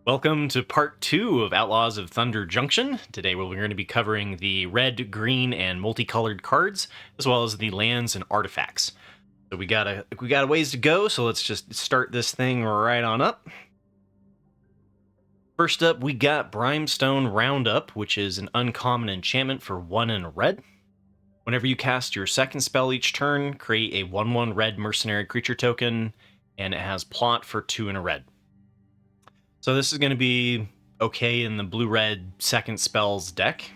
Welcome to part 2 of Outlaws of Thunder Junction. Today we're going to be covering the red, green, and multicolored cards, as well as the lands and artifacts. So we got a ways to go, so let's just start this thing right on up. First up, we got Brimstone Roundup, which is an uncommon enchantment for 1 and a red. Whenever you cast your second spell each turn, create a 1/1 red mercenary creature token, and it has plot for 2 and a red. So this is going to be okay in the blue-red second spells deck.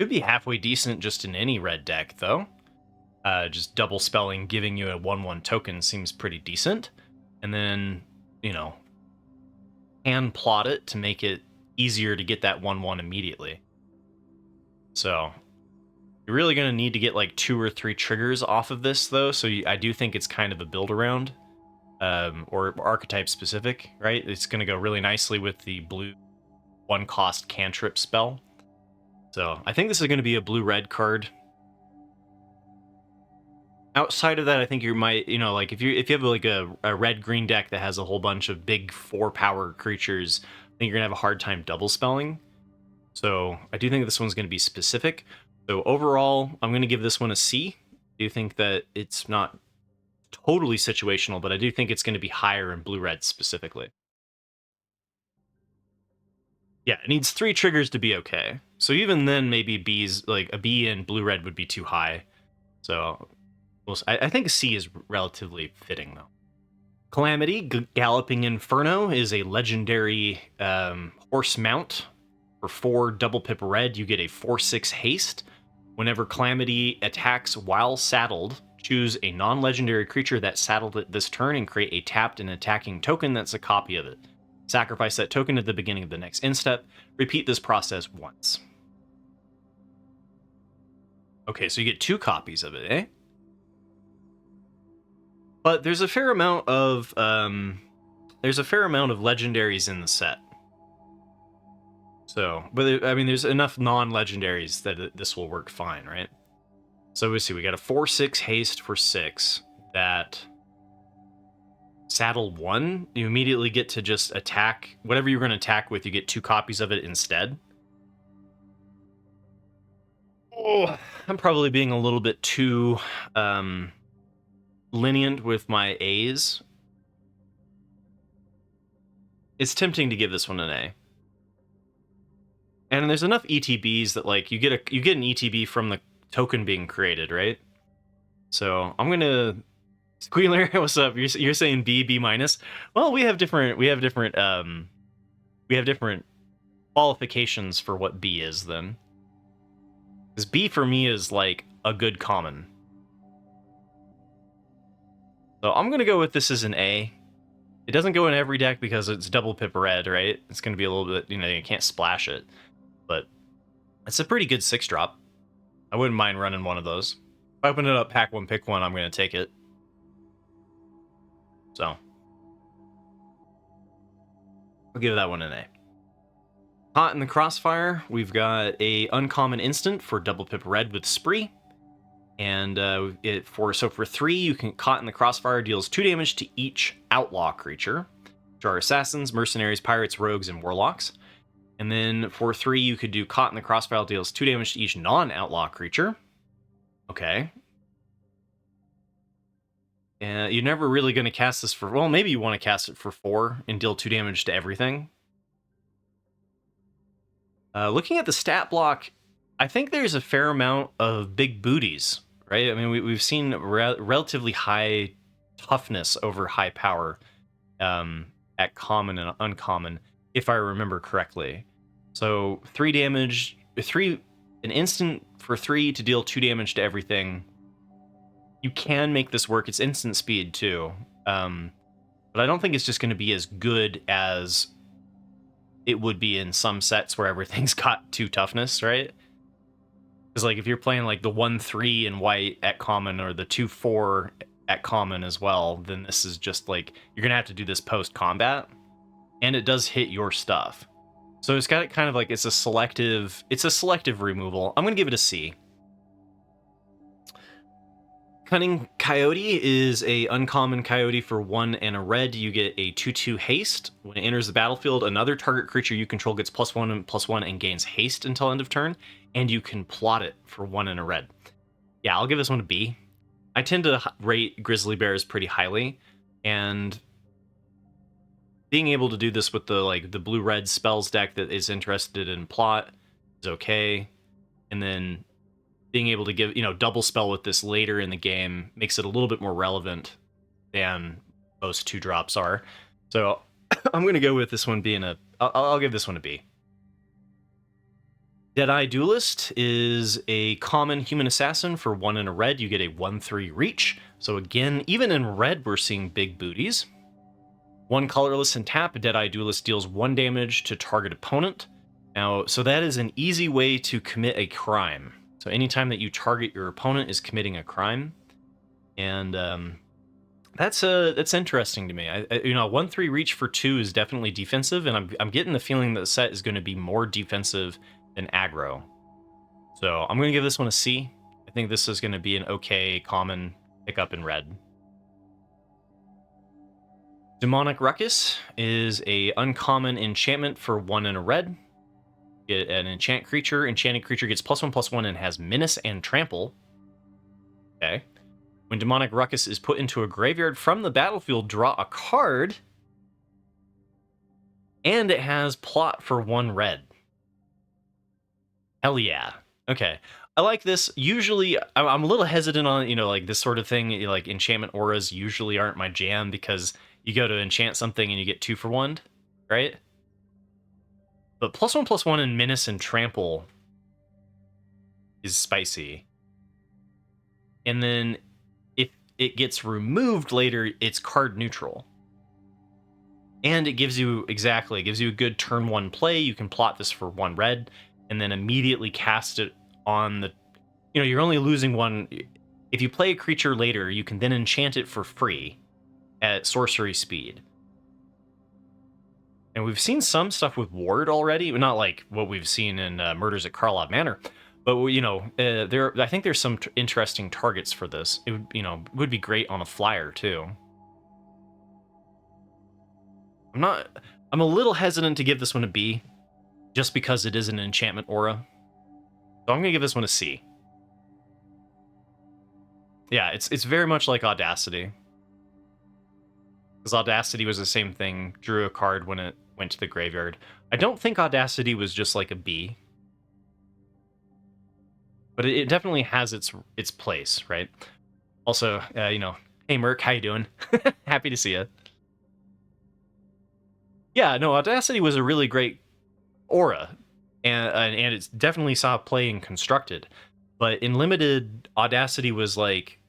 Could be halfway decent just in any red deck, though. Just double spelling, giving you a 1/1 token seems pretty decent. And then, hand plot it to make it easier to get that 1/1 immediately. So you're really going to need to get like 2 or 3 triggers off of this, though. So I do think it's kind of a build-around. Or archetype specific, right? It's going to go really nicely with the blue 1-cost cantrip spell. So I think this is going to be a blue-red card. Outside of that, I think you might, like if you have like a red-green deck that has a whole bunch of big 4-power creatures, I think you're going to have a hard time double spelling. So I do think this one's going to be specific. So overall, I'm going to give this one a C. I do think that it's not totally situational, but I do think it's going to be higher in blue-red specifically. Yeah, it needs 3 triggers to be okay. So even then, maybe B's like a B in blue-red would be too high. So I think a C is relatively fitting, though. Calamity, Galloping Inferno, is a legendary horse mount. For 4 double pip red, you get a 4/6 haste. Whenever Calamity attacks while saddled, choose a non-legendary creature that saddled it this turn and create a tapped and attacking token that's a copy of it. Sacrifice that token at the beginning of the next end step. Repeat this process once. Okay, so you get 2 copies of it, eh? But there's a fair amount of legendaries in the set. So, but I mean, there's enough non-legendaries that this will work fine, right? So we see we got a 4/6 haste for 6 that saddle 1. You immediately get to just attack whatever you're going to attack with. You get 2 copies of it instead. Oh, I'm probably being a little bit too lenient with my A's. It's tempting to give this one an A. And there's enough ETBs that like you get an ETB from the token being created, right? So I'm gonna Squealer, what's up? You're saying B minus? Well, we have different qualifications for what B is then. Because B for me is like a good common. So I'm gonna go with this as an A. It doesn't go in every deck because it's double pip red, right? It's gonna be a little bit, you can't splash it. But it's a pretty good 6-drop. I wouldn't mind running one of those. If I open it up, pack one, pick one, I'm going to take it. So I'll give that one an A. Caught in the Crossfire, we've got a uncommon instant for double pip red with Spree. And for 3, you can Caught in the Crossfire deals 2 damage to each outlaw creature, which are assassins, mercenaries, pirates, rogues, and warlocks. And then for 3, you could do Caught in the Crossfire deals 2 damage to each non-outlaw creature. Okay. And you're never really going to cast this for... Well, maybe you want to cast it for 4 and deal 2 damage to everything. Looking at the stat block, I think there's a fair amount of big booties, right? I mean, we've seen relatively high toughness over high power at common and uncommon, if I remember correctly. So 3 damage, an instant for 3 to deal 2 damage to everything. You can make this work. It's instant speed too. But I don't think it's just going to be as good as it would be in some sets where everything's got 2 toughness, right? Because like if you're playing like the 1/3 in white at common or the 2/4 at common as well, then this is just like, you're going to have to do this post-combat. And it does hit your stuff. So it's got kind of like, it's a selective removal. I'm going to give it a C. Cunning Coyote is a uncommon coyote for 1 and a red. You get a 2/2 haste. When it enters the battlefield, another target creature you control gets +1 and +1 and gains haste until end of turn, and you can plot it for 1 and a red. Yeah, I'll give this one a B. I tend to rate grizzly bears pretty highly, and being able to do this with the blue-red spells deck that is interested in plot is okay, and then being able to give, double spell with this later in the game makes it a little bit more relevant than most 2-drops are. So I'm going to go with this one being I'll give this one a B. Deadeye Duelist is a common human assassin for 1 and a red. You get a 1/3 reach. So again, even in red, we're seeing big booties. 1 colorless and tap, Deadeye Duelist deals 1 damage to target opponent. Now, so that is an easy way to commit a crime. So anytime that you target your opponent is committing a crime, and that's interesting to me. 1/3 reach for 2 is definitely defensive, and I'm getting the feeling that the set is going to be more defensive than aggro. So I'm going to give this one a C. I think this is going to be an okay common pickup in red. Demonic Ruckus is a uncommon enchantment for 1 and a red. Get an enchant creature. Enchanted creature gets +1/+1 and has menace and trample. Okay. When Demonic Ruckus is put into a graveyard from the battlefield, draw a card. And it has plot for 1 red. Hell yeah. Okay. I like this. Usually, I'm a little hesitant on, this sort of thing. Like, enchantment auras usually aren't my jam because you go to enchant something and you get 2 for 1, right? But +1/+1 and menace and trample is spicy. And then if it gets removed later, it's card neutral. And it gives you a good turn 1 play. You can plot this for 1 red and then immediately cast it on the, you're only losing 1. If you play a creature later, you can then enchant it for free at sorcery speed. And we've seen some stuff with Ward already, not like what we've seen in Murders at Karlov Manor, but I think there's some interesting targets for this. It would be great on a flyer too. I'm a little hesitant to give this one a B, just because it is an enchantment aura. So I'm gonna give this one a C. Yeah, it's very much like Audacity. Because Audacity was the same thing, drew a card when it went to the graveyard. I don't think Audacity was just like a B. But it definitely has its place, right? Also, hey Merc, how you doing? Happy to see you. Yeah, no, Audacity was a really great aura, and it's definitely saw play in Constructed. But in Limited, Audacity was like,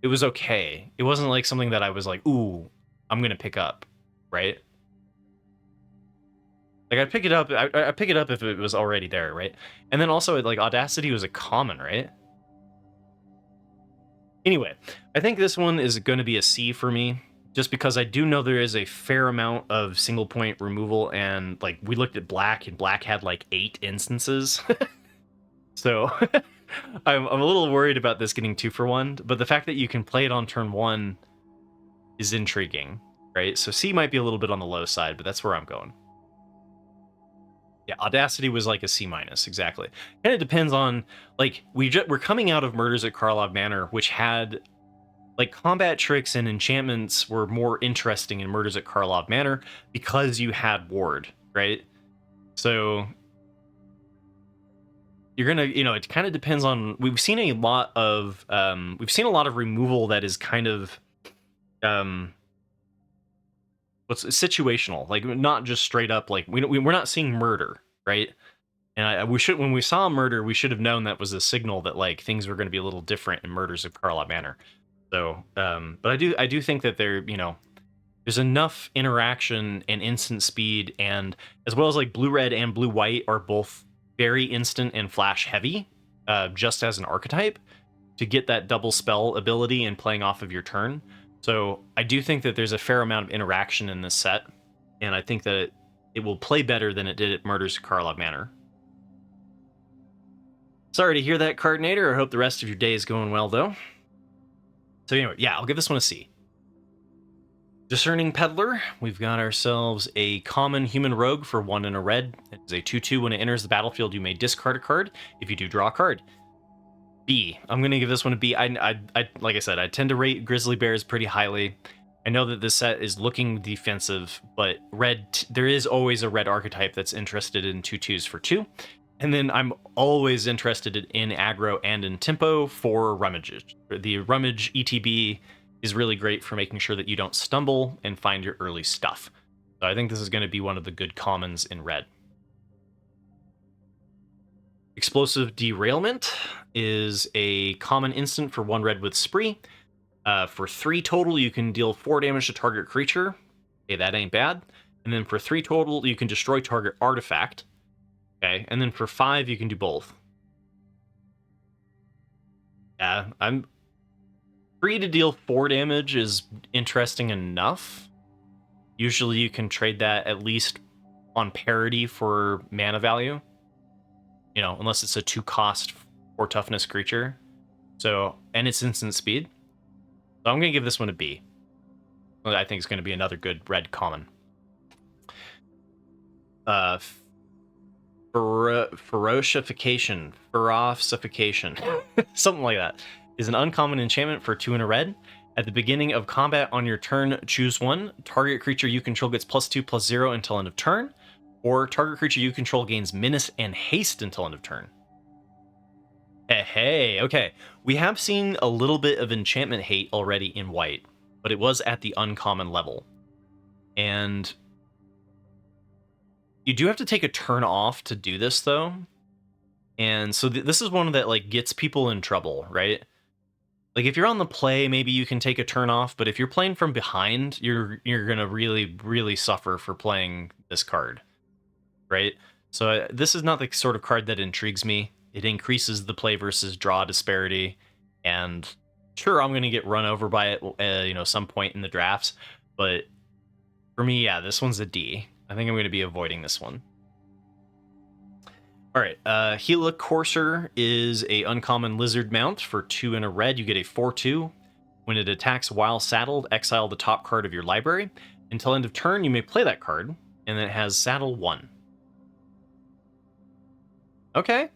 it was okay. It wasn't like something that I was like, ooh, I'm gonna pick up, right? Like I'd pick it up. I pick it up if it was already there, right? And then also, like, Audacity was a common, right? Anyway, I think this one is going to be a C for me, just because I do know there is a fair amount of single point removal, and like we looked at Black, and Black had like 8 instances. So I'm a little worried about this getting 2 for 1, but the fact that you can play it on turn 1 is intriguing, right? So C might be a little bit on the low side, but that's where I'm going. Yeah, Audacity was like a C-, exactly. And it depends on, like, we're coming out of Murders at Karlov Manor, which had, like, combat tricks and enchantments were more interesting in Murders at Karlov Manor because you had Ward, right? So you're gonna, it kind of depends on. We've seen a lot of removal that is kind of what's situational, like not just straight up, like we're not seeing murder, right? And when we saw murder, we should have known that was a signal that like things were going to be a little different in Murders of Karlov Manor. So, but I do think that there's enough interaction and instant speed, and as well as like blue-red and blue-white are both very instant and flash heavy, just as an archetype, to get that double spell ability and playing off of your turn. So I do think that there's a fair amount of interaction in this set, and I think that it will play better than it did at Murders of Karlov Manor. Sorry to hear that, Cardinator. I hope the rest of your day is going well, though. So anyway, yeah, I'll give this one a C. Discerning Peddler, we've got ourselves a common human rogue for 1 and a red. It's a 2/2. When it enters the battlefield, you may discard a card. If you do, draw a card. B. I'm going to give this one a B. I like I said, I tend to rate Grizzly Bears pretty highly. I know that this set is looking defensive, but there is always a red archetype that's interested in 2/2s for 2. And then I'm always interested in aggro and in tempo for rummages. The rummage ETB is really great for making sure that you don't stumble and find your early stuff. So I think this is going to be one of the good commons in red. Explosive Derailment is a common instant for 1 red with Spree. For 3 total, you can deal 4 damage to target creature. Okay, that ain't bad. And then for 3 total, you can destroy target artifact. Okay, and then for 5, you can do both. Yeah, I'm... 3 to deal 4 damage is interesting enough. Usually you can trade that at least on parity for mana value. You know, unless it's a 2-cost or toughness creature. So, and it's instant speed. So I'm going to give this one a B. I think it's going to be another good red common. Ferocification, something like that, is an uncommon enchantment for 2 and a red. At the beginning of combat on your turn, choose 1. Target creature you control gets +2/+0 until end of turn. Or target creature you control gains menace and haste until end of turn. Hey, okay. We have seen a little bit of enchantment hate already in white, but it was at the uncommon level. And you do have to take a turn off to do this, though. And so this is one that like gets people in trouble, right? Like if you're on the play, maybe you can take a turn off, but if you're playing from behind, you're gonna really suffer for playing this card, right? So this is not the sort of card that intrigues me. It increases the play versus draw disparity, and sure, I'm gonna get run over by it, some point in the drafts, but for me, yeah, this one's a D. I think I'm gonna be avoiding this one. All right, Helicourser is a uncommon lizard mount for 2 and a red. You get a 4/2. When it attacks while saddled, exile the top card of your library. Until end of turn, you may play that card, and it has saddle 1. Okay,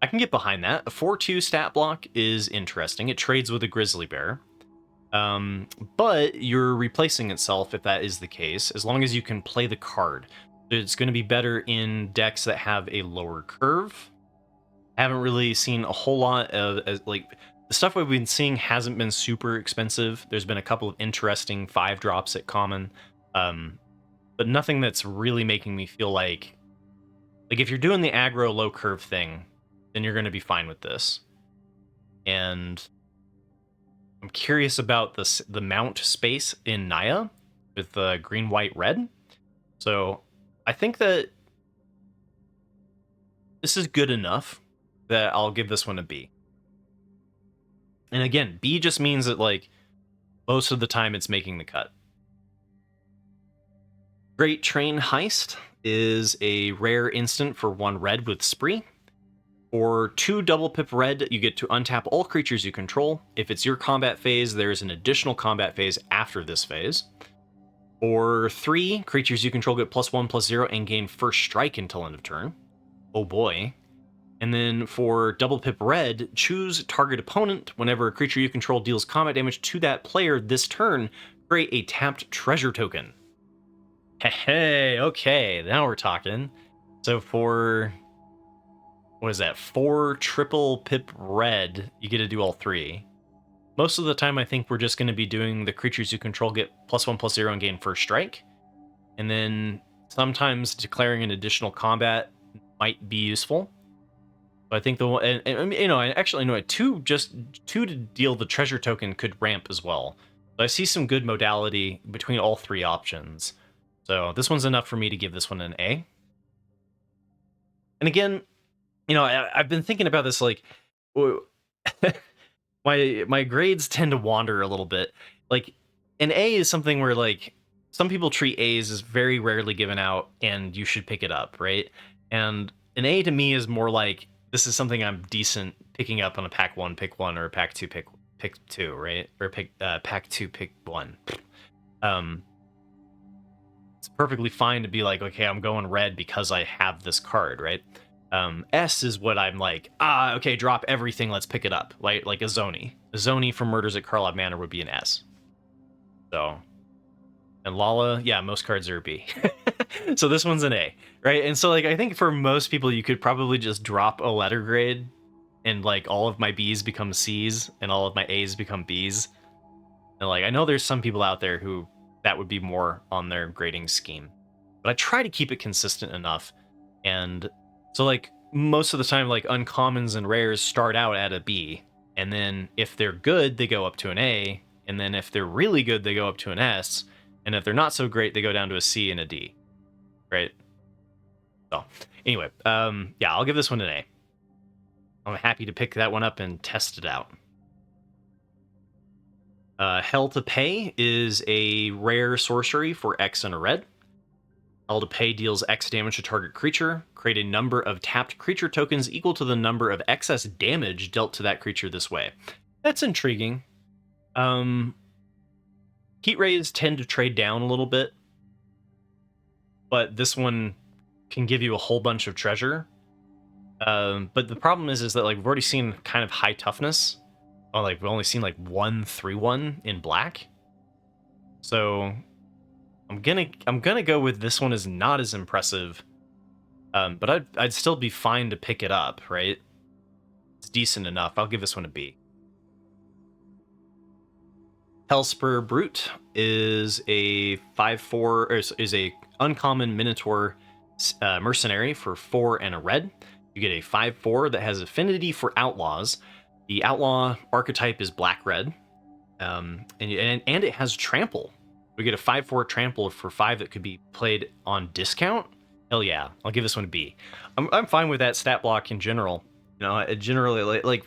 I can get behind that. A 4/2 stat block is interesting. It trades with a grizzly bear. But you're replacing itself if that is the case, as long as you can play the card. It's going to be better in decks that have a lower curve. I haven't really seen a whole lot of, like, the stuff we've been seeing hasn't been super expensive. There's been a couple of interesting 5 drops at common, but nothing that's really making me feel like if you're doing the aggro low curve thing, then you're going to be fine with this. And I'm curious about the mount space in Naya with the green, white, red. So I think that this is good enough that I'll give this one a B. And again, B just means that like most of the time it's making the cut. Great Train Heist is a rare instant for 1 red with Spree. For 2 double pip red, you get to untap all creatures you control. If it's your combat phase, there's an additional combat phase after this phase. For 3, creatures you control get +1/+0 and gain first strike until end of turn. Oh boy. And then for double pip red, choose target opponent. Whenever a creature you control deals combat damage to that player this turn, create a tapped treasure token. Hey, okay, now we're talking. So for, what is that, 4 triple pip red, you get to do all 3. Most of the time, I think we're just going to be doing the creatures you control get +1/+0 and gain first strike. And then sometimes declaring an additional combat might be useful. But I think the one, and 2 to deal the treasure token could ramp as well. So I see some good modality between all 3 options. So this one's enough for me to give this one an A. And again, I've been thinking about this, like, my grades tend to wander a little bit. Like, an A is something where, like, some people treat A's as very rarely given out, and you should pick it up, right? And an A to me is more like, this is something I'm decent picking up on a pack 1, pick 1, or a pack 2, pick 2, right? Or pack 2, pick 1. It's perfectly fine to be like, okay, I'm going red because I have this card, right? S is what I'm like, okay, drop everything, let's pick it up, like a Zoni. A Zoni from Murders at Karlov Manor would be an S. So, and Lala, yeah, most cards are a B. So this one's an A, right? And so like I think for most people, you could probably just drop a letter grade, and like all of my B's become C's, and all of my A's become B's. And like I know there's some people out there who that would be more on their grading scheme, but I try to keep it consistent enough. And so like most of the time, like uncommons and rares start out at a B, and then if they're good, they go up to an A, and then if they're really good, they go up to an S, and if they're not so great, they go down to a C and a D, right? So anyway, yeah, I'll give this one an A. I'm happy to pick that one up and test it out. Hell to Pay is a rare sorcery for X and a red. Hell to Pay deals X damage to target creature. Create a number of tapped creature tokens equal to the number of excess damage dealt to that creature this way. That's intriguing. Heat Rays tend to trade down a little bit, but this one can give you a whole bunch of treasure. But the problem is that like we've already seen kind of high toughness. Oh, like we've only seen like 1/3/1 in black. So I'm gonna go with this one is not as impressive. But I'd still be fine to pick it up, right? It's decent enough. I'll give this one a B. Hellspur Brute is a 5/4 or is a uncommon Minotaur mercenary for 4 and a red. You get a 5/4 that has affinity for Outlaws. The Outlaw archetype is black-red, and it has Trample. We get a 5/4 Trample for 5 that could be played on discount. Hell yeah, I'll give this one a B. I'm fine with that stat block in general. You know, generally like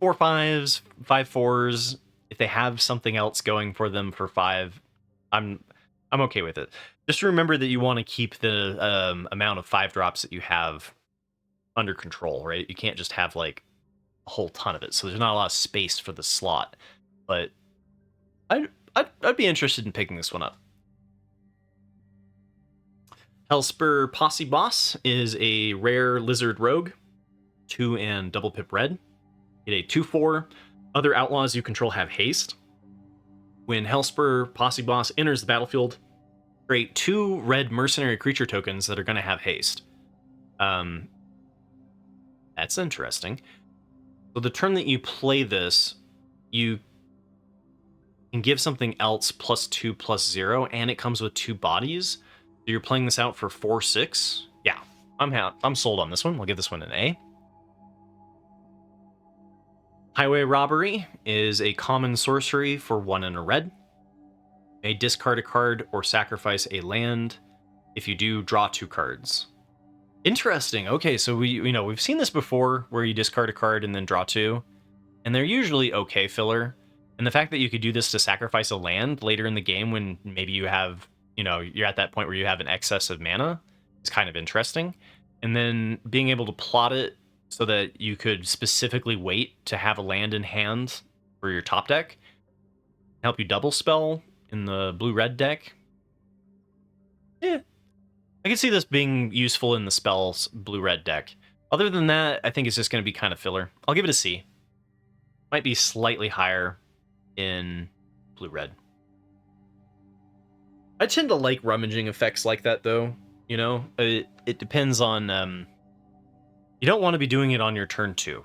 4/5s, 5/4s. If they have something else going for them for 5, I'm okay with it. Just remember that you want to keep the amount of 5-drops that you have under control, right? You can't just have like a whole ton of it, so there's not a lot of space for the slot. But I'd be interested in picking this one up. Hellspur Posse Boss is a rare lizard rogue, 2 and double pip red. Get a 2/4. Other outlaws you control have haste. When Hellspur Posse Boss enters the battlefield, create 2 red mercenary creature tokens that are going to have haste. That's interesting. So the turn that you play this, you can give something else +2/+0, and it comes with 2 bodies. So you're playing this out for 4/6. Yeah, I'm sold on this one. I'll give this one an A. Highway Robbery is a common sorcery for 1 and a red. You may discard a card or sacrifice a land. If you do, draw 2 cards. Interesting. Okay, so we've seen this before where you discard a card and then draw 2, and they're usually okay filler. And the fact that you could do this to sacrifice a land later in the game when maybe you have, you're at that point where you have an excess of mana is kind of interesting. And then being able to plot it so that you could specifically wait to have a land in hand for your top deck, help you double spell in the blue-red deck. Yeah, I can see this being useful in the spells blue-red deck. Other than that, I think it's just going to be kind of filler. I'll give it a C. Might be slightly higher in blue-red. I tend to like rummaging effects like that, though. It depends on... you don't want to be doing it on your turn 2,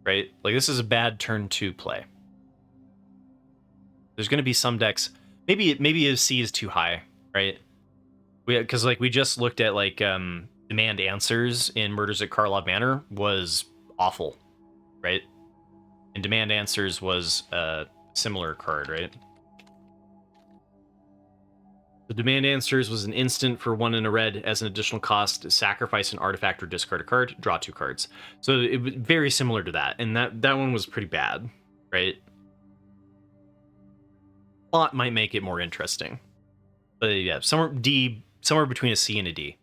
right? Like, this is a bad turn 2 play. There's going to be some decks... Maybe a C is too high, right? Because we just looked at like Demand Answers in Murders at Karlov Manor was awful, right? And Demand Answers was a similar card, right? The Demand Answers was an instant for 1 and a red as an additional cost, sacrifice an artifact or discard a card, draw 2 cards. So it was very similar to that, and that one was pretty bad, right? Plot might make it more interesting, but yeah, somewhere between a C and a D.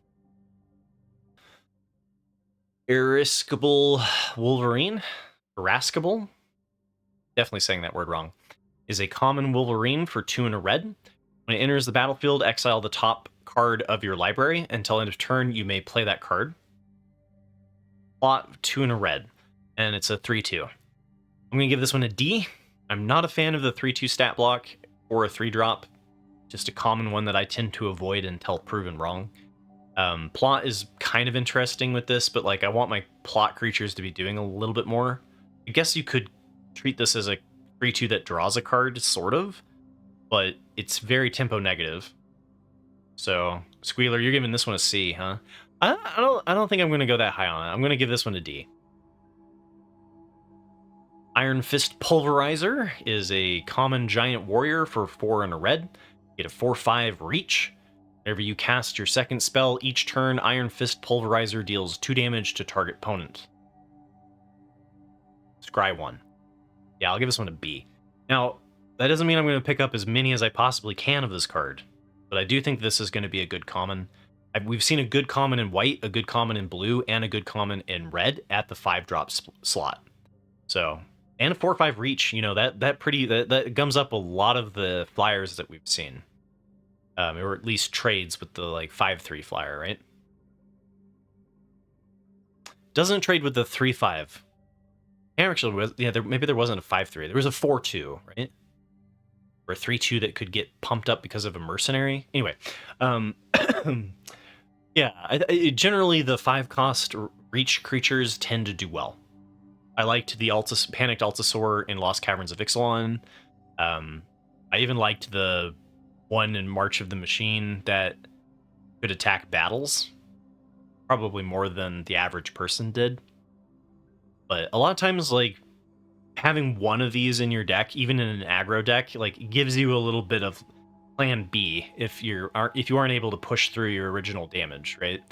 Irascible Wolverine, Irascible, definitely saying that word wrong, is a common Wolverine for 2 and a red. When it enters the battlefield, exile the top card of your library. Until end of turn, you may play that card. Plot 2 and a red, and it's a 3/2. I'm going to give this one a D. I'm not a fan of the 3/2 stat block or a 3-drop. Just a common one that I tend to avoid until proven wrong. Plot is kind of interesting with this, but like I want my plot creatures to be doing a little bit more. I guess you could treat this as a 3/2 that draws a card, sort of, but it's very tempo negative. So, Squealer, you're giving this one a C, huh? I don't think I'm going to go that high on it. I'm going to give this one a D. Iron Fist Pulverizer is a common giant warrior for 4 and a red. You get a 4/5 reach. Whenever you cast your second spell each turn, Iron Fist Pulverizer deals 2 damage to target opponent. Scry 1. Yeah, I'll give this one a B. Now, that doesn't mean I'm going to pick up as many as I possibly can of this card, but I do think this is going to be a good common. We've seen a good common in white, a good common in blue, and a good common in red at the 5-drop slot. So, and a 4/5 reach, you know, that gums up a lot of the flyers that we've seen. Or at least trades with the like 5/3 flyer, right? Doesn't trade with the 3/5. Actually, yeah, maybe there wasn't a 5/3. There was a 4/2, right? Or a 3/2 that could get pumped up because of a mercenary. Anyway, yeah, generally the 5-cost reach creatures tend to do well. I liked the Panicked Altasaur in Lost Caverns of Ixalan. I even liked the one in March of the Machine that could attack battles, probably more than the average person did. But a lot of times, like, having one of these in your deck, even in an aggro deck, like, gives you a little bit of plan B if you aren't able to push through your original damage, right?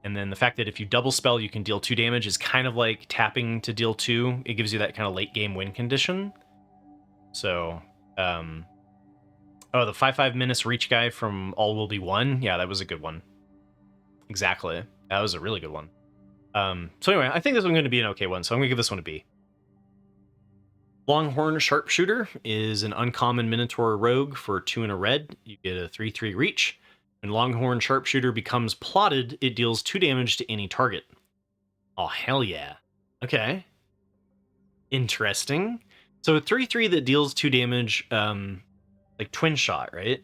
And then the fact that if you double spell, you can deal 2 damage is kind of like tapping to deal 2. It gives you that kind of late game win condition. So, oh, the 5/5 Menace Reach guy from All Will Be One. Yeah, that was a good one. Exactly. That was a really good one. So anyway, I think this one's going to be an okay one, so I'm going to give this one a B. Longhorn Sharpshooter is an uncommon Minotaur Rogue for 2 and a red. You get a 3/3 reach. When Longhorn Sharpshooter becomes plotted, it deals 2 damage to any target. Oh, hell yeah. Okay. Interesting. So a 3/3 that deals 2 damage, like Twin Shot, right?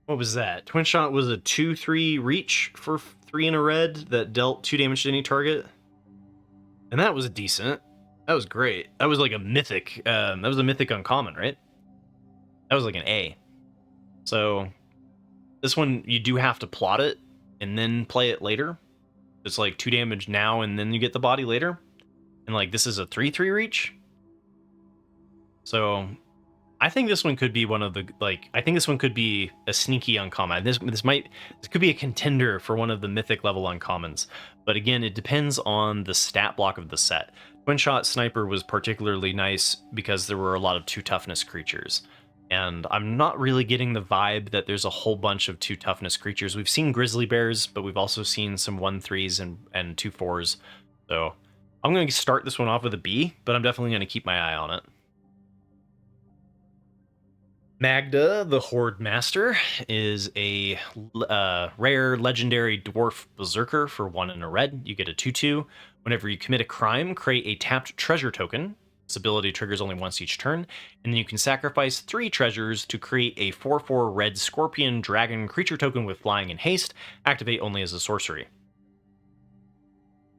What was that? Twin Shot was a 2/3 reach for 3 and a red that dealt 2 damage to any target. And that was decent. That was great. That was like a mythic. That was a mythic uncommon, right? That was like an A. So this one, you do have to plot it and then play it later. It's like 2 damage now and then you get the body later. And like this is a 3/3 reach. So I think this one could be one of the, like, I think this one could be a sneaky uncommon. This could be a contender for one of the mythic level uncommons. But again, it depends on the stat block of the set. Twin Shot Sniper was particularly nice because there were a lot of 2 toughness creatures. And I'm not really getting the vibe that there's a whole bunch of 2 toughness creatures. We've seen Grizzly Bears, but we've also seen some 1/3s and 2/4s. So I'm going to start this one off with a B, but I'm definitely going to keep my eye on it. Magda, the Horde Master, is a rare legendary dwarf berserker for 1 and a red. You get a 2/2. Whenever you commit a crime, create a tapped treasure token. This ability triggers only once each turn, and then you can sacrifice 3 treasures to create a 4/4 red scorpion dragon creature token with flying and haste. Activate only as a sorcery.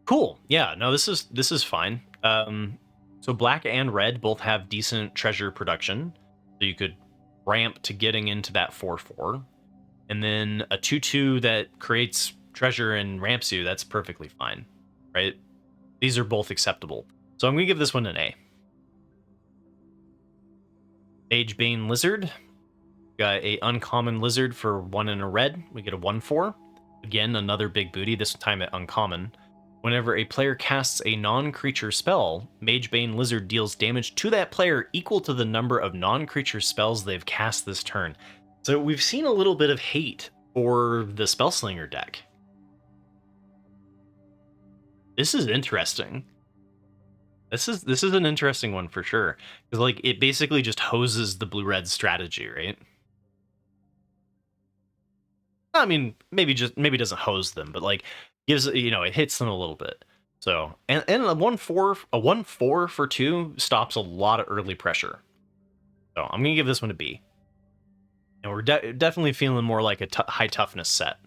Cool. Yeah, no, this is fine. So black and red both have decent treasure production, so you could ramp to getting into that 4/4, and then a 2/2 that creates treasure and ramps you. That's perfectly fine, right? These are both acceptable. So I'm going to give this one an A. Magebane Lizard. Got a uncommon lizard for 1 and a red. We get a 1/4. Again, another big booty, this time at uncommon. Whenever a player casts a non-creature spell, Magebane Lizard deals damage to that player equal to the number of non-creature spells they've cast this turn. So we've seen a little bit of hate for the Spellslinger deck. This is interesting. This is an interesting one for sure. Because like it basically just hoses the blue-red strategy, right? I mean, maybe doesn't hose them, but like gives it hits them a little bit. So and a 1/4 for 2 stops a lot of early pressure. So I'm gonna give this one a B. And we're definitely feeling more like a high toughness set,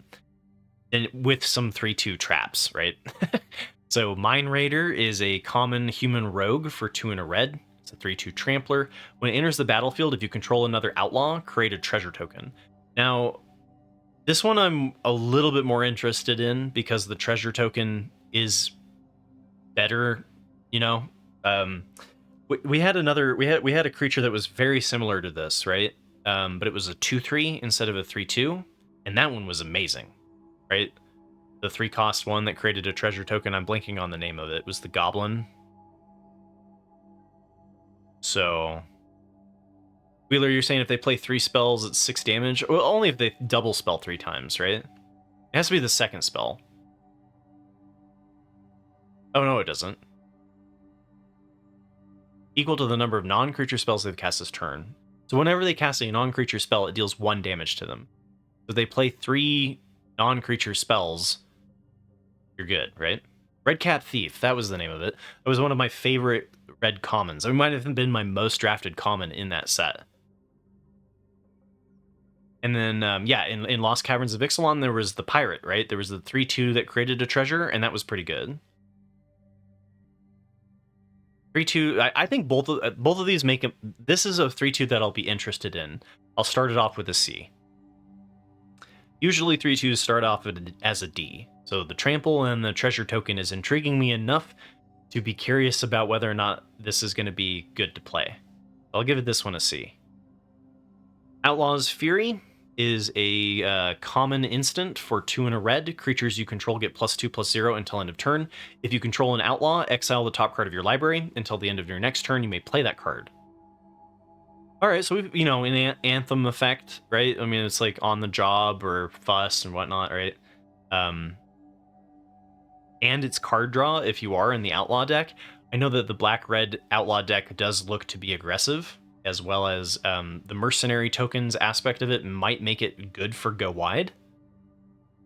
and with some 3/2 traps, right? So Mine Raider is a common human rogue for 2 and a red. It's a 3/2 trampler. When it enters the battlefield, if you control another outlaw, create a treasure token. Now, this one I'm a little bit more interested in because the treasure token is better. You know, um, we had a creature that was very similar to this, right? But it was a 2/3 instead of a 3/2, and that one was amazing, right? The 3-cost one that created a treasure token. I'm blanking on the name of it. It was the Goblin. So, Wheeler, you're saying if they play 3 spells, it's 6 damage? Well, only if they double spell 3 times, right? It has to be the second spell. Oh, no, it doesn't. Equal to the number of non-creature spells they've cast this turn. So whenever they cast a non-creature spell, it deals 1 damage to them. So if they play 3 non-creature spells, you're good, right? Red Cat Thief, that was the name of it. It was one of my favorite red commons. It might have been my most drafted common in that set. And then, in Lost Caverns of Ixalan, there was the Pirate, right? There was the 3/2 that created a treasure, and that was pretty good. 3/2, I think both of these make it. This is a 3/2 that I'll be interested in. I'll start it off with a C. Usually 3/2s start off as a D. So the trample and the treasure token is intriguing me enough to be curious about whether or not this is going to be good to play. I'll give it this one a C. Outlaws Fury is a common instant for 2 and a red. Creatures you control get +2/+0 until end of turn. If you control an outlaw, exile the top card of your library. Until the end of your next turn, you may play that card. All right, so we've, an Anthem effect, right? I mean, it's like on the job or fuss and whatnot, right? And it's card draw if you are in the outlaw deck. I know that the black-red outlaw deck does look to be aggressive, as well as the mercenary tokens aspect of it might make it good for go wide.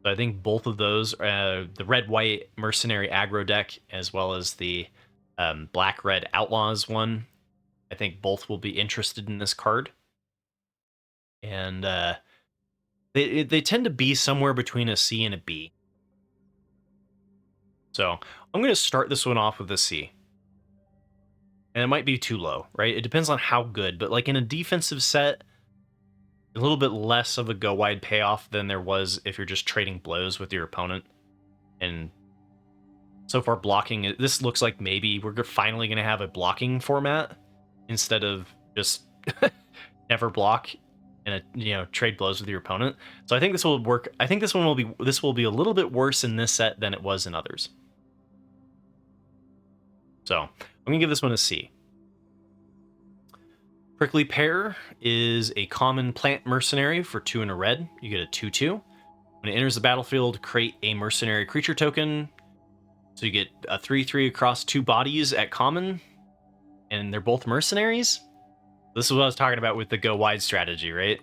So I think both of those, the red-white mercenary aggro deck, as well as the black-red outlaws one, I think both will be interested in this card. And they tend to be somewhere between a C and a B. So I'm going to start this one off with a C. And it might be too low, right? It depends on how good, but like in a defensive set, a little bit less of a go wide payoff than there was if you're just trading blows with your opponent. And so far blocking, this looks like maybe we're finally going to have a blocking format instead of just never block and trade blows with your opponent. So I think this will work. I think this will be a little bit worse in this set than it was in others. So I'm gonna give this one a C. Prickly Pear is a common plant mercenary for 2 and a red. You get a 2/2. When it enters the battlefield, create a mercenary creature token. So you get a 3/3 across 2 bodies at common, and they're both mercenaries. This is what I was talking about with the go wide strategy, right?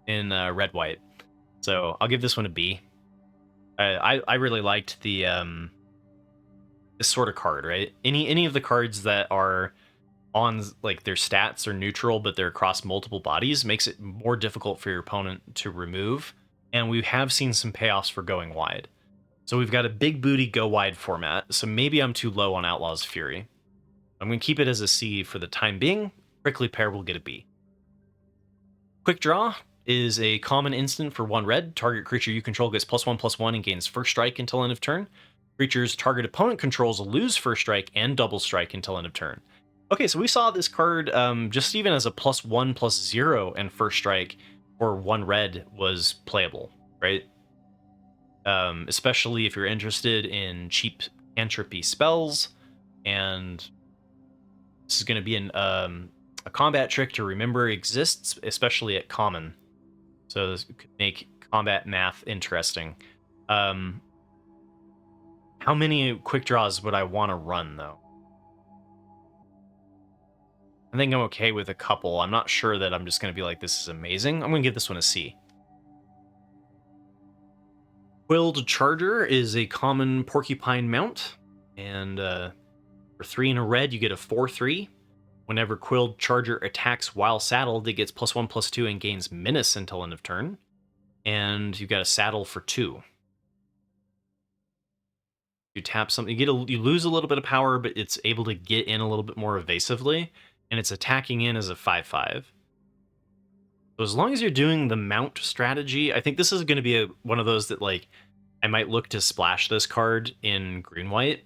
In red white. So I'll give this one a B. I really liked the this sort of card, right? Any of the cards that are on like their stats are neutral, but they're across multiple bodies makes it more difficult for your opponent to remove. And we have seen some payoffs for going wide. So we've got a big booty go wide format. So maybe I'm too low on Outlaws Fury. I'm going to keep it as a C for the time being. Prickly Pear will get a B. Quick Draw is a common instant for 1 red. Target creature you control gets +1/+1 and gains first strike until end of turn. Creatures target opponent controls lose first strike and double strike until end of turn. Okay, so we saw this card just even as a +1/+0 and first strike for 1 red was playable, right? Especially if you're interested in cheap entropy spells, and this is going to be a combat trick to remember exists, especially at common. So this could make combat math interesting. How many quick draws would I want to run, though? I think I'm okay with a couple. I'm not sure that I'm just going to be like, this is amazing. I'm going to give this one a C. Quilled Charger is a common porcupine mount, and for 3 and a red, you get a 4/3. Whenever Quilled Charger attacks while saddled, it gets +1/+2 and gains menace until end of turn. And you've got a saddle for 2. You tap something, you lose a little bit of power, but it's able to get in a little bit more evasively, and it's attacking in as a 5/5. So as long as you're doing the mount strategy, I think this is going to be one of those that, like, I might look to splash this card in green-white,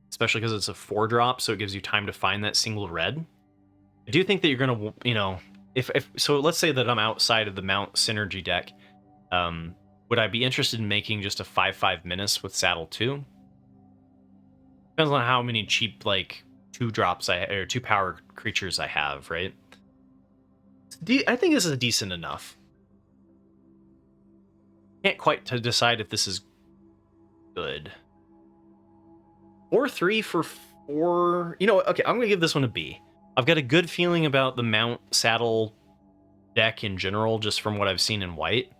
especially because it's a 4-drop, so it gives you time to find that single red. I do think that you're going to, if so let's say that I'm outside of the mount synergy deck, would I be interested in making just a 5/5 menace with saddle 2? Depends on how many cheap, like, 2-drops or 2-power creatures I have, right? I think this is decent enough. Can't quite decide if this is good. 4/3 for 4. Okay, I'm gonna give this one a B. I've got a good feeling about the mount saddle deck in general, just from what I've seen in white,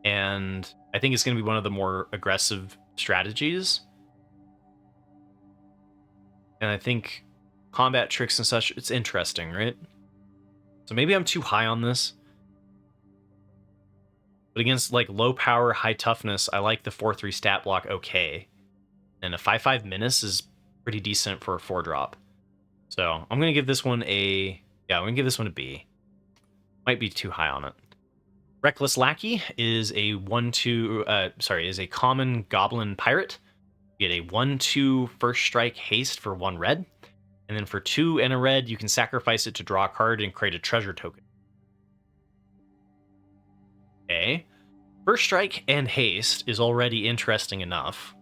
and I think it's gonna be one of the more aggressive strategies. And I think combat tricks and such, it's interesting, right? So maybe I'm too high on this. But against, like, low power, high toughness, I like the 4/3 stat block okay. And a 5/5 menace is pretty decent for a 4-drop. So I'm gonna give this one I'm gonna give this one a B. Might be too high on it. Reckless Lackey is a is a common goblin pirate. You get a 1/2 first strike haste for 1 red. And then for 2 and a red, you can sacrifice it to draw a card and create a treasure token. Okay. First strike and haste is already interesting enough.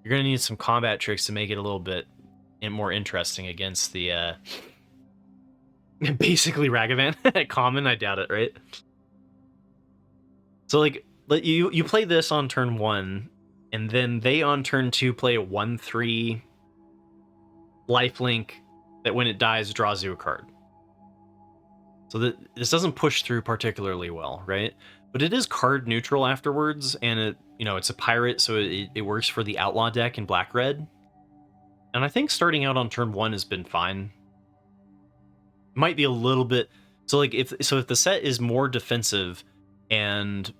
You're going to need some combat tricks to make it a little bit more interesting against the basically Ragavan. Common, I doubt it, right? So, like, you play this on turn 1, and then they on turn 2 play a 1/3 lifelink that when it dies draws you a card. So this doesn't push through particularly well, right? But it is card neutral afterwards, and it's a pirate, so it works for the outlaw deck in black-red. And I think starting out on turn 1 has been fine. Might be a little bit, so like if the set is more defensive, and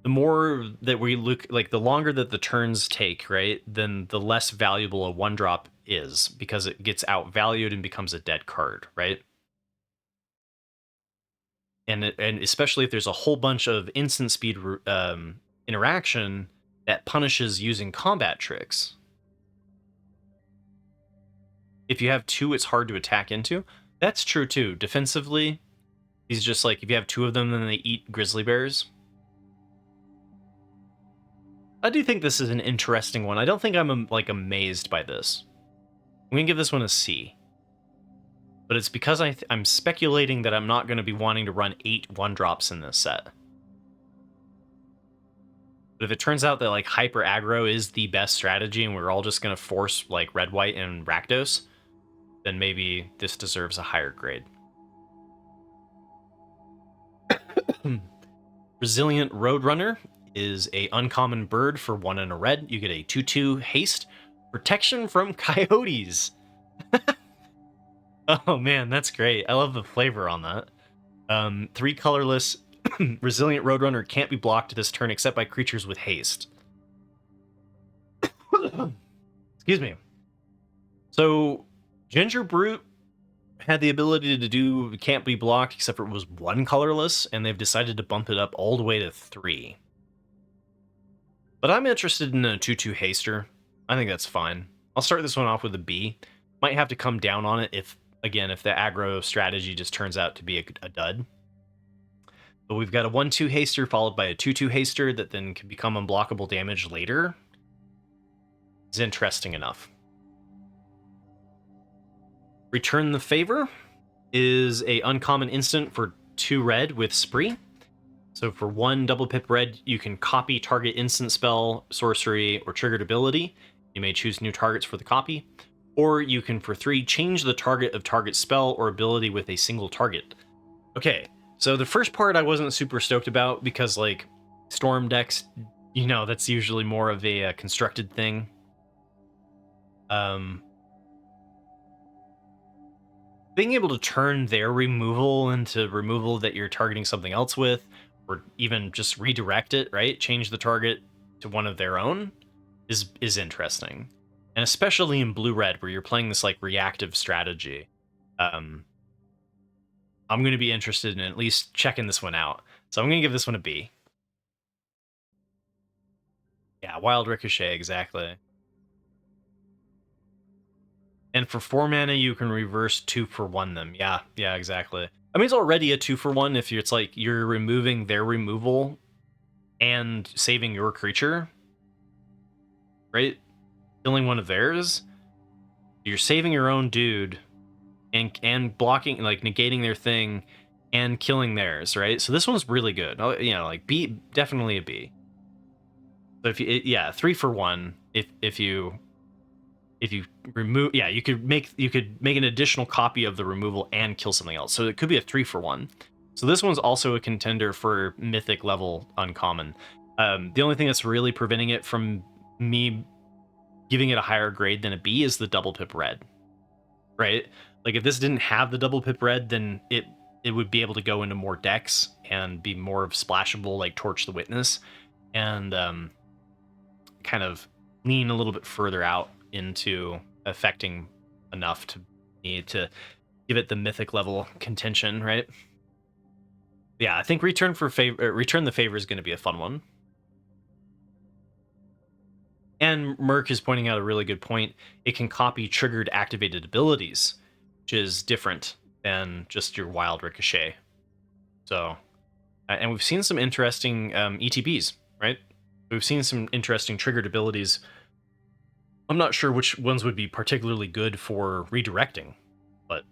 the more that we look, like, the longer that the turns take, right, then the less valuable a 1-drop is, because it gets outvalued and becomes a dead card, right? And especially if there's a whole bunch of instant speed interaction that punishes using combat tricks. If you have 2, it's hard to attack into. That's true too. Defensively, he's just like, if you have 2 of them, then they eat grizzly bears. I do think this is an interesting one. I don't think I'm like amazed by this. I'm gonna give this one a C. But it's because I'm speculating that I'm not going to be wanting to run 8 1-drops in this set. But if it turns out that, like, hyper aggro is the best strategy and we're all just going to force, like, red, white, and Rakdos, then maybe this deserves a higher grade. Resilient Roadrunner is a uncommon bird for 1 and a red. You get a 2/2 haste, protection from coyotes. Oh man, that's great. I love the flavor on that. 3 colorless. Resilient Roadrunner can't be blocked this turn except by creatures with haste. Excuse me. So Ginger Brute had the ability to do can't be blocked except for it was 1 colorless, and they've decided to bump it up all the way to 3. But I'm interested in a 2/2 haster. I think that's fine. I'll start this one off with a B. Might have to come down on it if the aggro strategy just turns out to be a dud. But we've got a 1/2 haster followed by a 2/2 haster that then can become unblockable damage later. It's interesting enough. Return the Favor is a uncommon instant for 2 red with Spree. So for 1 double pip red, you can copy target instant spell, sorcery, or triggered ability. You may choose new targets for the copy. Or you can, for 3, change the target of target spell or ability with a single target. Okay, so the first part I wasn't super stoked about because, like, Storm decks, you know, that's usually more of a constructed thing. Being able to turn their removal into removal that you're targeting something else with, or even just redirect it, right? Change the target to one of their own is interesting. And especially in blue-red, where you're playing this, like, reactive strategy. I'm going to be interested in at least checking this one out. So I'm going to give this one a B. Yeah, Wild Ricochet, exactly. And for 4 mana, you can reverse 2 for 1 them. Yeah, exactly. I mean, it's already a 2 for 1 if it's like you're removing their removal and saving your creature, right? Killing one of theirs. You're saving your own dude and blocking, like, negating their thing and killing theirs, right? So this one's really good. You know, like, B, definitely a B. So if you, yeah, 3 for 1 if you remove, yeah, you could make an additional copy of the removal and kill something else. So it could be a 3 for 1. So this one's also a contender for mythic level uncommon. The only thing that's really preventing it from me giving it a higher grade than a B is the double pip red, right? Like, if this didn't have the double pip red, then it would be able to go into more decks and be more of splashable, like Torch the Witness, and kind of lean a little bit further out into affecting enough to need to give it the mythic level contention, right? Yeah, I think Return the Favor is going to be a fun one. And Merc is pointing out a really good point. It can copy triggered activated abilities, which is different than just your Wild Ricochet. So, and we've seen some interesting ETBs, right? We've seen some interesting triggered abilities. I'm not sure which ones would be particularly good for redirecting, but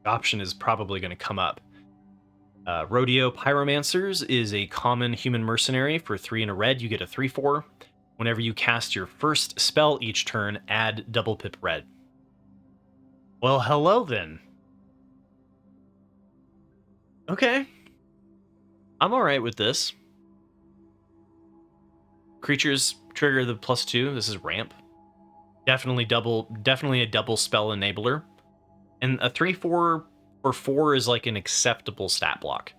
the option is probably going to come up. Rodeo Pyromancers is a common human mercenary. For 3 and a red, you get a 3/4. Whenever you cast your first spell each turn, add double pip red. Well, hello then. Okay. I'm alright with this. Creatures trigger the +2. This is ramp. Definitely a double spell enabler. And a 3/4 or 4 is like an acceptable stat block.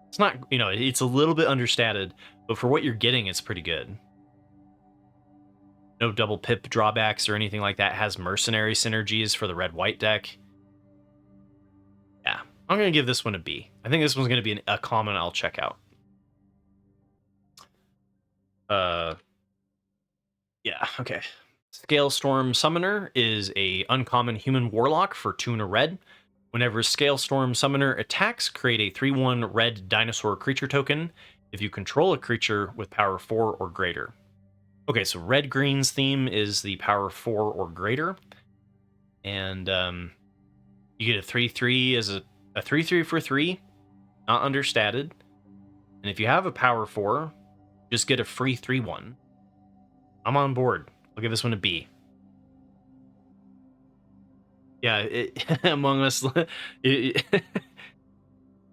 It's not, you know, it's a little bit understated, but for what you're getting, it's pretty good. No double pip drawbacks or anything like that. Has mercenary synergies for the red-white deck. Yeah, I'm going to give this one a B. I think this one's going to be a common I'll check out. Yeah, okay. Scalestorm Summoner is a uncommon human warlock for 2 and a red. Whenever Scalestorm Summoner attacks, create a 3/1 red dinosaur creature token if you control a creature with power 4 or greater. Okay, so red-green's theme is the power 4 or greater. And you get a 3/3 as a 3/3 for 3, not understated. And if you have a power 4, just get a free 3/1. I'm on board. I'll give this one a B. Yeah, Among Us, B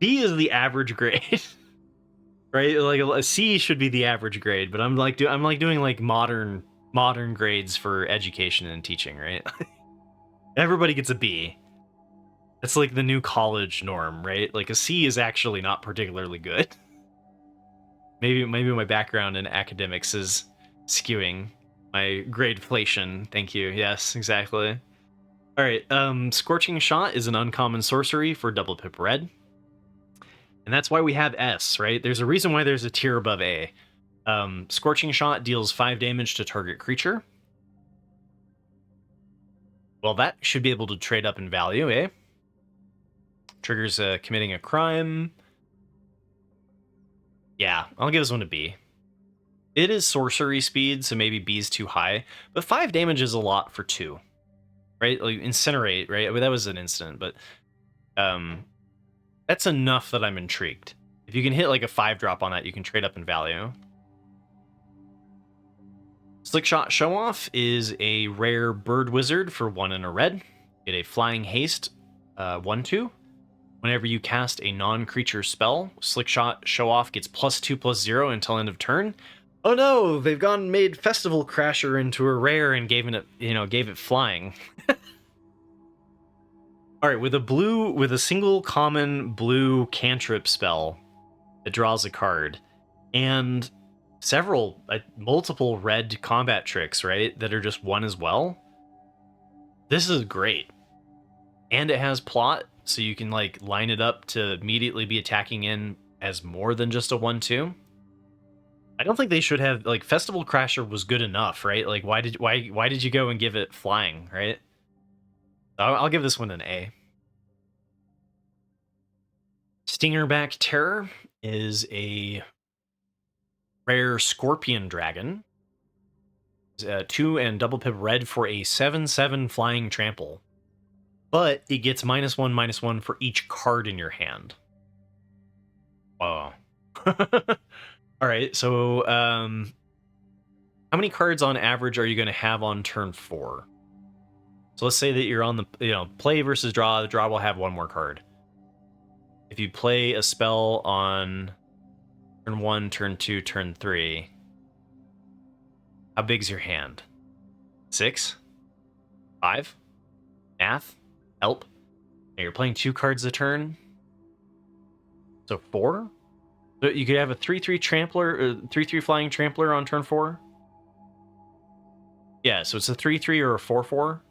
is the average grade, right? Like a C should be the average grade, but I'm doing like modern grades for education and teaching, right? Everybody gets a B. It's like the new college norm, right? Like a C is actually not particularly good. Maybe my background in academics is skewing my gradeflation. Thank you. Yes, exactly. All right. Scorching Shot is an uncommon sorcery for double pip red, and that's why we have S, right? There's a reason why there's a tier above A. Scorching Shot deals 5 damage to target creature. Well, that should be able to trade up in value, eh? Triggers committing a crime. Yeah, I'll give this one a B. It is sorcery speed, so maybe B's too high, but 5 damage is a lot for 2, right? Like Incinerate, right? I mean, that was an instant, but that's enough that I'm intrigued. If you can hit like a 5-drop on that, you can trade up in value. Slickshot Show Off is a rare bird wizard for 1 and a red. Get a flying haste, 1/2. Whenever you cast a non-creature spell, Slickshot Show Off gets +2/+0 until end of turn. Oh no, they've gone and made Festival Crasher into a rare and gave it flying. All right, with a single common blue cantrip spell, it draws a card, and multiple red combat tricks, right, that are just 1 as well. This is great. And it has plot, so you can like line it up to immediately be attacking in as more than just a 1/2. I don't think they should have, like, Festival Crasher was good enough, right? Like, why did you go and give it flying, right? I'll give this one an A. Stingerback Terror is a rare Scorpion Dragon. 2 and double pip red for a 7/7 flying trample. But it gets -1/-1 for each card in your hand. Oh. All right, so how many cards on average are you going to have on turn 4? So let's say that you're on the play versus draw. The draw will have 1 more card. If you play a spell on turn 1, turn 2, turn 3, how big's your hand? 6? 5? Math? Help? And you're playing 2 cards a turn? So 4? So you could have a 3/3 trampler, 3/3 flying trampler on turn 4. Yeah, so it's a 3/3 or a 4/4.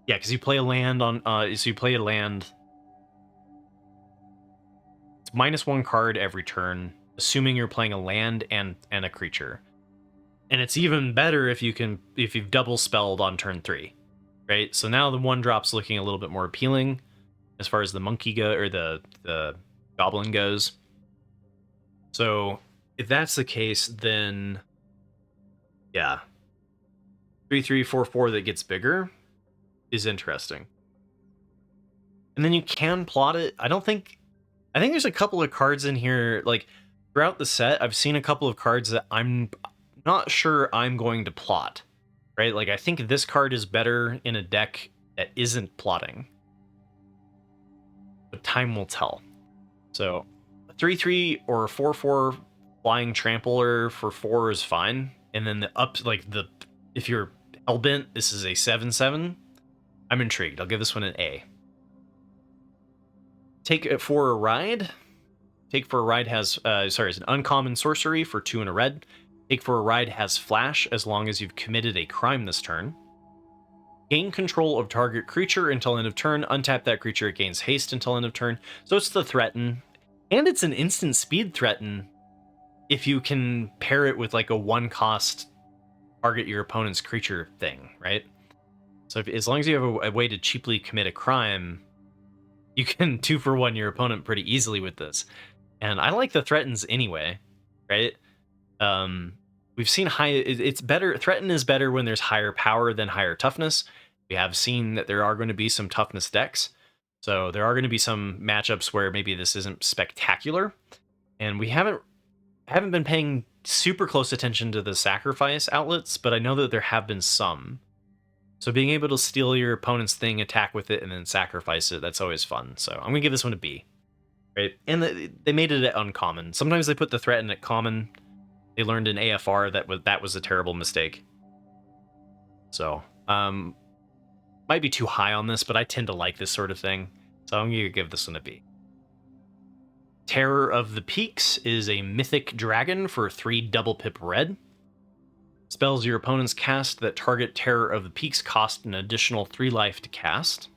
Yeah, because you play a land on. So you play a land. It's -1 card every turn, assuming you're playing a land and a creature. And it's even better if you've double spelled on turn 3, right? So now the 1-drop's looking a little bit more appealing as far as the monkey or the goblin goes. So if that's the case, then yeah, 3/3 4/4 that gets bigger is interesting. And then you can plot it. I think there's a couple of cards in here, like throughout the set I've seen a couple of cards that I'm not sure I'm going to plot, right? Like I think this card is better in a deck that isn't plotting, but time will tell. So a 3/3 or a 4/4 flying trampler for 4 is fine. And then if you're hellbent, this is a 7/7. I'm intrigued. I'll give this one an A. Take it for a ride. Take for a ride has it's an uncommon sorcery for 2 and a red. Take for a ride has flash as long as you've committed a crime this turn. Gain control of target creature until end of turn. Untap that creature. It gains haste until end of turn. So it's the threaten. And it's an instant speed threaten if you can pair it with like a 1-cost target your opponent's creature thing, right? So as long as you have a way to cheaply commit a crime, you can 2-for-1 your opponent pretty easily with this. And I like the threatens anyway, right? We've seen it's better. Threaten is better when there's higher power than higher toughness. We have seen that there are going to be some toughness decks. So there are going to be some matchups where maybe this isn't spectacular. And we haven't been paying super close attention to the sacrifice outlets, but I know that there have been some. So being able to steal your opponent's thing, attack with it, and then sacrifice it, that's always fun. So I'm going to give this one a B. Right? And they made it at uncommon. Sometimes they put the threaten at common. They learned in AFR that was a terrible mistake. So, might be too high on this, but I tend to like this sort of thing. So I'm going to give this one a B. Terror of the Peaks is a mythic dragon for 3 double pip red. Spells your opponents cast that target Terror of the Peaks cost an additional 3 life to cast.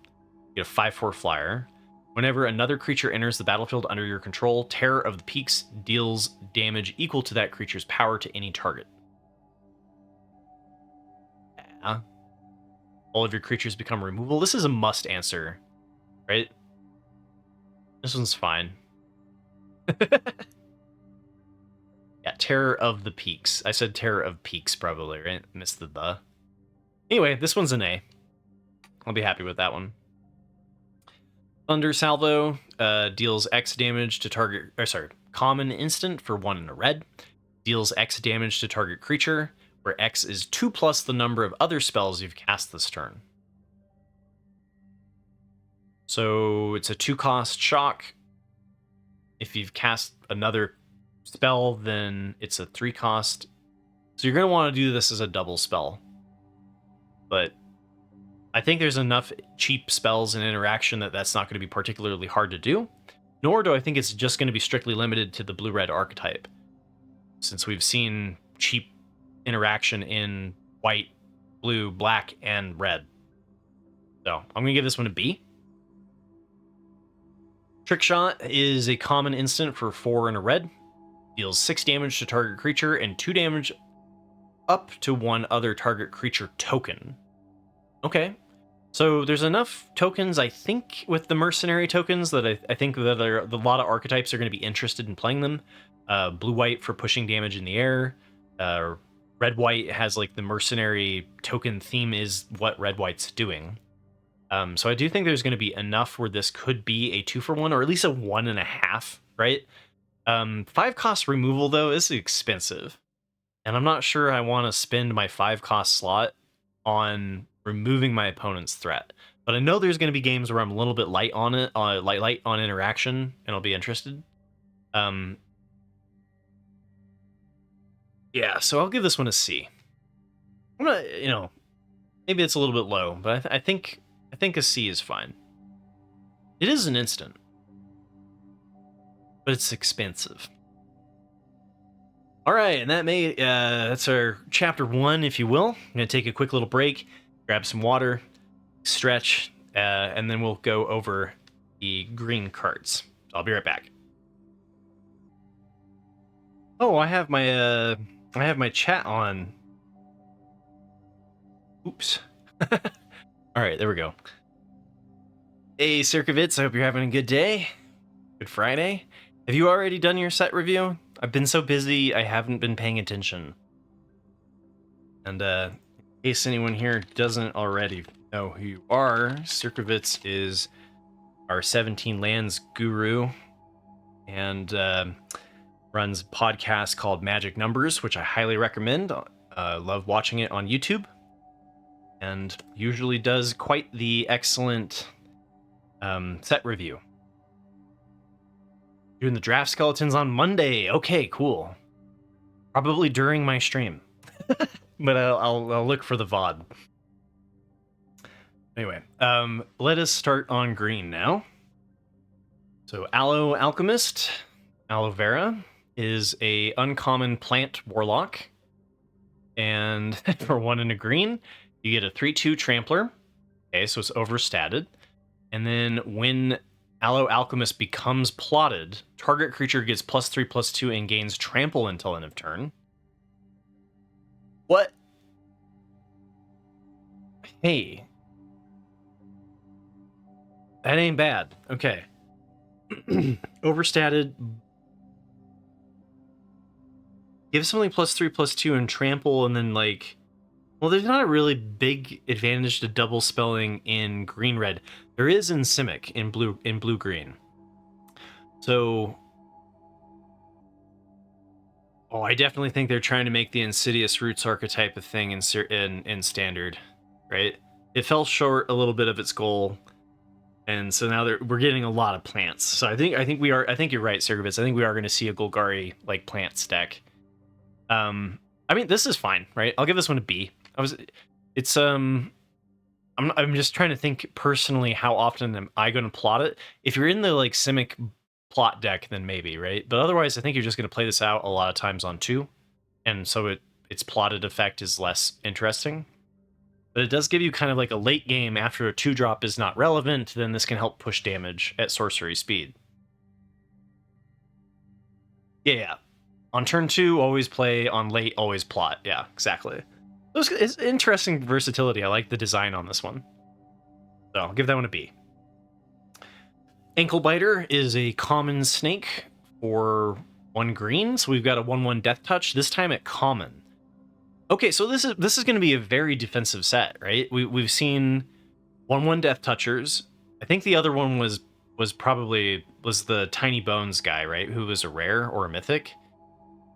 You get a 5/4 flyer. Whenever another creature enters the battlefield under your control, Terror of the Peaks deals damage equal to that creature's power to any target. Yeah. All of your creatures become removable. This is a must answer, right? This one's fine. Yeah, Terror of the Peaks. I said Terror of Peaks probably, right? Missed the the. Anyway, this one's an A. I'll be happy with that one. Thunder Salvo deals X damage to target, common instant for 1 and a red. Deals X damage to target creature, where X is 2 plus the number of other spells you've cast this turn. So it's a 2-cost shock. If you've cast another spell, then it's a 3-cost. So you're going to want to do this as a double spell. But I think there's enough cheap spells and interaction that that's not going to be particularly hard to do. Nor do I think it's just going to be strictly limited to the blue-red archetype, since we've seen cheap interaction in white, blue, black, and red. So I'm going to give this one a B. Trick Shot is a common instant for 4 and a red. Deals 6 damage to target creature and 2 damage up to 1 other target creature token. Okay. So there's enough tokens, I think, with the mercenary tokens that I think that a lot of archetypes are going to be interested in playing them. Blue-white for pushing damage in the air. Red-white has like the mercenary token theme is what red-white's doing. So I do think there's going to be enough where this could be a 2-for-1 or at least a 1.5, right? 5-cost removal, though, is expensive. And I'm not sure I want to spend my 5-cost slot on removing my opponent's threat. But I know there's going to be games where I'm a little bit light on it, light on interaction, and I'll be interested. Yeah, so I'll give this one a C. I'm gonna, maybe it's a little bit low, but I think a C is fine. It is an instant, but it's expensive. All right, and that's our chapter 1, if you will. I'm gonna take a quick little break, grab some water, stretch, and then we'll go over the green cards. So I'll be right back. Oh, I have my chat on. Oops. All right, there we go. Hey, Circovits, I hope you're having a good day. Good Friday. Have you already done your set review? I've been so busy, I haven't been paying attention. And in case anyone here doesn't already know who you are, Circovits is our 17 lands guru and runs a podcast called Magic Numbers, which I highly recommend. Love watching it on YouTube. And usually does quite the excellent set review. Doing the draft skeletons on Monday. Okay, cool. Probably during my stream. But I'll look for the VOD. Anyway, let us start on green now. So Aloe Alchemist, Aloe Vera, is a uncommon plant warlock. And for 1 and a green, you get a 3/2 trampler. Okay, so it's overstatted. And then when Aloe Alchemist becomes plotted, target creature gets +3/+2 and gains trample until end of turn. What? Hey. That ain't bad. Okay. Overstatted. Give something +3/+2 and trample, and then like, well, there's not a really big advantage to double spelling in green-red. There is in Simic in blue-green. So, I definitely think they're trying to make the Insidious Roots archetype a thing in Standard, right? It fell short a little bit of its goal, and so now we're getting a lot of plants. So I think you're right, Sergovitz. I think we are going to see a Golgari like plant stack. I mean, this is fine, right? I'll give this one a B. I'm just trying to think personally, how often am I going to plot it? If you're in the like Simic plot deck, then maybe, right? But otherwise, I think you're just going to play this out a lot of times on 2, and so its plotted effect is less interesting. But it does give you kind of like a late game after a 2-drop is not relevant, then this can help push damage at sorcery speed. Yeah. On turn 2, always play. On late, always plot. Yeah, exactly. It's interesting versatility. I like the design on this one. So I'll give that one a B. Ankle Biter is a common snake for 1 green. So we've got a 1/1 Death Touch, this time at common. Okay, so this is going to be a very defensive set, right? We've seen 1/1 Death Touchers. I think the other one was was the Tiny Bones guy, right? Who was a rare or a mythic.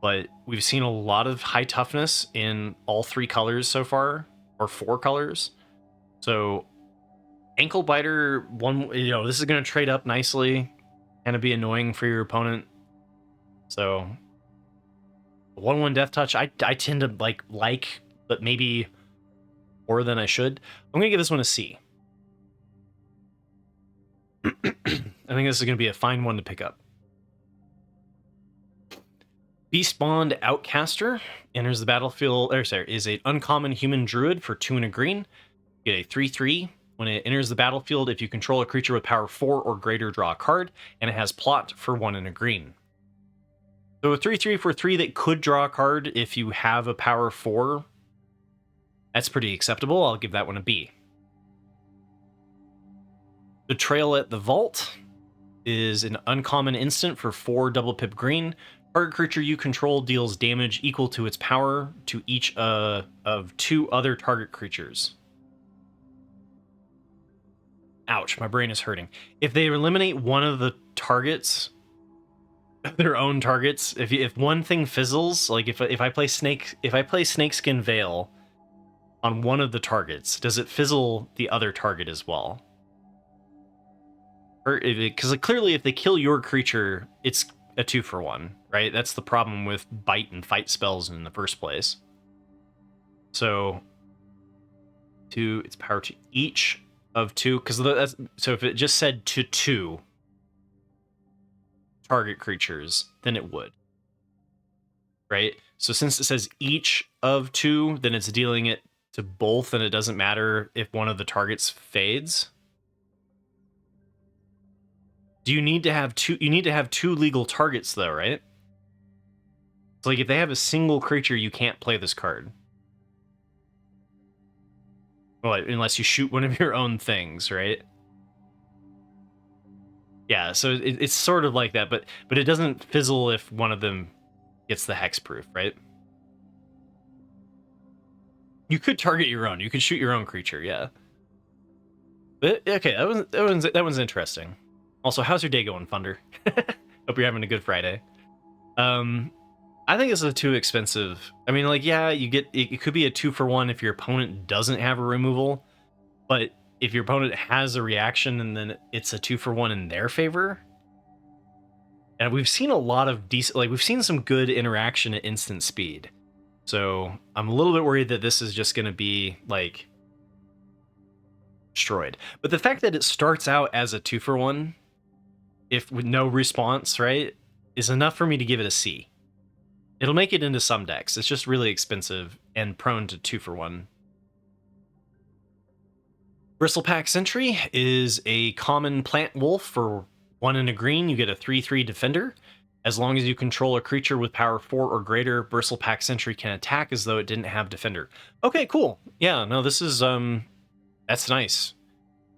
But we've seen a lot of high toughness in all 3 colors so far, or 4 colors. So Ankle Biter, this is going to trade up nicely, kind of be annoying for your opponent. So 1/1 Death Touch, I tend to like, but maybe more than I should. I'm going to give this one a C. I think this is going to be a fine one to pick up. Beastbond Outcaster enters the battlefield, is an uncommon human druid for 2 and a green. You get a 3/3. When it enters the battlefield, if you control a creature with power 4 or greater, draw a card, and it has plot for 1 and a green. So a 3/3 for 3 that could draw a card if you have a power 4, that's pretty acceptable. I'll give that one a B. Betrayal at the Vault is an uncommon instant for 4 double pip green. Target creature you control deals damage equal to its power to each of 2 other target creatures. Ouch, my brain is hurting. If they eliminate one of the targets, their own targets, if one thing fizzles, like if I play Snakeskin Veil on one of the targets, does it fizzle the other target as well? Or because clearly if they kill your creature, it's a 2-for-1, right? That's the problem with bite and fight spells in the first place. So its power to each of 2, because so if it just said to 2 target creatures, then it would, right? So since it says each of 2, then it's dealing it to both, and it doesn't matter if one of the targets fades. Do you need to have 2? You need to have 2 legal targets, though, right? So, like, if they have a single creature, you can't play this card. Well, unless you shoot one of your own things, right? Yeah, so it's sort of like that, but it doesn't fizzle if one of them gets the hexproof, right? You could target your own. You could shoot your own creature, yeah. But okay, that one's interesting. Also, how's your day going, Thunder? Hope you're having a good Friday. I think this is too expensive. I mean, like, yeah, it could be a 2-for-1 if your opponent doesn't have a removal, but if your opponent has a reaction and then it's a 2-for-1 in their favor. And we've seen a lot of decent, like, we've seen some good interaction at instant speed. So I'm a little bit worried that this is just going to be, like, destroyed. But the fact that it starts out as a 2-for-1, if with no response, right, is enough for me to give it a C. It'll make it into some decks. It's just really expensive and prone to 2-for-1. Bristlepack Sentry is a common plant wolf for 1 and a green. You get a 3/3 defender. As long as you control a creature with power 4 or greater, Bristlepack Sentry can attack as though it didn't have defender. Okay, cool. Yeah, no, this is that's nice.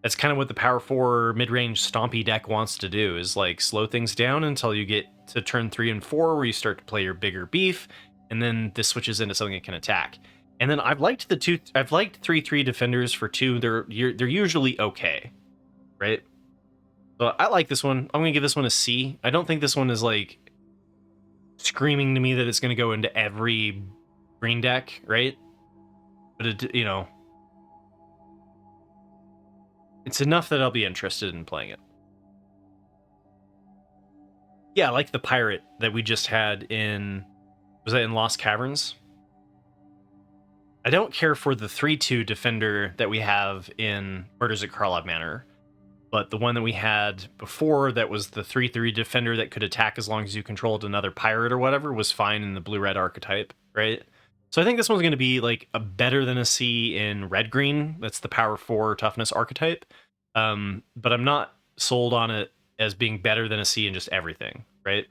That's kind of what the power 4 mid-range stompy deck wants to do, is like slow things down until you get to turn 3 and 4 where you start to play your bigger beef, and then this switches into something that can attack. And then I've liked 3/3 defenders for 2. They're usually okay, right? So I like this one. I'm gonna give this one a C. I don't think this one is like screaming to me that it's gonna go into every green deck, right? But it, it's enough that I'll be interested in playing it. Yeah, I like the pirate that we just had was that in Lost Caverns? I don't care for the 3/2 defender that we have in Murders at Karlov Manor, but the one that we had before that was the 3/3 defender that could attack as long as you controlled another pirate or whatever was fine in the blue-red archetype, right? So I think this one's going to be like a better than a C in red-green. That's the power 4 toughness archetype. But I'm not sold on it as being better than a C in just everything, right?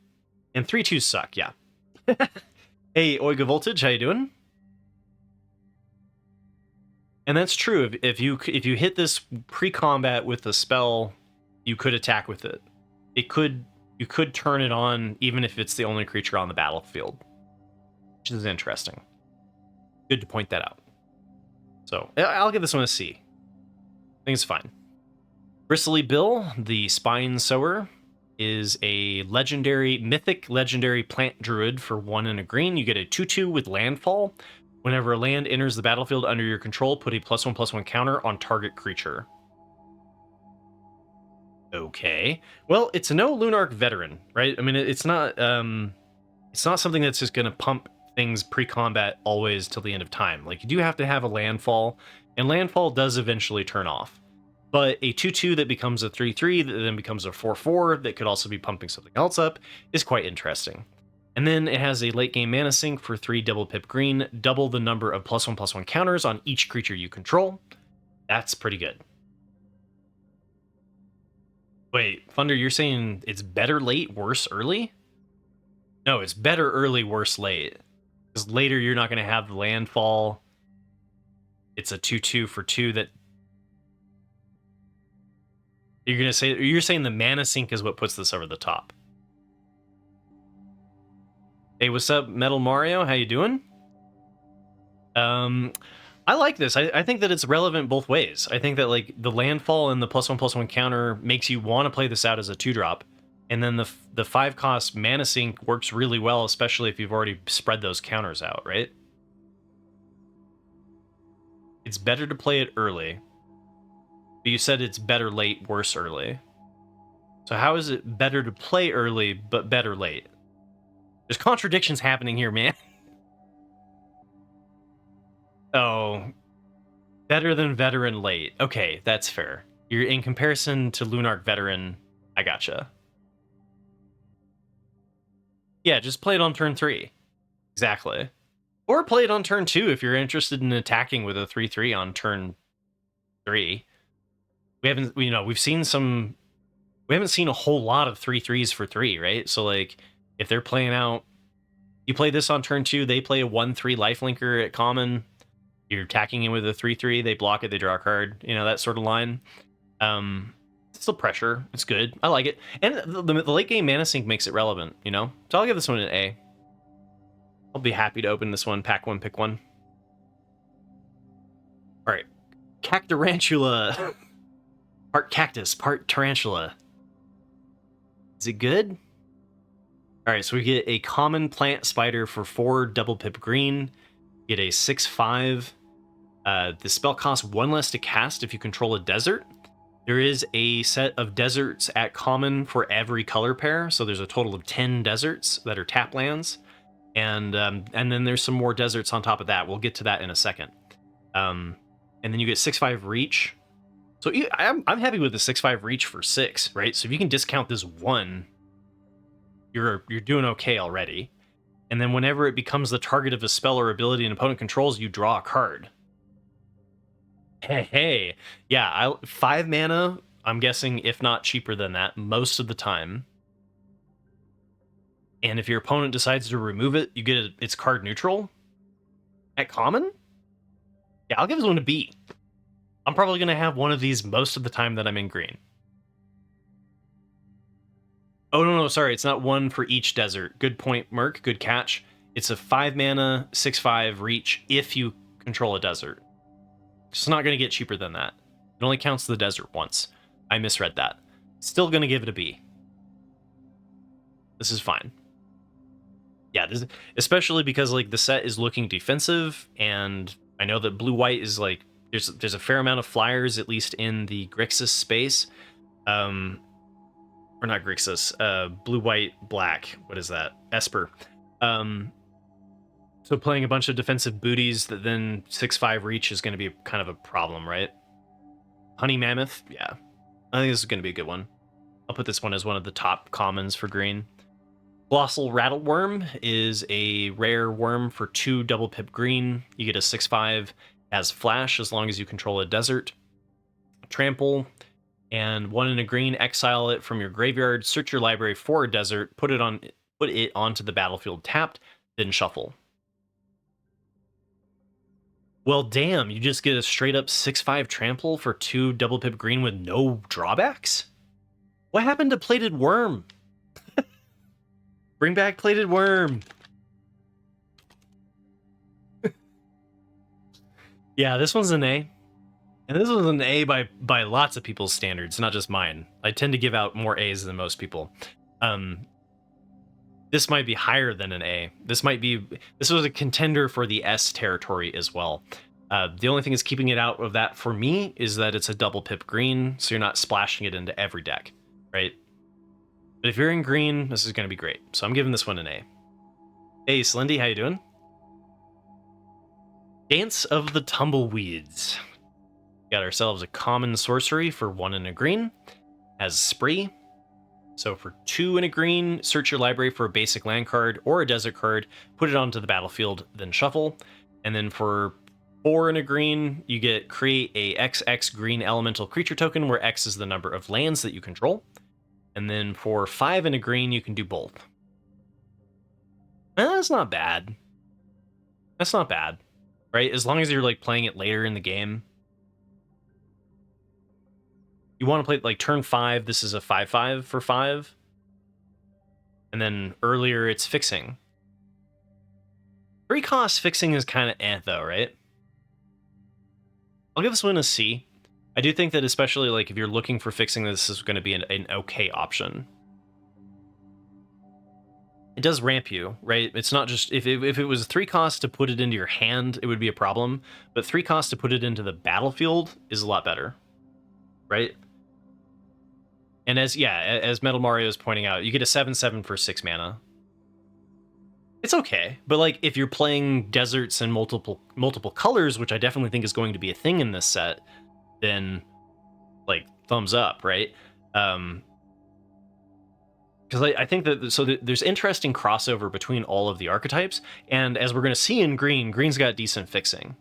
And 3/2s suck, yeah. Hey, Oiga Voltage, how you doing? And that's true. If you hit this pre-combat with a spell, you could attack with it. You could turn it on even if it's the only creature on the battlefield, which is interesting. Good to point that out. So I'll give this one a C. I think it's fine. Bristly Bill, the Spine Sower, is a mythic legendary plant druid for 1 and a green. You get a 2/2 with landfall. Whenever a land enters the battlefield under your control, put a +1/+1 counter on target creature. Okay. Well, it's no Lunarch veteran, right? I mean, it's not something that's just gonna pump things pre-combat always till the end of time. Like, you do have to have a landfall, and landfall does eventually turn off. But a 2/2 that becomes a 3/3 that then becomes a 4/4 that could also be pumping something else up is quite interesting. And then it has a late game mana sink for 3 double pip green, double the number of +1/+1 counters on each creature you control. That's pretty good. Wait, Thunder, you're saying it's better late, worse early? No, it's better early, worse late. Because later you're not going to have the landfall. It's a 2/2 for 2 that you're saying the mana sink is what puts this over the top. Hey, what's up, Metal Mario? How you doing? I like this. I think that it's relevant both ways. I think that like the landfall and the +1/+1 counter makes you want to play this out as a 2-drop. And then the 5-cost mana sink works really well, especially if you've already spread those counters out, right? It's better to play it early. But you said it's better late, worse early. So how is it better to play early, but better late? There's contradictions happening here, man. Oh, better than veteran late. Okay, that's fair. You're in comparison to Lunarch veteran. I gotcha. Yeah, just play it on turn 3. Exactly. Or play it on turn 2 if you're interested in attacking with a 3/3 on turn 3. We haven't seen a whole lot of 3/3s for 3, right? So like if they're playing out, you play this on turn 2, they play a 1/3 lifelinker at common. You're attacking in with a 3/3, they block it, they draw a card, that sort of line. Still pressure. It's good. I like it. And the late game mana sink makes it relevant, So I'll give this one an A. I'll be happy to open this one, pack one, pick one. All right. Cactarantula. Part cactus, part tarantula. Is it good? All right, so we get a common plant spider for 4 double pip green. Get a 6/5. The spell costs 1 less to cast if you control a desert. There is a set of deserts at common for every color pair, so there's a total of 10 deserts that are tap lands, and then there's some more deserts on top of that. We'll get to that in a second. And then you get 6/5 reach. So I'm happy with the 6/5 reach for 6, right? So if you can discount this 1, you're doing okay already. And then whenever it becomes the target of a spell or ability an opponent controls, you draw a card. Hey. Yeah, 5 mana, I'm guessing, if not cheaper than that, most of the time. And if your opponent decides to remove it, you get it's card neutral. At common? Yeah, I'll give this one a B. I'm probably going to have one of these most of the time that I'm in green. Oh, no, sorry. It's not 1 for each desert. Good point, Merc. Good catch. It's a 5 mana, 6/5 reach if you control a desert. It's not going to get cheaper than that. It only counts the desert once. I misread that. Still going to give it a B. This is fine. Yeah, especially because like the set is looking defensive, and I know that blue-white is like there's a fair amount of flyers, at least in the Grixis space. Or not Grixis, blue, white, black. What is that? Esper. So playing a bunch of defensive booties that then 6/5 reach is going to be kind of a problem, right? Honey Mammoth, yeah. I think this is going to be a good one. I'll put this one as one of the top commons for green. Colossal Rattleworm is a rare worm for 2 double pip green. You get a 6/5 as flash as long as you control a desert. Trample, and 1 in a green, exile it from your graveyard, search your library for a desert, put it onto the battlefield tapped, then shuffle. Well, damn, you just get a straight up 6/5 trample for 2 double pip green with no drawbacks? What happened to Plated Worm? Bring back Plated Worm. Yeah, this one's an A. And this was an A by lots of people's standards, not just mine. I tend to give out more A's than most people. This might be higher than an A. This was a contender for the S territory as well. The only thing that's keeping it out of that for me is that it's a double pip green, so you're not splashing it into every deck, right? But if you're in green, this is going to be great. So I'm giving this one an A. Hey, Slendy, how you doing? Dance of the Tumbleweeds. Got ourselves a common sorcery for 1 and a green. Has Spree. So for 2 and a green, search your library for a basic land card or a desert card, put it onto the battlefield, then shuffle. And then for 4 and a green, you get create a XX green elemental creature token where X is the number of lands that you control. And then for 5 and a green, you can do both. That's not bad. That's not bad, right? As long as you're like playing it later in the game. You want to play like turn 5, this is a 5/5 for 5. And then earlier it's fixing. 3 cost fixing is kind of though, right? I'll give this one a C. I do think that especially like if you're looking for fixing, this is going to be an okay option. It does ramp you, right? It's not just if it was 3 costs to put it into your hand, it would be a problem. But 3 costs to put it into the battlefield is a lot better, right? And as Metal Mario is pointing out, you get a 7/7 for 6 mana. It's okay, but like if you're playing deserts and multiple colors, which I definitely think is going to be a thing in this set, then like thumbs up, right? Because I think that there's interesting crossover between all of the archetypes, and as we're going to see in green's got decent fixing.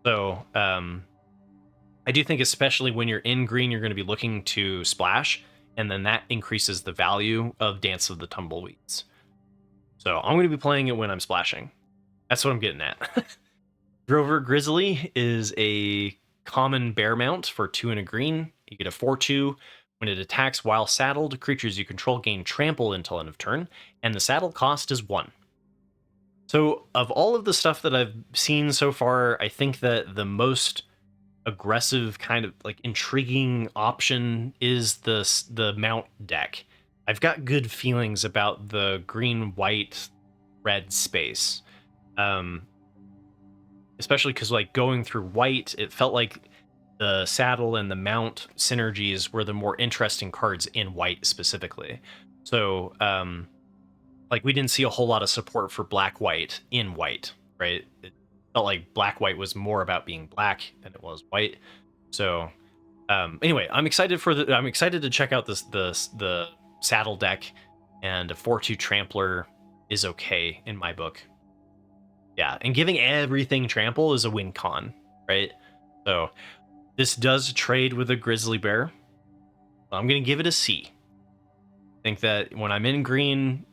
So I do think especially when you're in green, you're going to be looking to splash, and then that increases the value of Dance of the Tumbleweeds. So I'm going to be playing it when I'm splashing. That's what I'm getting at. Drover Grizzly is a common bear mount for 2 and a green. You get a 4/2. When it attacks while saddled, creatures you control gain trample until end of turn, and the saddle cost is 1. So of all of the stuff that I've seen so far, I think that the most aggressive kind of like intriguing option is the mount deck. I've got good feelings about the green, white, red space. Especially because like going through white, it felt like the saddle and the mount synergies were the more interesting cards in white specifically. So like we didn't see a whole lot of support for black-white in white, right? It felt like black-white was more about being black than it was white. So anyway, I'm excited to check out the saddle deck, and a 4/2 trampler is okay in my book. Yeah, and giving everything trample is a win con, right? So this does trade with a grizzly bear. I'm going to give it a C. I think that when I'm in green,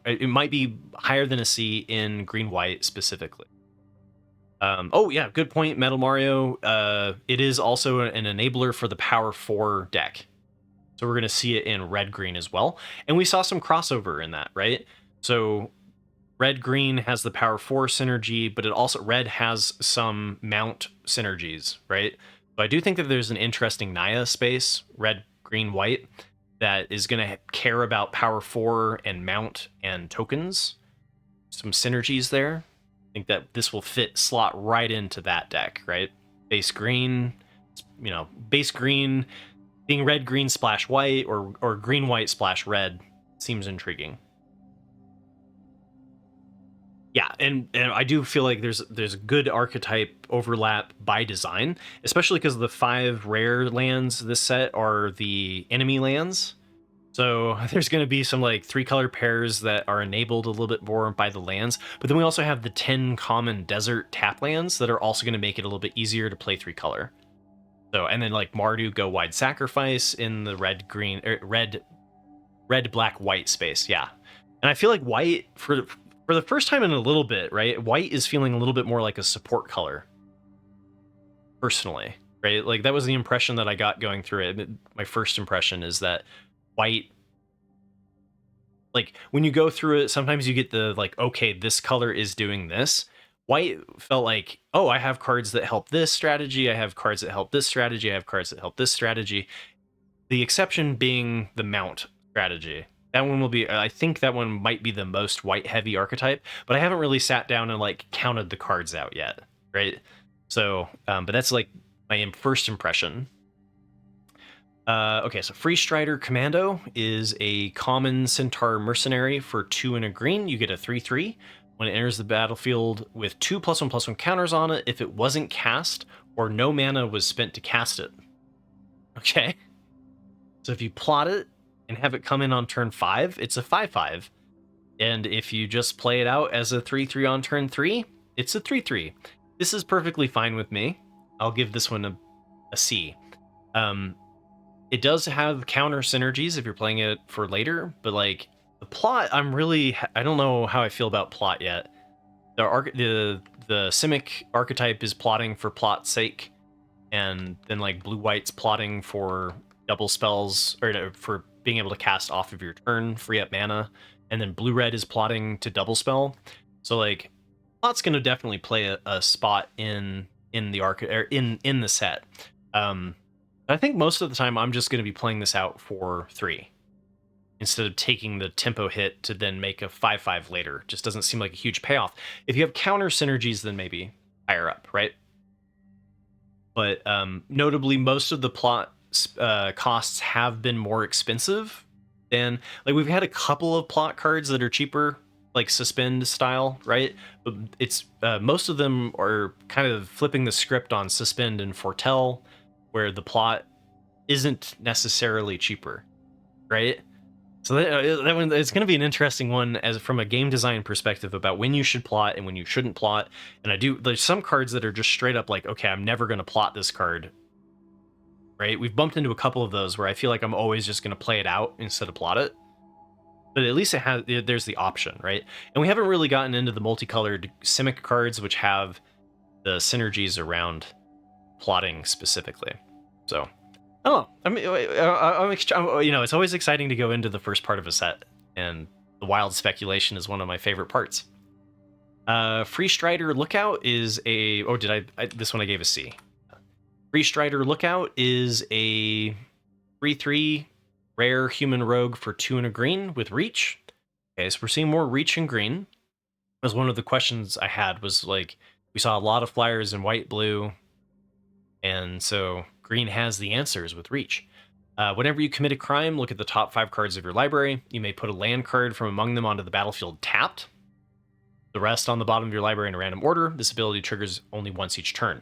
it might be higher than a C in green-white specifically. Oh yeah, good point, Metal Mario. It is also an enabler for the Power 4 deck. So we're going to see it in red-green as well. And we saw some crossover in that, right? So red-green has the Power 4 synergy, but it also red has some mount synergies, right? So I do think that there's an interesting Naya space, red, green, white, that is going to care about Power 4 and mount and tokens. Some synergies there. I think that this will slot right into that deck, right? Base green, base green being red, green, splash white, or green, white, splash red seems intriguing. Yeah, and I do feel like there's good archetype overlap by design, especially because the 5 rare lands this set are the enemy lands. So there's going to be some like 3-color pairs that are enabled a little bit more by the lands, but then we also have the 10 common desert tap lands that are also going to make it a little bit easier to play 3-color. So, and then like Mardu go wide sacrifice in the red black white space. Yeah. And I feel like white for the first time in a little bit, right? White is feeling a little bit more like a support color personally, right? Like that was the impression that I got going through it. My first impression is that white, like when you go through it, sometimes you get the like, okay, this color is doing this, White felt like, oh, I have cards that help this strategy, I have cards that help this strategy, I have cards that help this strategy. The exception being the mount strategy. That one will be, I think that one might be the most white heavy archetype, but I haven't really sat down and like counted the cards out yet, right? So, but that's like my first impression. Okay, so Free Strider Commando is a common Centaur mercenary for 2 and a green. You get a 3/3. When it enters the battlefield with 2 +1/+1 counters on it, if it wasn't cast or no mana was spent to cast it. Okay. So if you plot it and have it come in on turn 5, it's a 5/5. And if you just play it out as a 3/3 on turn 3, it's a 3/3. This is perfectly fine with me. I'll give this one a C. It does have counter synergies if you're playing it for later, but like the plot, I don't know how I feel about plot yet. The Simic archetype is plotting for plot's sake, and then like blue-white's plotting for double spells, or for being able to cast off of your turn, free up mana, and then blue-red is plotting to double spell. So like plot's going to definitely play a spot in the in the set. I think most of the time I'm just going to be playing this out for 3 instead of taking the tempo hit to then make a 5/5 later. Just doesn't seem like a huge payoff. If you have counter synergies, then maybe higher up, right? But notably, most of the plot costs have been more expensive than, like, we've had a couple of plot cards that are cheaper, like Suspend style, right? But it's most of them are kind of flipping the script on Suspend and Foretell, where the plot isn't necessarily cheaper, right? So that one, it's going to be an interesting one as from a game design perspective about when you should plot and when you shouldn't plot. And there's some cards that are just straight up like, okay, I'm never going to plot this card, right? We've bumped into a couple of those where I feel like I'm always just going to play it out instead of plot it. But at least there's the option, right? And we haven't really gotten into the multicolored Simic cards, which have the synergies around plotting specifically. So, I don't know. I mean, it's always exciting to go into the first part of a set, and the wild speculation is one of my favorite parts. Free Strider Lookout is a... Oh, this one I gave a C. Free Strider Lookout is a 3/3 rare human rogue for 2 and a green with reach. Okay, so we're seeing more reach in green. That was one of the questions I had, was like, we saw a lot of flyers in white, blue, and so green has the answers with reach. Whenever you commit a crime, look at the top 5 cards of your library. You may put a land card from among them onto the battlefield tapped. The rest on the bottom of your library in a random order. This ability triggers only once each turn.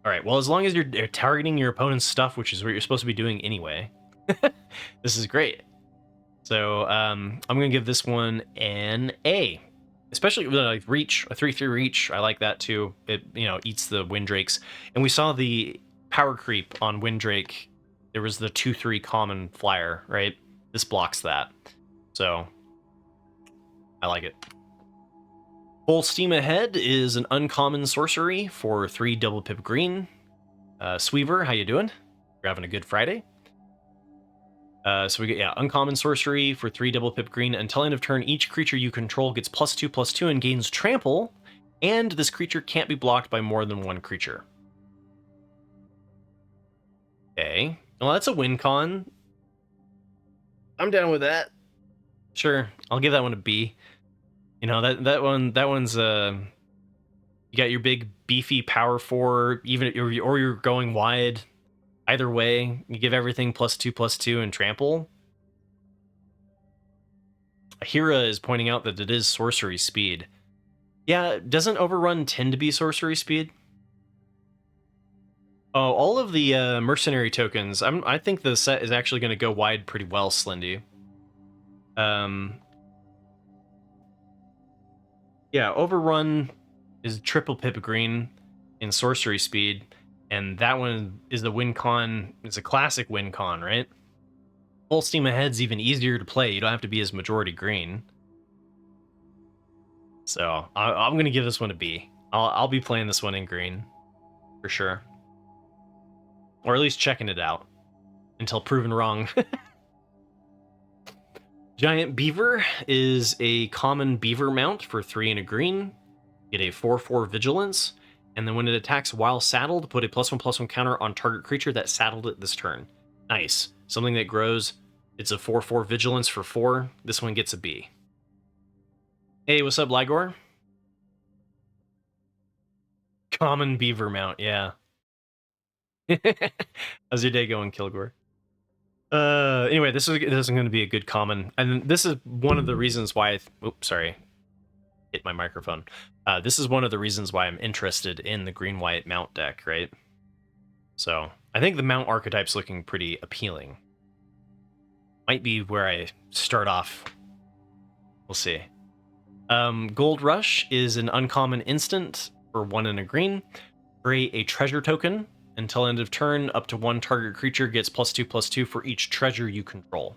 All right, well, as long as you're targeting your opponent's stuff, which is what you're supposed to be doing anyway, this is great. So I'm going to give this one an A. Especially with like reach, a 3/3 reach. I like that too. It, eats the Windrakes. And we saw the power creep on Windrake. There was the 2/3 common flyer, right? This blocks that. So I like it. Full Steam Ahead is an uncommon sorcery for 3 double pip green. Sweaver, how you doing? You're having a good Friday? So we get, uncommon sorcery for 3 double pip green. Until end of turn, each creature you control gets +2/+2 and gains trample, and this creature can't be blocked by more than 1 creature. Okay, well, that's a win con. I'm down with that. Sure, I'll give that one a B. That one's you got your big beefy power 4, even or you're going wide. Either way, you give everything +2/+2 and trample. Ahira is pointing out that it is sorcery speed. Yeah, doesn't Overrun tend to be sorcery speed? Oh, all of the mercenary tokens. I think the set is actually going to go wide pretty well, Slendy. Yeah, Overrun is triple pip green in sorcery speed, and that one is the win con. It's a classic win con, right? Full Steam Ahead's even easier to play. You don't have to be as majority green. So I'm gonna give this one a B. I'll be playing this one in green for sure, or at least checking it out until proven wrong. Giant Beaver is a common beaver mount for 3 and a green. Get a 4/4 vigilance, and then when it attacks while saddled, put a +1/+1 counter on target creature that saddled it this turn. Nice. Something that grows. It's a 4/4 vigilance for 4. This one gets a B. Hey, what's up, Ligor? Common beaver mount, yeah. How's your day going, Kilgore? Anyway, this isn't going to be a good common, and this is one of the reasons why. Oops, sorry, hit my microphone. This is one of the reasons why I'm interested in the green-white mount deck, right? So I think the mount archetype's looking pretty appealing. Might be where I start off. We'll see. Gold Rush is an uncommon instant for 1 and a green. Create a treasure token. Until end of turn, up to 1 target creature gets +2/+2 for each treasure you control.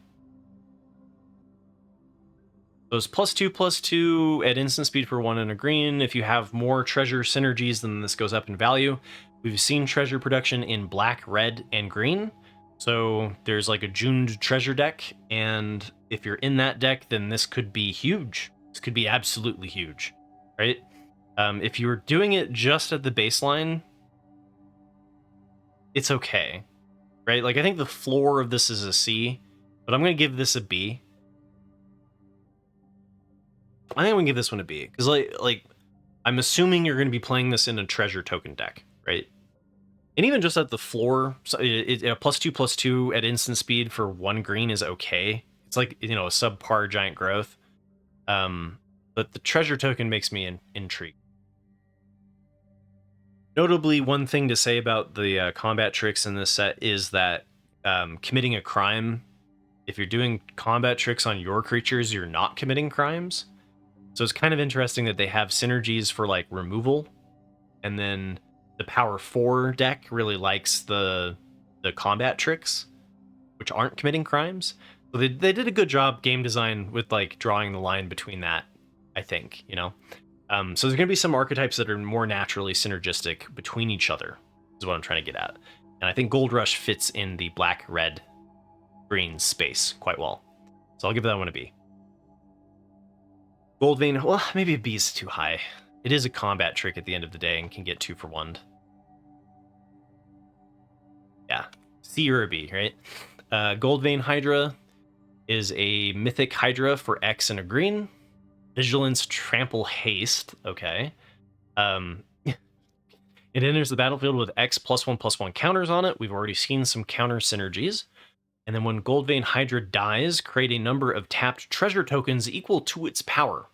Those +2/+2 at instant speed for 1 and a green. If you have more treasure synergies, then this goes up in value. We've seen treasure production in black, red, and green. So there's like a Juned treasure deck, and if you're in that deck, then this could be huge. This could be absolutely huge, right? If you were doing it just at the baseline, it's okay, right? Like, I think the floor of this is a C, but I'm going to give this a B. I think I'm going to give this one a B, because, like, I'm assuming you're going to be playing this in a treasure token deck, right? And even just at the floor, a +2/+2 at instant speed for 1 green is okay. It's like, you know, a subpar giant growth. But the treasure token makes me intrigued. Notably, one thing to say about the combat tricks in this set is that committing a crime, if you're doing combat tricks on your creatures, you're not committing crimes. So it's kind of interesting that they have synergies for like removal, and then the power 4 deck really likes the combat tricks, which aren't committing crimes. So they did a good job game design with like drawing the line between that, I think, you know. So there's going to be some archetypes that are more naturally synergistic between each other, is what I'm trying to get at. And I think Gold Rush fits in the black, red, green space quite well. So I'll give that one a B. Gold Vein, well, maybe a B is too high. It is a combat trick at the end of the day and can get 2 for 1. Yeah, C or a B, right? Gold Vein Hydra is a mythic Hydra for X and a green. Vigilance, Trample, Haste. Okay. It enters the battlefield with X +1/+1 counters on it. We've already seen some counter synergies. And then when Gold Vein Hydra dies, create a number of tapped treasure tokens equal to its power.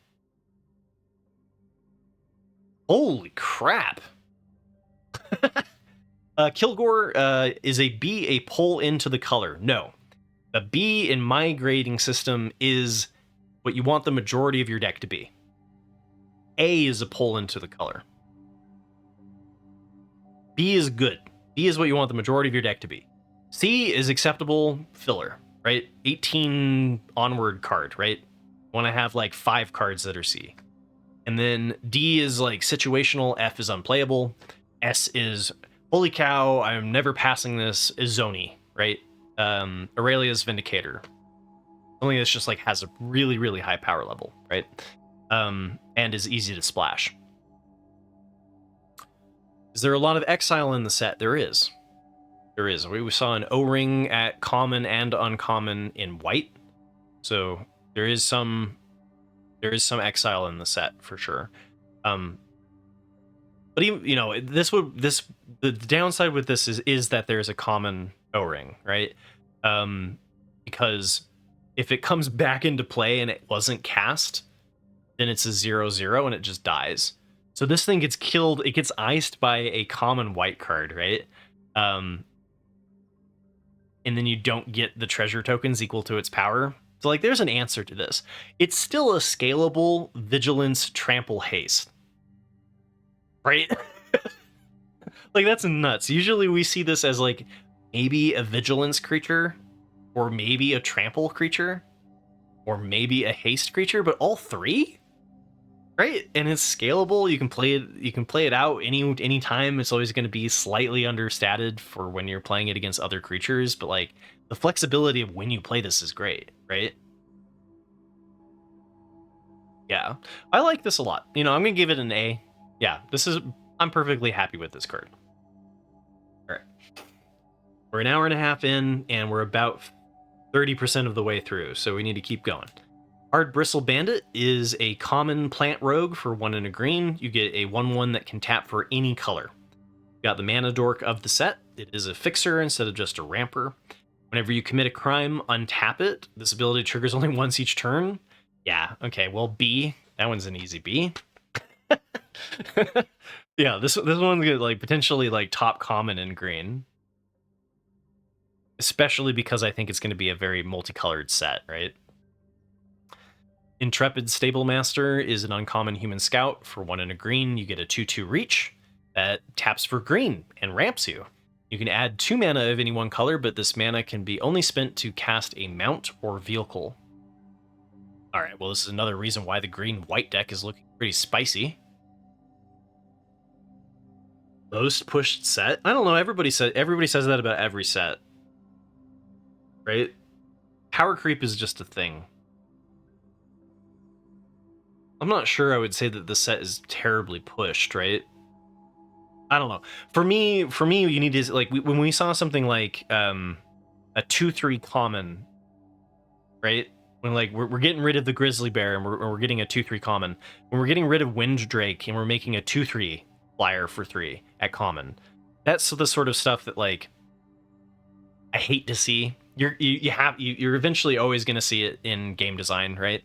Holy crap. Kilgore is a B, a pull into the color. No. A B in my grading system is what you want the majority of your deck to be. A is a pull into the color. B is good. B is what you want the majority of your deck to be. C is acceptable filler, right? 18 onward card, right? Want to have like 5 cards that are C. And then D is like situational, F is unplayable, S is holy cow, I'm never passing this, is Zoni, right? Aurelia's Vindicator. Something that's just like has a really, really high power level, right? And is easy to splash. Is there a lot of exile in the set? There is. There is. We saw an O-ring at common and uncommon in white. So there is some exile in the set for sure. But even, you know, the downside with this is that there's a common O-ring, right? Because if it comes back into play and it wasn't cast, then it's a 0/0 and it just dies. So this thing gets killed, it gets iced by a common white card, right? And then you don't get the treasure tokens equal to its power. So like there's an answer to this. It's still a scalable vigilance trample haste. Right? Like that's nuts. Usually we see this as like maybe a vigilance creature, or maybe a trample creature, or maybe a haste creature, but all 3? Right? And it's scalable. You can play it out any time. It's always going to be slightly understated for when you're playing it against other creatures, but like the flexibility of when you play this is great, right? Yeah. I like this a lot. You know, I'm going to give it an A. Yeah, I'm perfectly happy with this card. All right. We're an hour and a half in, and we're about 30% of the way through, so we need to keep going. Hard Bristle Bandit is a common plant rogue for 1 and a green. You get a 1/1 that can tap for any color. You got the Mana Dork of the set. It is a fixer instead of just a ramper. Whenever you commit a crime, untap it. This ability triggers only once each turn. Yeah, okay, well, B. That one's an easy B. Yeah, this one's good, like potentially like top common in green. Especially because I think it's going to be a very multicolored set, right? Intrepid Stablemaster is an uncommon human scout. For 1 and a green, you get a 2/2 reach that taps for green and ramps you. You can add 2 mana of any one color, but this mana can be only spent to cast a mount or vehicle. All right, well, this is another reason why the green-white deck is looking pretty spicy. Most pushed set? I don't know, everybody says that about every set. Right? Power creep is just a thing. I'm not sure I would say that the set is terribly pushed, right? I don't know. For me, you need to, like, when we saw something like a 2/3 common, right? When, like, we're getting rid of the Grizzly Bear and we're getting a 2/3 common. When we're getting rid of Wind Drake and we're making a 2/3 flyer for 3 at common. That's the sort of stuff that, like, I hate to see. You're eventually always going to see it in game design, right?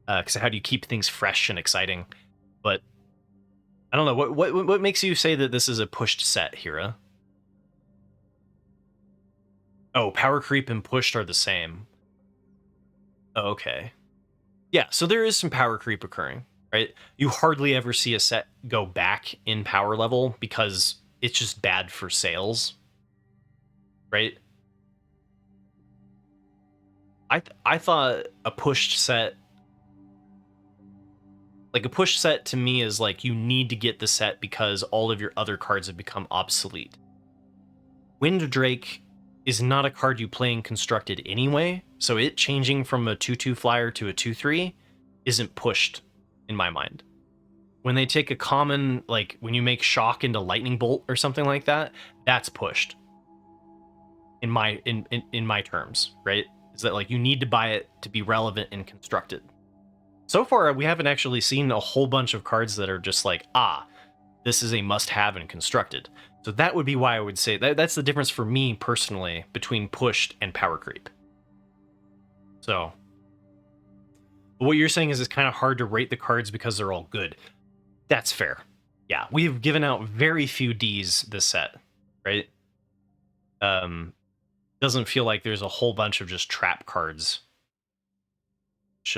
Because how do you keep things fresh and exciting? But I don't know, what makes you say that this is a pushed set, Hira? Oh, power creep and pushed are the same. Oh, okay. Yeah, so there is some power creep occurring, right? You hardly ever see a set go back in power level because it's just bad for sales, right? I thought a pushed set, like a push set to me is like you need to get the set because all of your other cards have become obsolete. Wind Drake is not a card you play in constructed anyway, so it changing from a 2/2 flyer to a 2/3 isn't pushed in my mind. When they take a common, like when you make shock into lightning bolt or something like that, that's pushed. In my terms, right? Is that like you need to buy it to be relevant in constructed. So far, we haven't actually seen a whole bunch of cards that are just like, this is a must-have in constructed. So that would be why I would say that's the difference for me personally between pushed and power creep. So what you're saying is it's kind of hard to rate the cards because they're all good. That's fair. Yeah, we've given out very few Ds this set, right? Doesn't feel like there's a whole bunch of just trap cards, which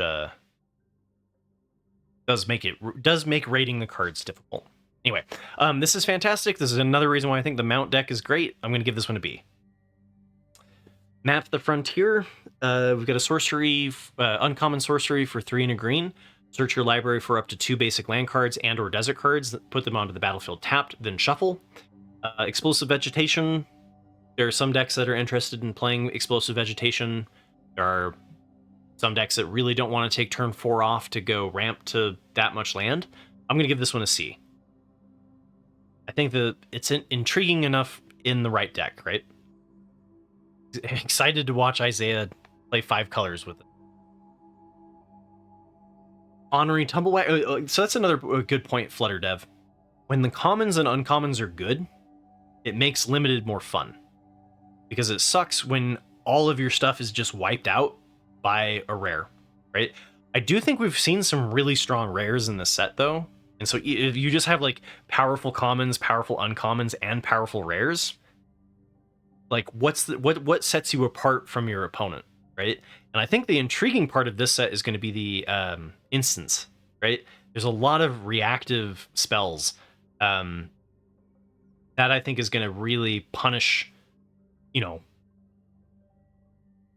does make rating the cards difficult. Anyway, this is fantastic. This is another reason why I think the Mount deck is great. I'm going to give this one a B. Map the Frontier. We've got a sorcery, uncommon sorcery for 3 and a green. Search your library for up to 2 basic land cards and or desert cards. Put them onto the battlefield tapped, then shuffle. Explosive Vegetation. There are some decks that are interested in playing Explosive Vegetation. There are some decks that really don't want to take turn 4 off to go ramp to that much land. I'm going to give this one a C. I think that it's intriguing enough in the right deck, right? Excited to watch Isaiah play 5 colors with it. Honorary Tumblewag. So that's another good point, Flutter Dev. When the commons and uncommons are good, it makes limited more fun. Because it sucks when all of your stuff is just wiped out by a rare, right? I do think we've seen some really strong rares in this set, though. And so if you just have like powerful commons, powerful uncommons, and powerful rares, like what sets you apart from your opponent, right? And I think the intriguing part of this set is going to be the instance, right? There's a lot of reactive spells that I think is going to really punish,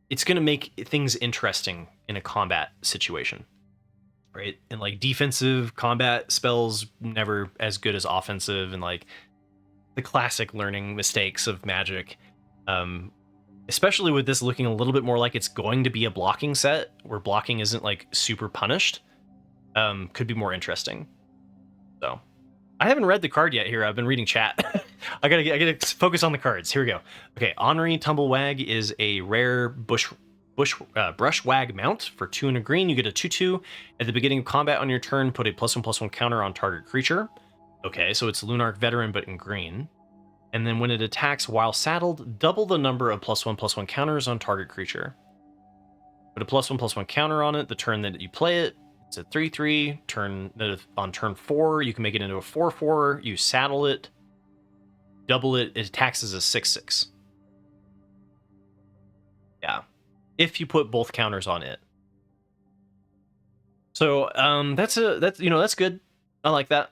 it's going to make things interesting in a combat situation, right? And like defensive combat spells never as good as offensive, and like the classic learning mistakes of Magic, especially with this looking a little bit more like it's going to be a blocking set where blocking isn't like super punished, could be more interesting. So I haven't read the card yet here. I've been reading chat. I gotta focus on the cards. Here we go. Okay, Ornery Tumblewag is a rare brushwag mount for 2 and a green. You get a 2/2 at the beginning of combat on your turn. Put a +1/+1 counter on target creature. Okay, so it's Lunarch Veteran but in green. And then when it attacks while saddled, double the number of +1/+1 counters on target creature. Put a +1/+1 counter on it the turn that you play it. It's a 3/3. On turn 4, you can make it into a 4/4. You saddle it, double it. It attacks as a 6/6. Yeah, if you put both counters on it. So that's good. I like that.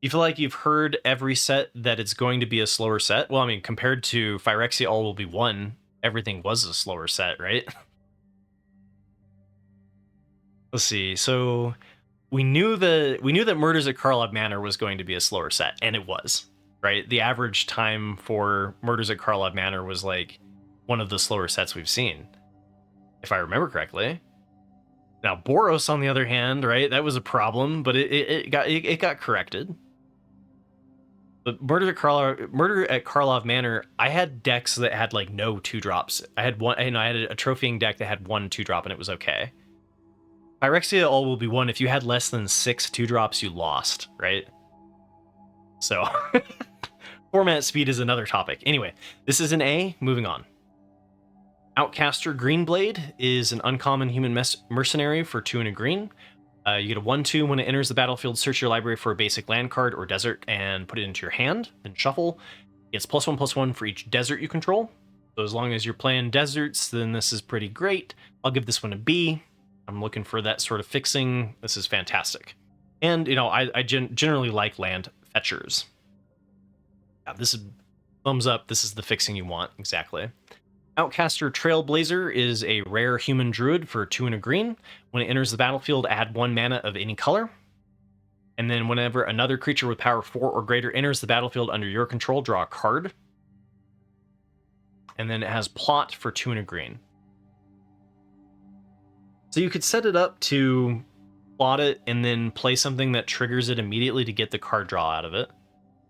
You feel like you've heard every set that it's going to be a slower set? Well, I mean, compared to Phyrexia All Will Be One, everything was a slower set, right? Let's see. So we knew that Murders at Karlov Manor was going to be a slower set, and it was, right? The average time for Murders at Karlov Manor was like one of the slower sets we've seen, if I remember correctly. Now Boros, on the other hand, right? That was a problem, but it got corrected. But Murder at Karlov Manor, I had decks that had like no 2-drops. I had a trophying deck that had 1 2-drop, and it was okay. Phyrexia All Will Be One. If you had less than 6 2-drops, you lost, right? So format speed is another topic. Anyway, this is an A. Moving on. Outcaster Greenblade is an uncommon human mercenary for 2 and a green. You get a 1/2 when it enters the battlefield. Search your library for a basic land card or desert and put it into your hand. Then shuffle. It's +1/+1 for each desert you control. So as long as you're playing deserts, then this is pretty great. I'll give this one a B. I'm looking for that sort of fixing. This is fantastic. And, I generally like land fetchers. Yeah, this is thumbs up. This is the fixing you want, exactly. Outcaster Trailblazer is a rare human druid for 2 and a green. When it enters the battlefield, add 1 mana of any color. And then whenever another creature with power 4 or greater enters the battlefield under your control, draw a card. And then it has Plot for 2 and a green. So you could set it up to plot it and then play something that triggers it immediately to get the card draw out of it.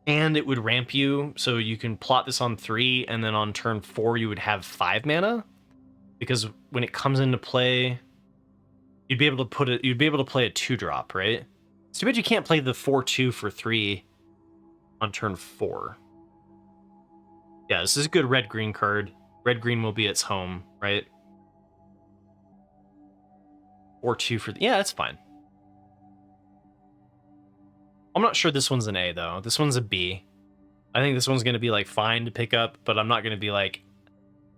And it would ramp you, so you can plot this on 3, and then on turn 4 you would have 5 mana. Because when it comes into play, you'd be able to play a 2-drop, right? It's too bad you can't play the 4/2 for 3 on turn 4. Yeah, this is a good red-green card. Red-green will be its home, right? 4/2 for... Yeah, that's fine. I'm not sure this one's an A, though. This one's a B. I think this one's going to be, like, fine to pick up, but I'm not going to be like,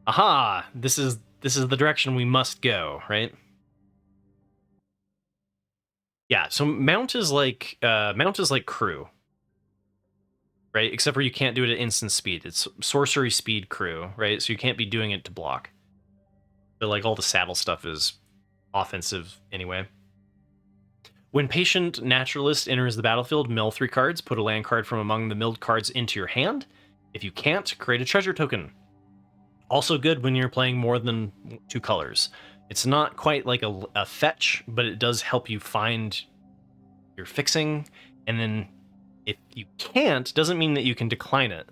aha, this is the direction we must go, right? Yeah, so Mount is like Crew, right? Except for you can't do it at instant speed. It's sorcery speed Crew, right? So you can't be doing it to block. But, like, all the saddle stuff is offensive anyway. When Patient Naturalist enters the battlefield, mill 3 cards. Put a land card from among the milled cards into your hand. If you can't, create a treasure token. Also good when you're playing more than 2 colors. It's not quite like a fetch, but it does help you find your fixing. And then if you can't, doesn't mean that you can decline it.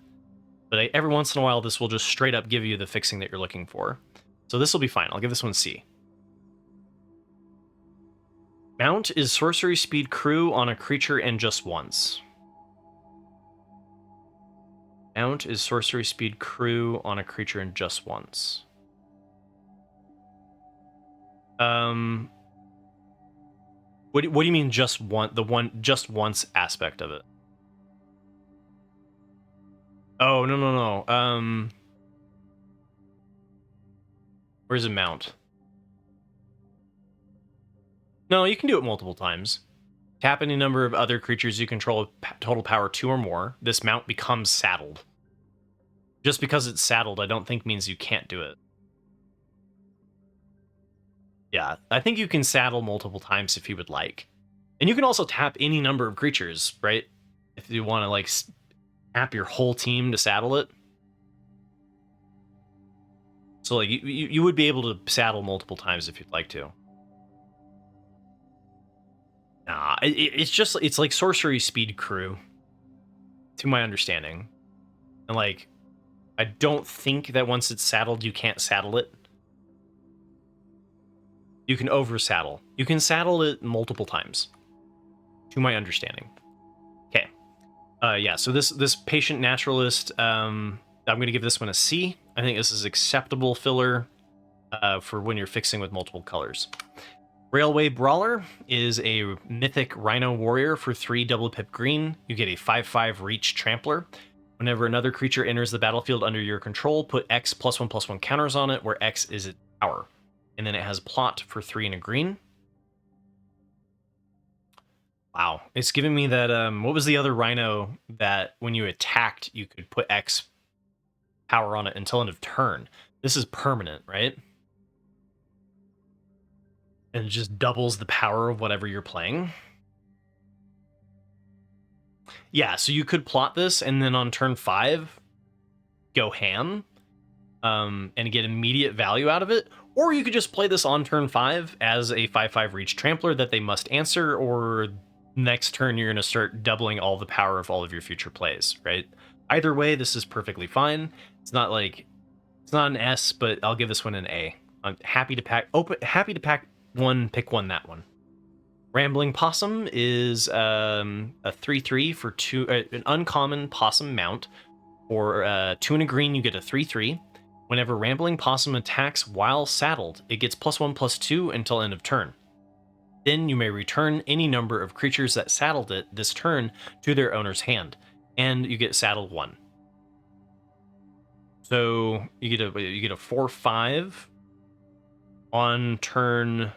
But every once in a while, this will just straight up give you the fixing that you're looking for. So this will be fine. I'll give this one C. Mount is sorcery speed Crew on a creature and just once. Mount is sorcery speed Crew on a creature and just once. What do you mean just one? Just once aspect of it? Oh, no. Where's it Mount? No, you can do it multiple times. Tap any number of other creatures you control with total power 2 or more. This mount becomes saddled. Just because it's saddled, I don't think means you can't do it. Yeah, I think you can saddle multiple times if you would like. And you can also tap any number of creatures, right? If you want to, like, tap your whole team to saddle it. So, like, you would be able to saddle multiple times if you'd like to. Nah, it's like sorcery speed crew, to my understanding. And like, I don't think that once it's saddled, you can't saddle it. You can oversaddle. You can saddle it multiple times, to my understanding. Okay. Yeah, so this Patient Naturalist, I'm going to give this one a C. I think this is acceptable filler for when you're fixing with multiple colors. Railway Brawler is a mythic Rhino Warrior for 3 double pip green. You get a 5/5 Reach Trampler. Whenever another creature enters the battlefield under your control, put X +1/+1 counters on it, where X is its power. And then it has Plot for 3 and a green. Wow. It's giving me that, what was the other Rhino that when you attacked, you could put X power on it until end of turn? This is permanent, right? And it just doubles the power of whatever you're playing. Yeah, so you could plot this and then on turn 5, go ham, and get immediate value out of it. Or you could just play this on turn 5 as a 5/5 Reach Trampler that they must answer, or next turn you're going to start doubling all the power of all of your future plays, right? Either way, this is perfectly fine. It's not an S, but I'll give this one an A. I'm happy to pack one, pick one, that one. Rambling Possum is a 3/3 for 2, an uncommon possum mount. For 2 and a green, you get a 3/3. Whenever Rambling Possum attacks while saddled, it gets +1/+2 until end of turn. Then you may return any number of creatures that saddled it this turn to their owner's hand, and you get saddled 1. So you get a 4/5 on turn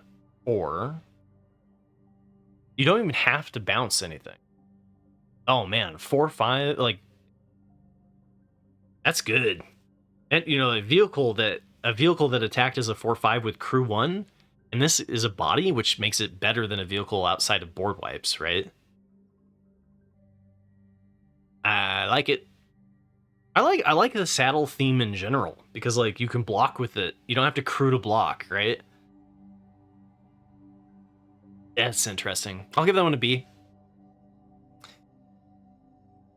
4. You don't even have to bounce anything. Oh man, 4/5, like, that's good. And you know, a vehicle that attacked as a 4/5 with crew 1, and this is a body, which makes it better than a vehicle outside of board wipes, right? I like it. I like the saddle theme in general, because like you can block with it. You don't have to crew to block, right? That's interesting. I'll give that one a B.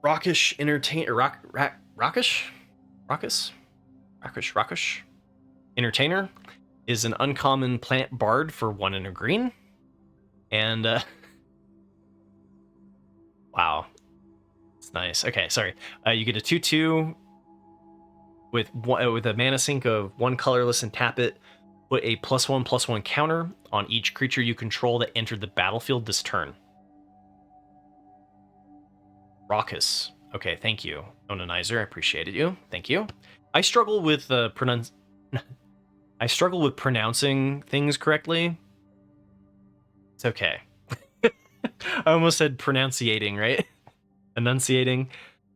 Rockish Entertainer is an uncommon plant bard for 1 and a green. And wow, it's nice. Okay, sorry. You get a 2/2 with a mana sink of 1 colorless and tap it. Put a +1/+1 counter on each creature you control that entered the battlefield this turn. Raucous. Okay, thank you, Onanizer. I appreciated you. Thank you. I struggle with pronouncing things correctly. It's okay. I almost said pronunciating, right? Enunciating.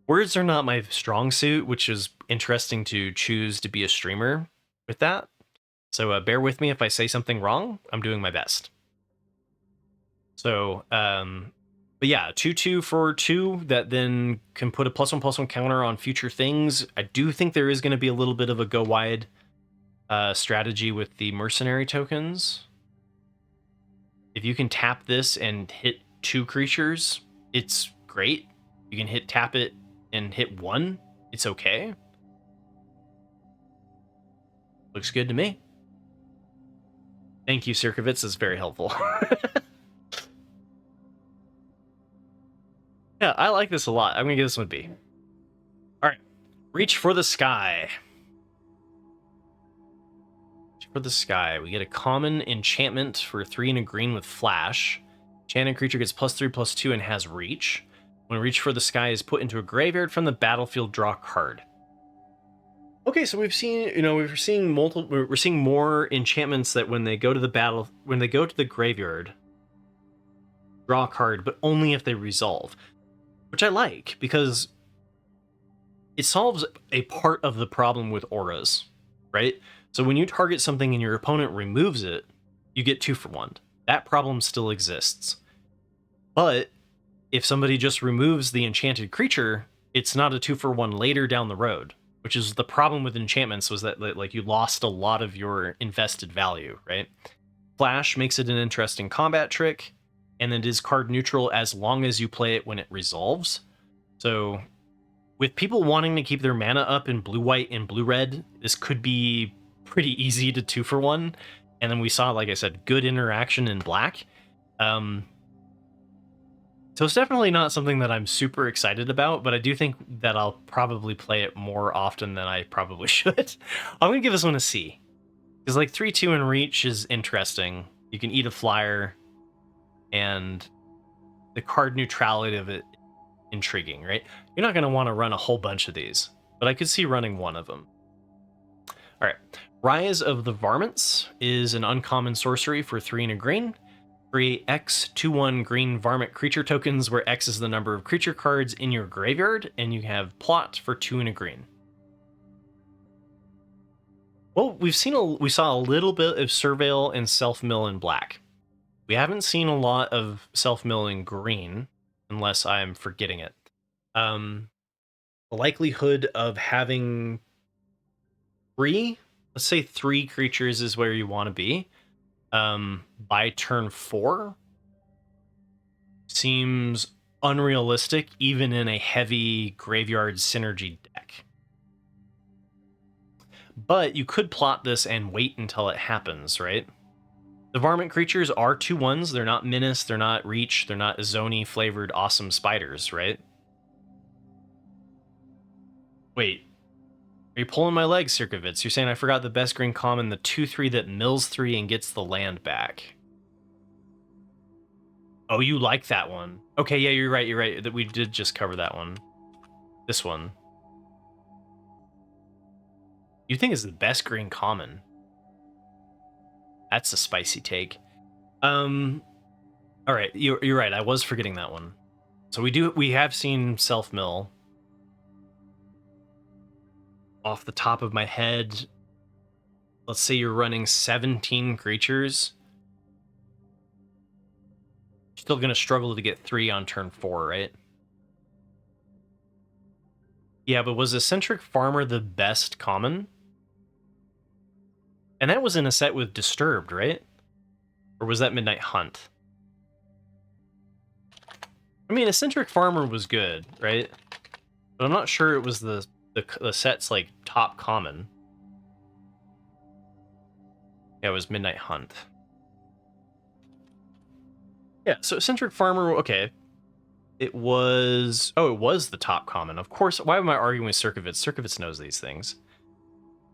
Words are not my strong suit, which is interesting to choose to be a streamer with that. So bear with me if I say something wrong. I'm doing my best. So, but yeah, 2/2 for 2 that then can put a +1/+1 counter on future things. I do think there is going to be a little bit of a go wide strategy with the mercenary tokens. If you can tap this and hit 2 creatures, it's great. You can tap it and hit 1. It's okay. Looks good to me. Thank you, Sirkovitz. That's very helpful. Yeah, I like this a lot. I'm going to give this one a B. All right. Reach for the Sky. Reach for the Sky. We get a common enchantment for 3 and a green with Flash. Enchanted creature gets +3/+2 and has Reach. When Reach for the Sky is put into a graveyard from the battlefield, draw a card. Okay, so we've seen, we're seeing more enchantments that when they go to the graveyard, draw a card, but only if they resolve, which I like, because it solves a part of the problem with auras, right? So when you target something and your opponent removes it, you get 2 for 1. That problem still exists. But if somebody just removes the enchanted creature, it's not a 2 for 1 later down the road. Which is the problem with enchantments, was that like you lost a lot of your invested value, right? Flash makes it an interesting combat trick. and it is card neutral as long as you play it when it resolves. So with people wanting to keep their mana up in blue-white and blue-red, this could be pretty easy to 2-for-1. And then we saw, like I said, good interaction in black. So it's definitely not something that I'm super excited about, but I do think that I'll probably play it more often than I probably should. I'm going to give this one a C. Because like 3-2 in reach is interesting. You can eat a flyer, and the card neutrality of it intriguing, right? You're not going to want to run a whole bunch of these, but I could see running one of them. All right. Rise of the Varmints is an uncommon sorcery for 3 and a green. Create X 2/1 green varmint creature tokens, where X is the number of creature cards in your graveyard, and you have plot for 2 and a green. Well, we saw a little bit of Surveil and Self-Mill in black. We haven't seen a lot of Self-Mill in green, unless I'm forgetting it. The likelihood of having let's say 3 creatures is where you want to be, by turn 4 seems unrealistic, even in a heavy graveyard synergy deck. But you could plot this and wait until it happens, right? The varmint creatures are 2/1s. They're not menace, they're not reach, they're not Zoni flavored awesome spiders, right? Wait, are you pulling my leg, Circovitz? You're saying I forgot the best green common, the 2/3 that mills 3 and gets the land back. Oh, you like that one. Okay, yeah, you're right. That we did just cover that one. This one. You think is the best green common. That's a spicy take. All right, you're right. I was forgetting that one. So we have seen Self-Mill. Off the top of my head, let's say you're running 17 creatures. You're still gonna struggle to get 3 on turn 4, right? Yeah, but was Eccentric Farmer the best common? And that was in a set with Disturbed, right? Or was that Midnight Hunt? I mean, Eccentric Farmer was good, right? But I'm not sure it was the set's like top common. Yeah, it was Midnight Hunt. Yeah, so Eccentric Farmer, okay. It was the top common. Of course, why am I arguing with Circovitz? Circovitz knows these things.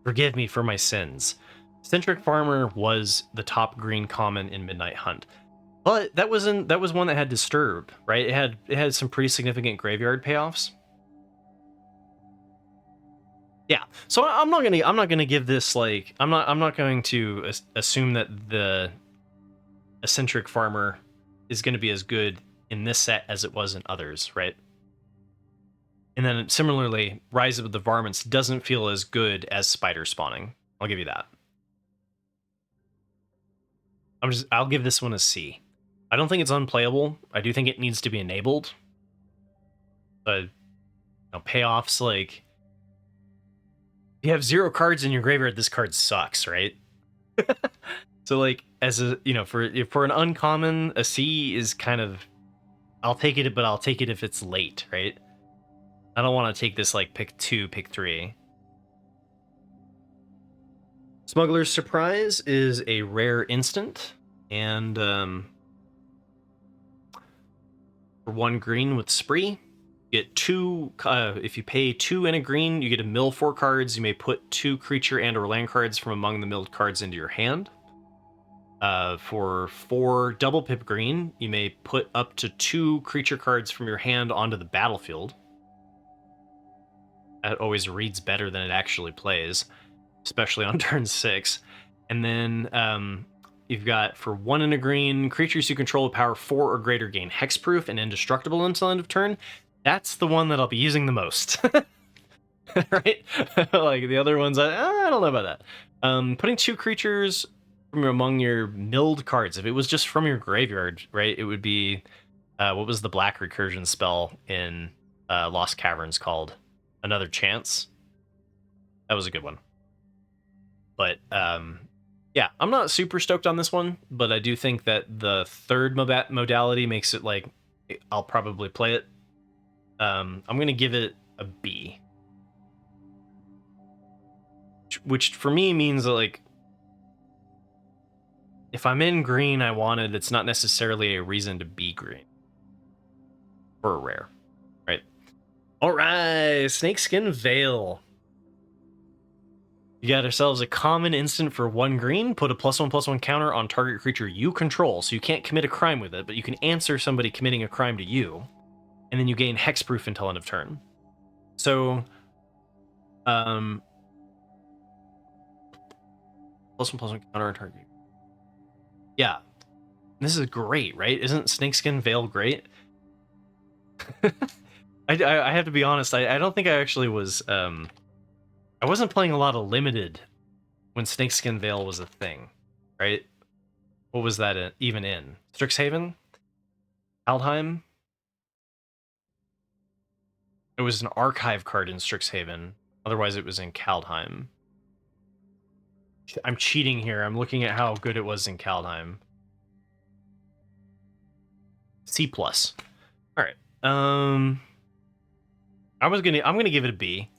Forgive me for my sins. Eccentric Farmer was the top green common in Midnight Hunt. But that was one that had Disturb, right? It had some pretty significant graveyard payoffs. Yeah. So I'm not gonna give this like I'm not going to assume that the Eccentric Farmer is going to be as good in this set as it was in others, right? And then similarly, Rise of the Varmints doesn't feel as good as Spider Spawning. I'll give you that. I'll give this one a C. I don't think it's unplayable. I do think it needs to be enabled. But payoffs, like, if you have 0 cards in your graveyard, this card sucks, right? So like, as a for an uncommon, a C is kind of, I'll take it, but I'll take it if it's late, right? I don't want to take this like pick 2, pick 3. Smuggler's Surprise is a rare instant, and for 1 green with Spree, you get 2. If you pay 2 and a green, you get to mill 4 cards. You may put 2 creature and/or land cards from among the milled cards into your hand. For 4 double pip green, you may put up to 2 creature cards from your hand onto the battlefield. That always reads better than it actually plays, especially on turn 6. And then you've got, for 1 and a green, creatures you control with power 4 or greater gain hexproof and indestructible until end of turn. That's the one that I'll be using the most. Right? Like the other ones, I don't know about that. Putting 2 creatures from among your milled cards. If it was just from your graveyard, right, it would be, what was the black recursion spell in Lost Caverns called? Another Chance? That was a good one. But Yeah, I'm not super stoked on this one, but I do think that the third modality makes it like I'll probably play it. I'm gonna give it a B, which for me means that, like, if I'm in green, I want it. It's not necessarily a reason to be green for a rare, right? All right, Snakeskin Veil. You got ourselves a common instant for 1 green. Put a +1/+1 counter on target creature you control. So you can't commit a crime with it, but you can answer somebody committing a crime to you, and then you gain hexproof until end of turn. So, +1/+1 counter on target. Yeah, this is great, right? Isn't Snakeskin Veil great? I have to be honest. I don't think I actually was. I wasn't playing a lot of limited when Snakeskin Veil was a thing, right? What was that even in? Strixhaven? Kaldheim? It was an archive card in Strixhaven. Otherwise, it was in Kaldheim. I'm cheating here. I'm looking at how good it was in Kaldheim. C+. All right. I'm gonna give it a B.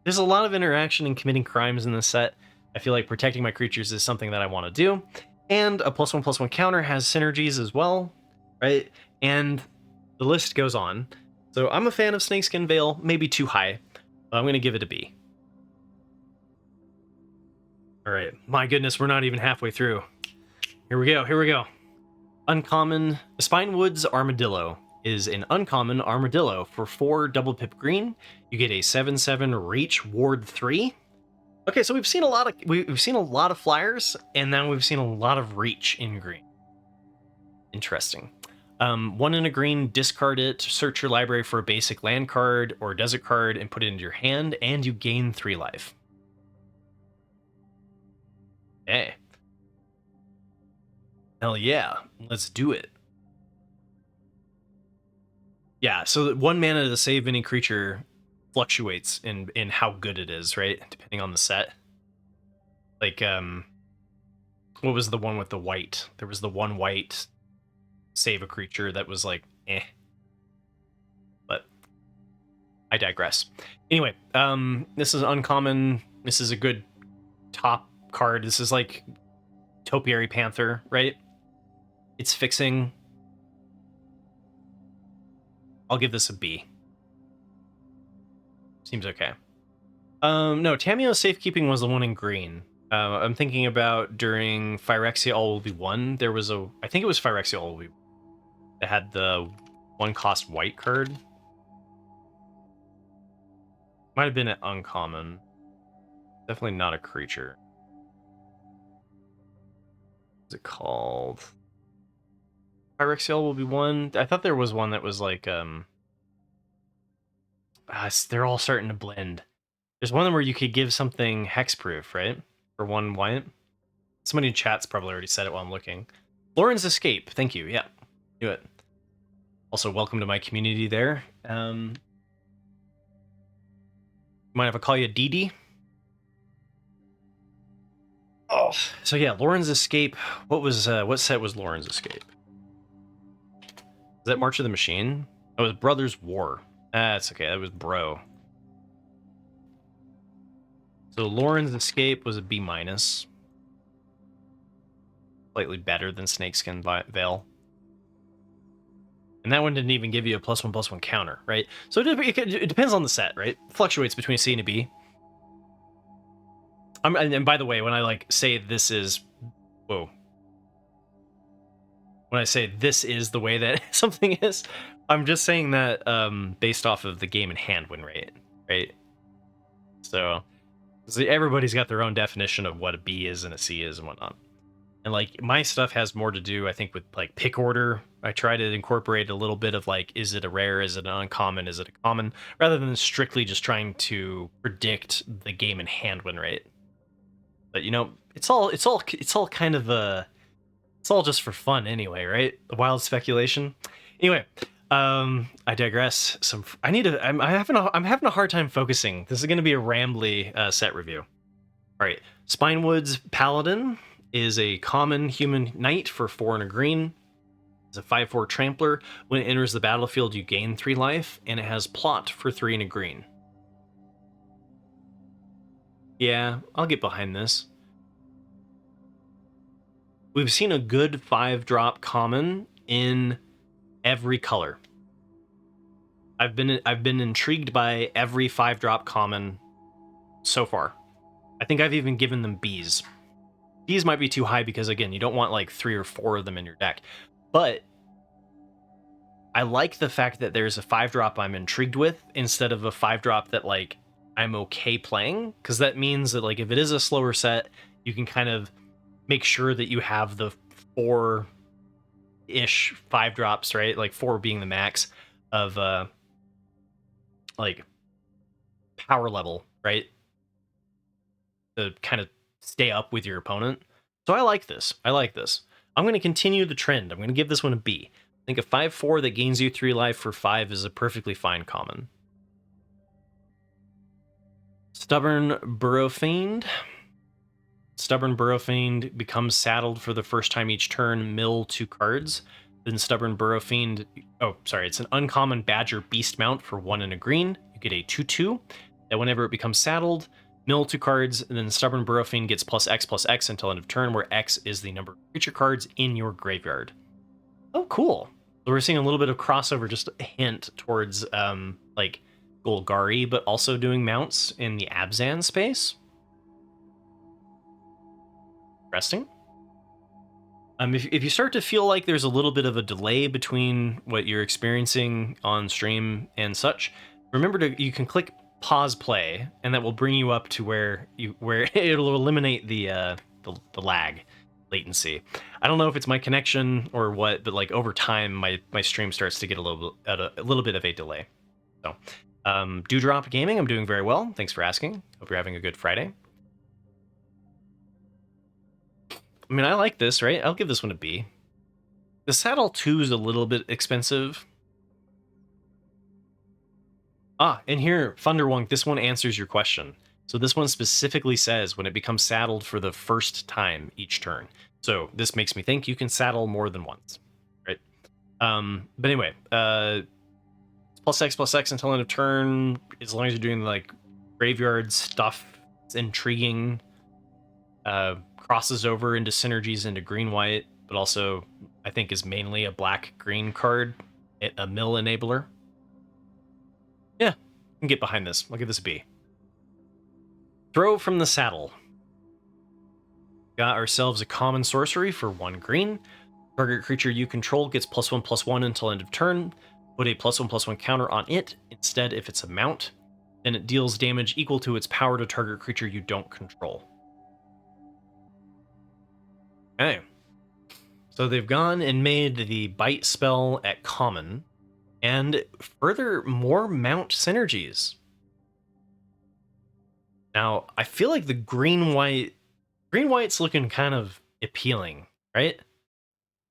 There's a lot of interaction and committing crimes in this set. I feel like protecting my creatures is something that I want to do. And a +1/+1 counter has synergies as well, right? And the list goes on. So I'm a fan of Snakeskin Veil, maybe too high. But I'm going to give it a B. All right. My goodness, we're not even halfway through. Here we go. Uncommon. Spinewood's Armadillo is an uncommon armadillo for 4 double pip green. You get a 7/7 reach ward 3. Okay, so we've seen a lot of flyers, and now we've seen a lot of reach in green. Interesting. 1 in a green, discard it, search your library for a basic land card or desert card, and put it into your hand, and you gain 3 life. Hey. Hell yeah, let's do it. Yeah, so 1 mana to save any creature fluctuates in how good it is, right? Depending on the set. Like, what was the one with the white? There was the 1 white save a creature that was like, eh. But I digress. Anyway, this is uncommon. This is a good top card. This is like Topiary Panther, right? It's fixing. I'll give this a B. Seems okay. No, Tamiyo's Safekeeping was the one in green. I'm thinking about during Phyrexia All Will Be One. There was I think it was Phyrexia All Will Be One that had the 1-cost white card. Might have been an uncommon. Definitely not a creature. What's it called? Phyrexia All Will Be One. I thought there was one that was like they're all starting to blend. There's one where you could give something hexproof, right? For 1 white. Somebody in chat's probably already said it while I'm looking. Lauren's Escape. Thank you. Yeah. Do it. Also, welcome to my community there. Mind if I call you Dee? Oh, so yeah, Lauren's Escape. What set was Lauren's Escape? Is that March of the Machine? Oh, it was Brothers War. That's okay. That was Bro. So Lauren's Escape was a B-. Slightly better than Snakeskin Veil. And that one didn't even give you a +1/+1 counter, right? So it depends on the set, right? It fluctuates between a C and a B. And by the way, when I like say this is, whoa. When I say this is the way that something is, I'm just saying that based off of the game in hand win rate, right? So everybody's got their own definition of what a B is and a C is and whatnot. And like my stuff has more to do, I think, with like pick order. I try to incorporate a little bit of like, is it a rare, is it an uncommon, is it a common, rather than strictly just trying to predict the game in hand win rate. But you know, it's all kind of it's all just for fun anyway, right? The wild speculation. Anyway, I digress. I'm having a hard time focusing. This is going to be a rambly set review. All right, Spinewood's Paladin is a common human knight for 4 and a green. It's a 5/4 trampler. When it enters the battlefield, you gain 3 life, and it has plot for 3 and a green. Yeah, I'll get behind this. We've seen a good 5-drop common in every color. I've been intrigued by every 5-drop common so far. I think I've even given them Bs. Bs might be too high because, again, you don't want like 3 or 4 of them in your deck. But I like the fact that there's a 5-drop I'm intrigued with instead of a 5-drop that like I'm okay playing, because that means that like if it is a slower set, you can kind of make sure that you have the 4-ish 5-drops, right? Like 4 being the max of like power level, right? To kind of stay up with your opponent. So I like this. I like this. I'm going to continue the trend. I'm going to give this one a B. I think a 5/4 that gains you 3 life for 5 is a perfectly fine common. Stubborn Burrow Fiend. Stubborn Burrow Fiend becomes saddled for the first time each turn, mill 2 cards. Then Stubborn Burrow Fiend, oh, sorry, it's an uncommon Badger Beast mount for 1 and a green. You get a 2/2. That whenever it becomes saddled, mill 2 cards, and then Stubborn Burrow Fiend gets +X until end of turn, where X is the number of creature cards in your graveyard. Oh, cool. So we're seeing a little bit of crossover, just a hint towards like Golgari, but also doing mounts in the Abzan space. Interesting. If you start to feel like there's a little bit of a delay between what you're experiencing on stream and such, remember you can click pause play, and that will bring you up to where it'll eliminate the lag latency. I don't know if it's my connection or what, but like over time, my stream starts to get a little bit of a delay. So, Dewdrop Gaming, I'm doing very well. Thanks for asking. Hope you're having a good Friday. I mean, I like this, right? I'll give this one a B. The Saddle 2 is a little bit expensive. Ah, and here, Thunderwunk, this one answers your question. So this one specifically says when it becomes saddled for the first time each turn. So this makes me think you can saddle more than once, right? But anyway, +X until end of turn, as long as you're doing like graveyard stuff. It's intriguing. Crosses over into synergies into green-white, but also I think is mainly a black-green card, a mill enabler. Yeah, I can get behind this. I'll give this a B. Throw from the Saddle. Got ourselves a common sorcery for 1 green. Target creature you control gets +1/+1 until end of turn. Put a +1/+1 counter on it instead if it's a mount. Then it deals damage equal to its power to target creature you don't control. Okay. So they've gone and made the bite spell at common, and further more mount synergies. Now, I feel like the green-white's looking kind of appealing, right?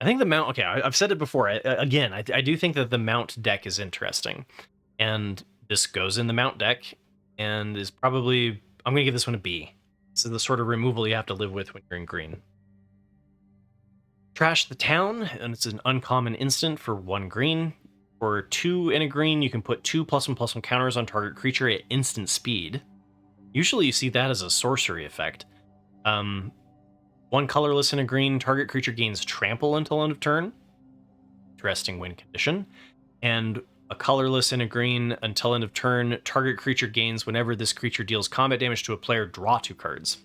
I think the mount, okay, I've said it before. I do think that the mount deck is interesting. And this goes in the mount deck, and is probably, I'm going to give this one a B. This is the sort of removal you have to live with when you're in green. Trash the Town, and it's an uncommon instant for 1 green. For 2 and a green, you can put 2 +1/+1 counters on target creature at instant speed. Usually you see that as a sorcery effect. 1 colorless and a green, target creature gains trample until end of turn. Interesting win condition. And a colorless and a green until end of turn, target creature gains whenever this creature deals combat damage to a player, draw 2 cards.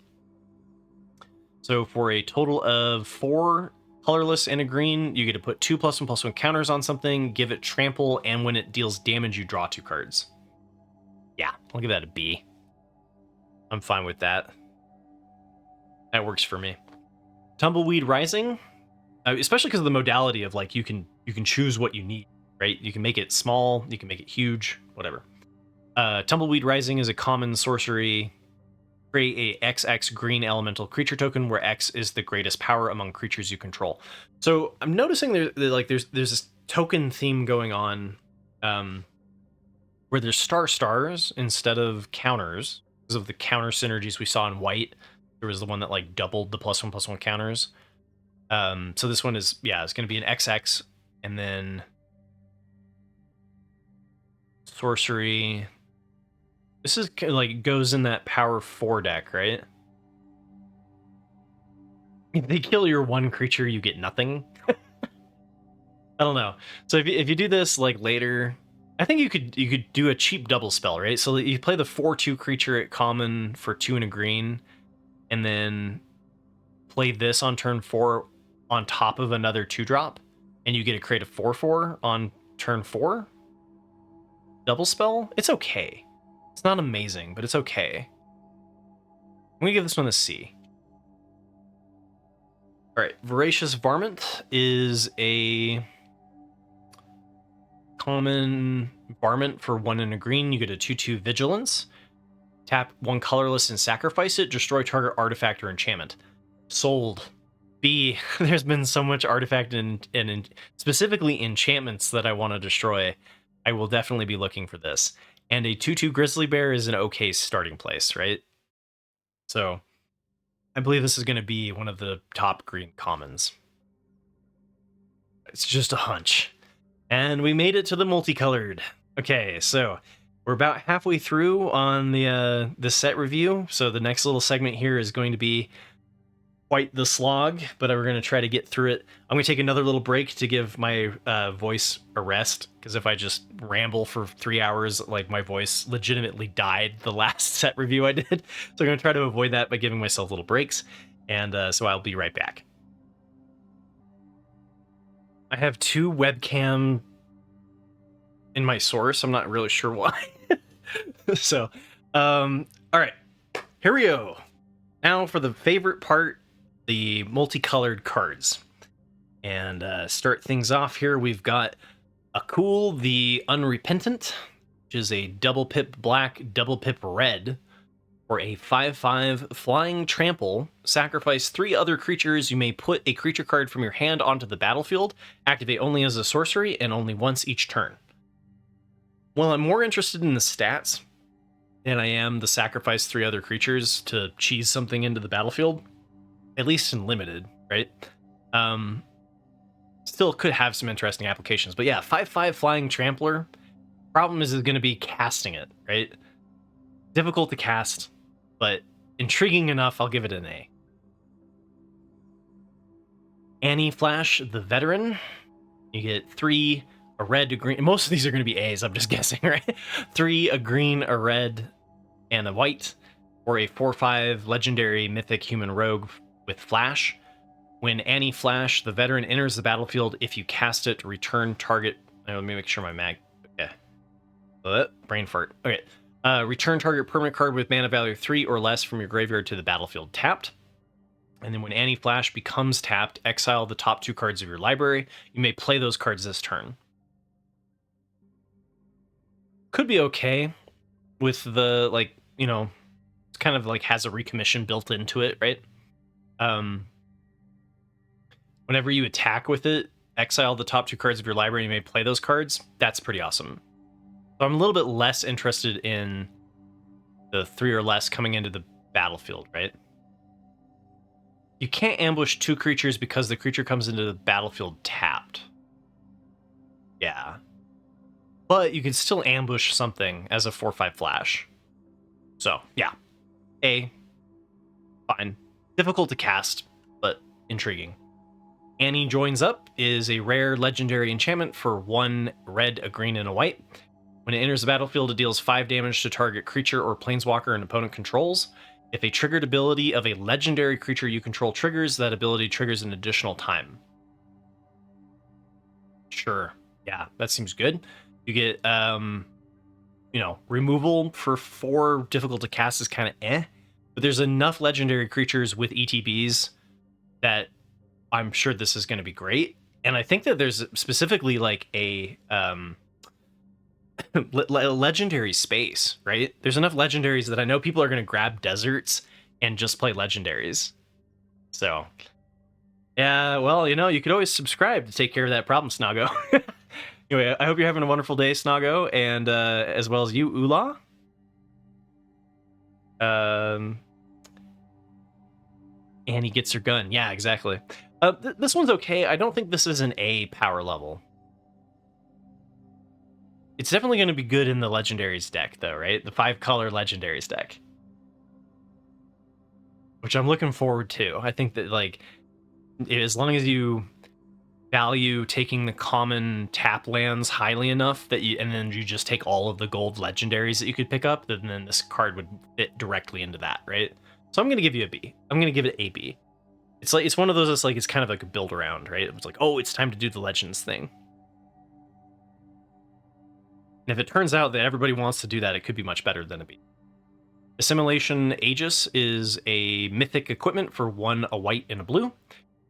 So for a total of 4 colorless and a green, you get to put 2 +1/+1 counters on something, give it trample, and when it deals damage, you draw 2 cards. Yeah, I'll give that a B. I'm fine with that. That works for me. Tumbleweed Rising, especially because of the modality of like you can choose what you need, right? You can make it small, you can make it huge, whatever. Tumbleweed Rising is a common sorcery. Create a XX green elemental creature token where X is the greatest power among creatures you control. So I'm noticing there's this token theme going on, where there's stars instead of counters because of the counter synergies we saw in white. There was the one that like doubled the +1/+1 counters. So this one is, yeah, it's going to be an XX, and then sorcery. This is like goes in that power 4 deck, right? If they kill your one creature, you get nothing. I don't know. So if you do this like later, I think you could do a cheap double spell, right? So you play the 4/2 creature at common for 2 and a green, and then play this on turn 4 on top of another 2-drop, and you get to create a 4/4 on turn 4. Double spell? It's okay. It's not amazing, but it's okay. I'm gonna give this one a C. All right, Voracious Varmint is a common varmint for 1 and a green. You get a 2/2 Vigilance. Tap 1 colorless and sacrifice it. Destroy target artifact or enchantment. Sold. B. There's been so much artifact and specifically enchantments that I want to destroy. I will definitely be looking for this. And a 2/2 Grizzly Bear is an okay starting place, right? So I believe this is going to be one of the top green commons. It's just a hunch. And we made it to the multicolored. Okay, so we're about halfway through on the set review. So the next little segment here is going to be quite the slog, but we're going to try to get through it. I'm going to take another little break to give my voice a rest, because if I just ramble for 3 hours, like, my voice legitimately died the last set review I did. So I'm going to try to avoid that by giving myself little breaks, and so I'll be right back. I have 2 webcam in my source. I'm not really sure why. So, all right, here we go. Now for the favorite part, the multicolored cards. And start things off here, we've got Akul the Unrepentant, which is a double pip black, double pip red, for a 5/5 flying trample. Sacrifice 3 other creatures. You may put a creature card from your hand onto the battlefield. Activate only as a sorcery and only once each turn. Well, I'm more interested in the stats than I am the sacrifice 3 other creatures to cheese something into the battlefield. At least in limited, right? Still could have some interesting applications. But yeah, 5/5 flying trampler. Problem is going to be casting it, right? Difficult to cast, but intriguing enough. I'll give it an A. Annie Flash, the Veteran. You get 3, a red, a green. Most of these are going to be A's, I'm just guessing, right? 3, a green, a red, and a white, or a 4/5 legendary mythic human rogue with Flash. When Annie Flash, the Veteran, enters the battlefield, if you cast it, return target. Let me make sure my mag. Okay. Brain fart. Okay. Return target permanent card with mana value 3 or less from your graveyard to the battlefield tapped. And then when Annie Flash becomes tapped, exile the top 2 cards of your library. You may play those cards this turn. Could be okay with the, like, you know, it's kind of like has a recommission built into it, right? Whenever you attack with it, exile the top 2 cards of your library, you may play those cards. That's pretty awesome. So I'm a little bit less interested in the 3 or less coming into the battlefield, right? You can't ambush 2 creatures because the creature comes into the battlefield tapped. Yeah. But you can still ambush something as a 4/5 flash. So, yeah. A. Fine. Difficult to cast, but intriguing. Annie Joins Up is a rare legendary enchantment for 1 red, a green, and a white. When it enters the battlefield, it deals 5 damage to target creature or planeswalker an opponent controls. If a triggered ability of a legendary creature you control triggers, that ability triggers an additional time. Sure. Yeah, that seems good. You get, removal for 4 difficult to cast is kind of eh. But there's enough legendary creatures with ETBs that I'm sure this is going to be great. And I think that there's specifically like a legendary space, right? There's enough legendaries that I know people are going to grab deserts and just play legendaries. So, yeah, well, you could always subscribe to take care of that problem, Snoggo. Anyway, I hope you're having a wonderful day, Snoggo, and as well as you, Ula. And he gets her gun. Yeah, exactly. This one's okay. I don't think this is an A power level. It's definitely going to be good in the Legendaries deck, though, right? The 5-color Legendaries deck. Which I'm looking forward to. I think that, like, as long as you value taking the common tap lands highly enough that and then you just take all of the gold legendaries that you could pick up, then this card would fit directly into that, right? So I'm going to give you a B. I'm going to give it a B. It's like, it's one of those that's like, it's kind of like a build around, right? It's like, oh, it's time to do the Legends thing. And if it turns out that everybody wants to do that, it could be much better than a B. Assimilation Aegis is a mythic equipment for 1 a white and a blue.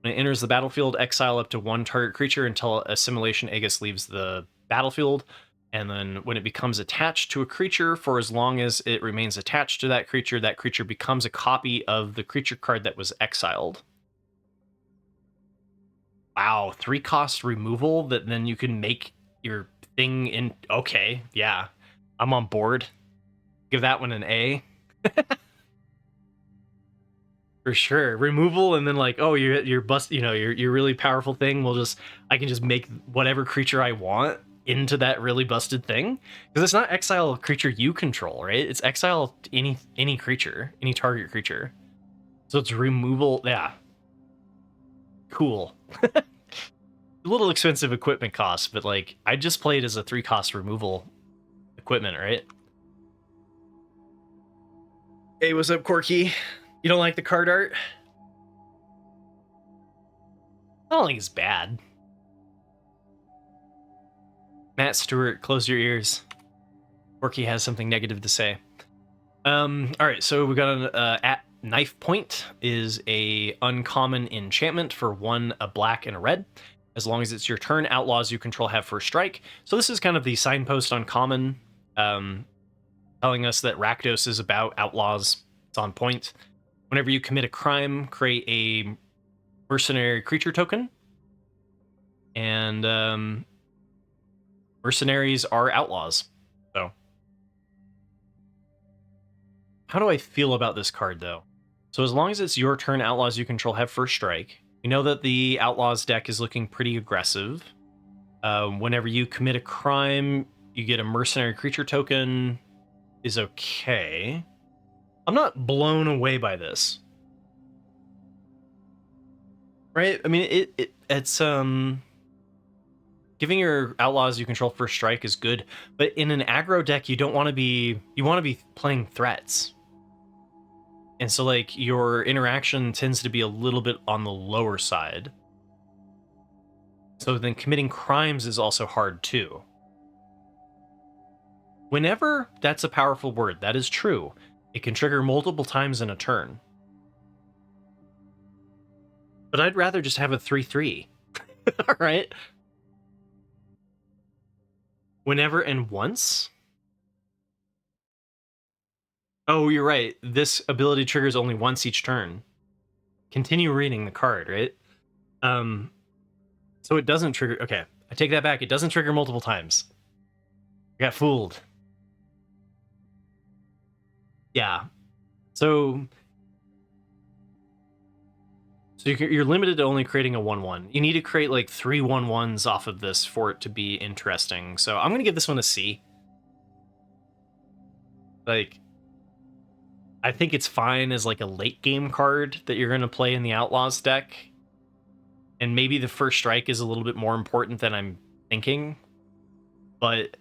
When it enters the battlefield, exile up to 1 target creature until Assimilation Aegis leaves the battlefield. And then when it becomes attached to a creature, for as long as it remains attached to that creature becomes a copy of the creature card that was exiled. Wow, 3-cost removal that then you can make your thing in. Okay, yeah, I'm on board. Give that one an A. For sure. Removal, and then like, oh, your bust, your really powerful thing will I can just make whatever creature I want into that really busted thing. Because it's not exile a creature you control, right? It's exile any creature, any target creature. So it's removal, yeah. Cool. A little expensive equipment cost, but like, I just played as a 3-cost removal equipment, right? Hey, what's up, Corky? You don't like the card art? I don't think it's bad. Matt Stewart, close your ears. Corky has something negative to say. All right, so we got an at Knife Point is a uncommon enchantment for 1 a black and a red. As long as it's your turn, outlaws you control have first strike. So this is kind of the signpost uncommon, telling us that Rakdos is about outlaws. It's on point. Whenever you commit a crime, create a mercenary creature token. And mercenaries are outlaws. So how do I feel about this card, though? So as long as it's your turn, outlaws you control have first strike. We know that the outlaws deck is looking pretty aggressive. Whenever you commit a crime, you get a mercenary creature token. Is okay. I'm not blown away by this. Right? I mean, it's giving your outlaws you control first strike is good, but in an aggro deck, you don't want to be. You want to be playing threats, and so like your interaction tends to be a little bit on the lower side. So then committing crimes is also hard too. Whenever that's a powerful word, that is true. It can trigger multiple times in a turn. But I'd rather just have a 3/3. All right. Whenever and once. Oh, you're right. This ability triggers only once each turn. Continue reading the card, right? So it doesn't trigger. Okay, I take that back. It doesn't trigger multiple times. I got fooled. Yeah. So you're limited to only creating a 1/1. You need to create like 3 1/1s off of this for it to be interesting. So I'm gonna give this one a C. Like, I think it's fine as like a late game card that you're gonna play in the Outlaws deck. And maybe the first strike is a little bit more important than I'm thinking. But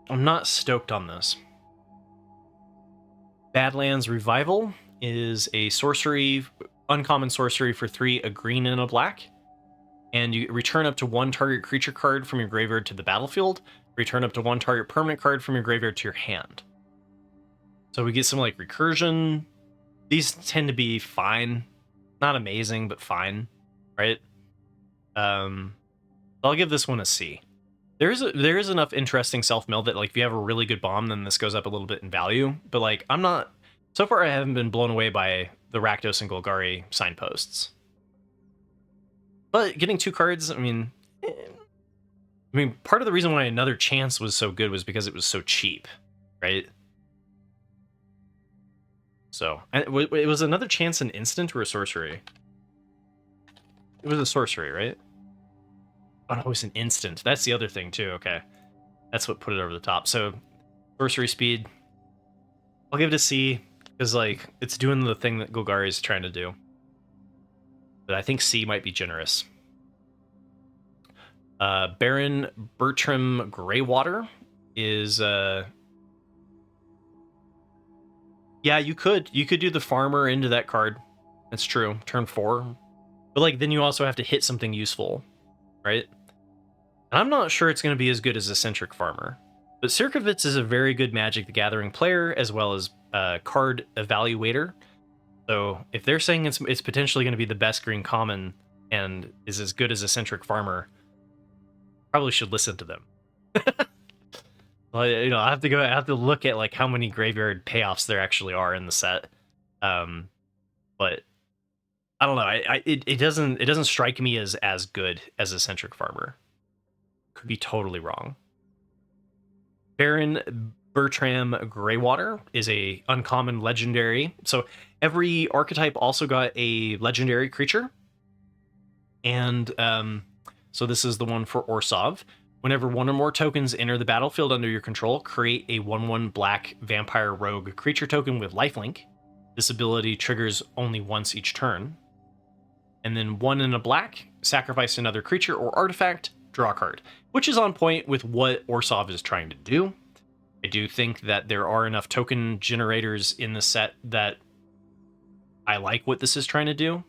I'm not stoked on this. Badlands Revival is a sorcery, uncommon sorcery for 3, a green and a black. And you return up to 1 target creature card from your graveyard to the battlefield. Return up to 1 target permanent card from your graveyard to your hand. So we get some like recursion. These tend to be fine. Not amazing, but fine, right? I'll give this one a C. There is enough interesting self-mill that like if you have a really good bomb, then this goes up a little bit in value. But like I'm not, so far I haven't been blown away by the Rakdos and Golgari signposts. But getting 2 cards, I mean, part of the reason why Another Chance was so good was because it was so cheap, right? So, and it was another chance an instant or a sorcery? It was a sorcery, right? Oh, no, it was an instant. That's the other thing, too. Okay. That's what put it over the top. So, sorcery speed, I'll give it a C, because, like, it's doing the thing that Golgari is trying to do. But I think C might be generous. Baron Bertram Greywater is... Yeah, you could do the farmer into that card. That's true. Turn 4. But, like, then you also have to hit something useful, right? And I'm not sure it's going to be as good as Eccentric Farmer. But Sirkovitz is a very good Magic the Gathering player, as well as card evaluator. So if they're saying it's potentially going to be the best green common and is as good as Eccentric Farmer, probably should listen to them. Well, you know, I have to look at like how many graveyard payoffs there actually are in the set. But I don't know. It doesn't strike me as good as Eccentric Farmer. Could be totally wrong. Baron Bertram Greywater is a uncommon legendary. So every archetype also got a legendary creature. And so this is the one for Orsov. Whenever one or more tokens enter the battlefield under your control, create a 1/1 black vampire rogue creature token with lifelink. This ability triggers only once each turn. And then 1 in a black, sacrifice another creature or artifact, draw a card, which is on point with what Orsov is trying to do. I do think that there are enough token generators in the set that I like what this is trying to do.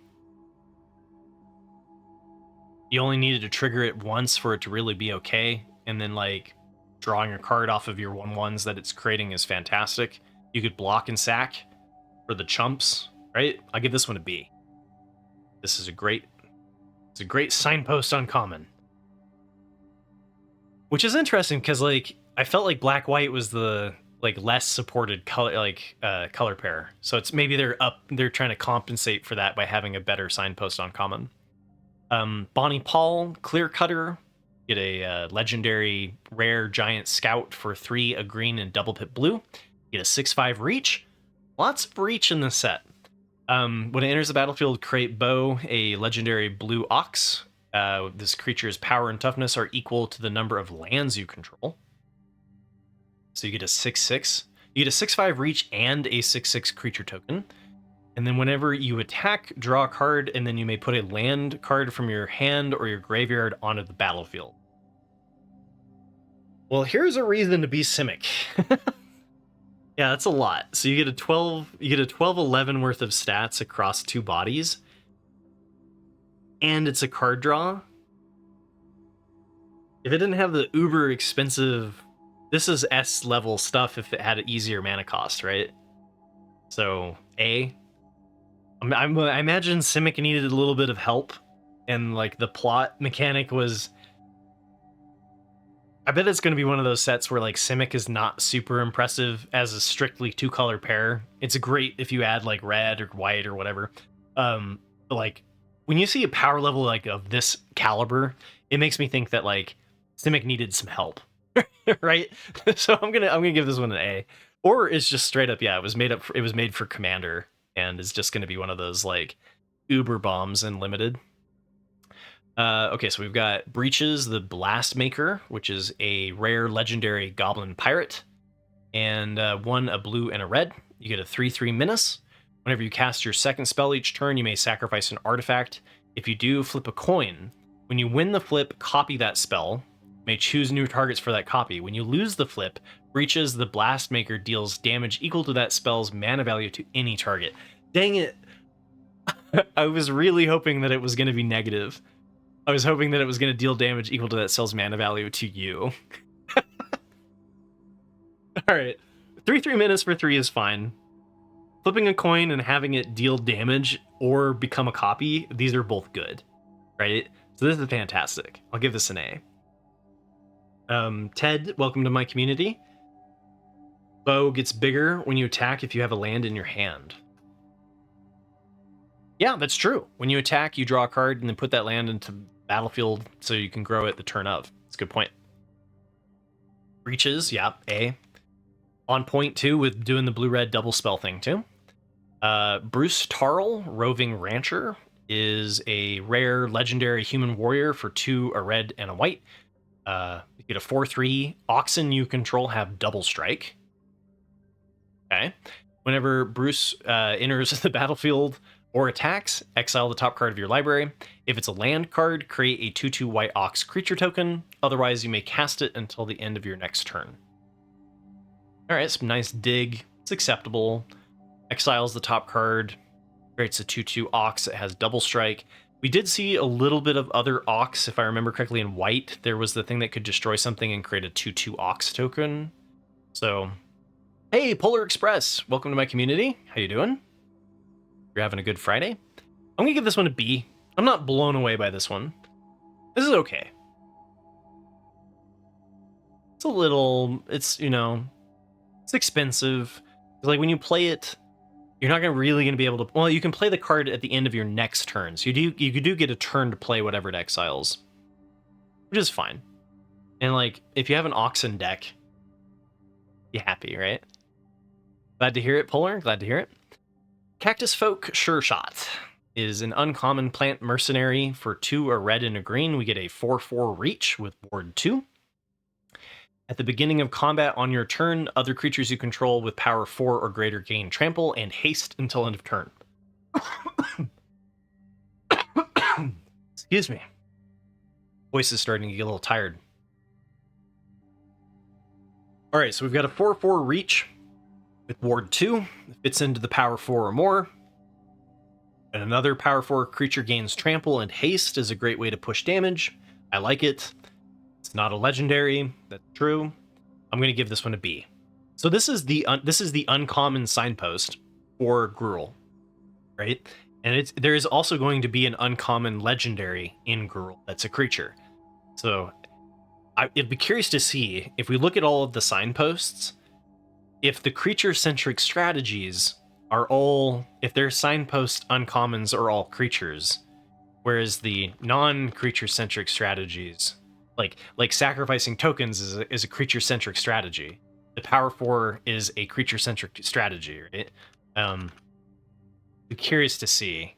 You only needed to trigger it once for it to really be okay, and then like drawing a card off of your 1/1s that it's creating is fantastic. You could block and sack for the chumps, right? I'll give this one a B. This is a great signpost uncommon. Which is interesting because like I felt like black white was the like less supported color color pair. So it's maybe they're trying to compensate for that by having a better signpost uncommon. Bonnie Paul, Clear Cutter, get a legendary rare giant scout for 3, a green and double pip blue. Get a 6/5 reach. Lots of reach in this set. When it enters the battlefield, create Bow, a legendary blue ox. This creature's power and toughness are equal to the number of lands you control. So you get a 6/6. You get a 6/5 reach and a 6/6 creature token. And then whenever you attack, draw a card, and then you may put a land card from your hand or your graveyard onto the battlefield. Well, here's a reason to be Simic. Yeah, that's a lot. So you get a 12/11 worth of stats across 2 bodies. And it's a card draw. If it didn't have the uber expensive, this is S level stuff if it had an easier mana cost, right? So A. I imagine Simic needed a little bit of help, and like the plot mechanic was. I bet it's going to be one of those sets where like Simic is not super impressive as a strictly 2-color pair. It's great if you add like red or white or whatever. But like when you see a power level like of this caliber, it makes me think that like Simic needed some help, right? So I'm gonna give this one an A, or it's just straight up, yeah, it was made for Commander, and it's just gonna be one of those like uber bombs in limited. Okay, so we've got Breaches, the Blast Maker, which is a rare legendary goblin pirate, and 1 a blue and a red. You get a 3/3 menace. Whenever you cast your second spell each turn, you may sacrifice an artifact. If you do, flip a coin. When you win the flip, copy that spell. You may choose new targets for that copy. When you lose the flip, Breaches, the Blast Maker deals damage equal to that spell's mana value to any target. Dang it! I was really hoping that it was going to be negative. I was hoping that it was going to deal damage equal to that spell's mana value to you. Alright. 3/3 menace for 3 is fine. Flipping a coin and having it deal damage or become a copy, these are both good, right? So this is fantastic. I'll give this an A. Ted, welcome to my community. Bow gets bigger when you attack if you have a land in your hand. Yeah, that's true. When you attack, you draw a card and then put that land into battlefield so you can grow it the turn of. That's a good point. Breaches, yeah, A. On point too with doing the blue-red double spell thing too. Bruce Tarl, Roving Rancher, is a rare legendary human warrior for 2, a red, and a white. You get a 4/3. Oxen you control have double strike. Okay. Whenever Bruce enters the battlefield or attacks, exile the top card of your library. If it's a land card, create a 2/2 white ox creature token. Otherwise, you may cast it until the end of your next turn. All right, some nice dig. It's acceptable. Exiles the top card. Creates a 2/2 ox that has double strike. We did see a little bit of other ox, if I remember correctly, in white. There was the thing that could destroy something and create a 2/2 ox token. So, hey, Polar Express, welcome to my community. How you doing? You're having a good Friday? I'm gonna give this one a B. I'm not blown away by this one. This is okay. It's a little, it's, you know, it's expensive. Like when you play it, you're not really going to be able to. Well, you can play the card at the end of your next turn, so you do get a turn to play whatever it exiles, which is fine. And like if you have an Oxen deck, you happy, right? Glad to hear it, Polar. Glad to hear it. Cactus Folk Sure Shot is an uncommon plant mercenary for 2, a red and a green. We get a 4/4 reach with ward 2. At the beginning of combat on your turn, other creatures you control with power 4 or greater gain trample and haste until end of turn. Excuse me. Voice is starting to get a little tired. All right, so we've got a 4/4 reach with ward 2. It fits into the power 4 or more. And another power 4 creature gains trample and haste is a great way to push damage. I like it. It's not a legendary. That's true. I'm going to give this one a B. So this is the uncommon signpost for Gruul, right? And there is also going to be an uncommon legendary in Gruul that's a creature. So I'd be curious to see, if we look at all of the signposts, if the creature-centric strategies are all, if their signpost uncommons are all creatures, whereas the non-creature-centric strategies, like sacrificing tokens is a creature-centric strategy. The power 4 is a creature-centric strategy, right? I'm curious to see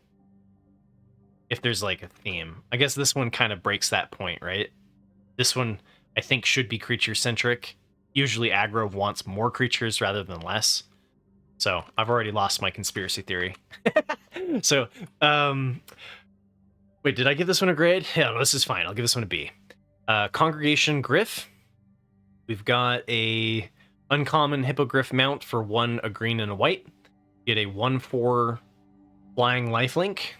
if there's like a theme. I guess this one kind of breaks that point, right? This one, I think, should be creature-centric. Usually aggro wants more creatures rather than less. So I've already lost my conspiracy theory. So, wait, did I give this one a grade? Yeah, no, this is fine. I'll give this one a B. Congregation Gryph. We've got a uncommon hippogriff mount for 1, a green and a white. Get a 1/4 flying lifelink.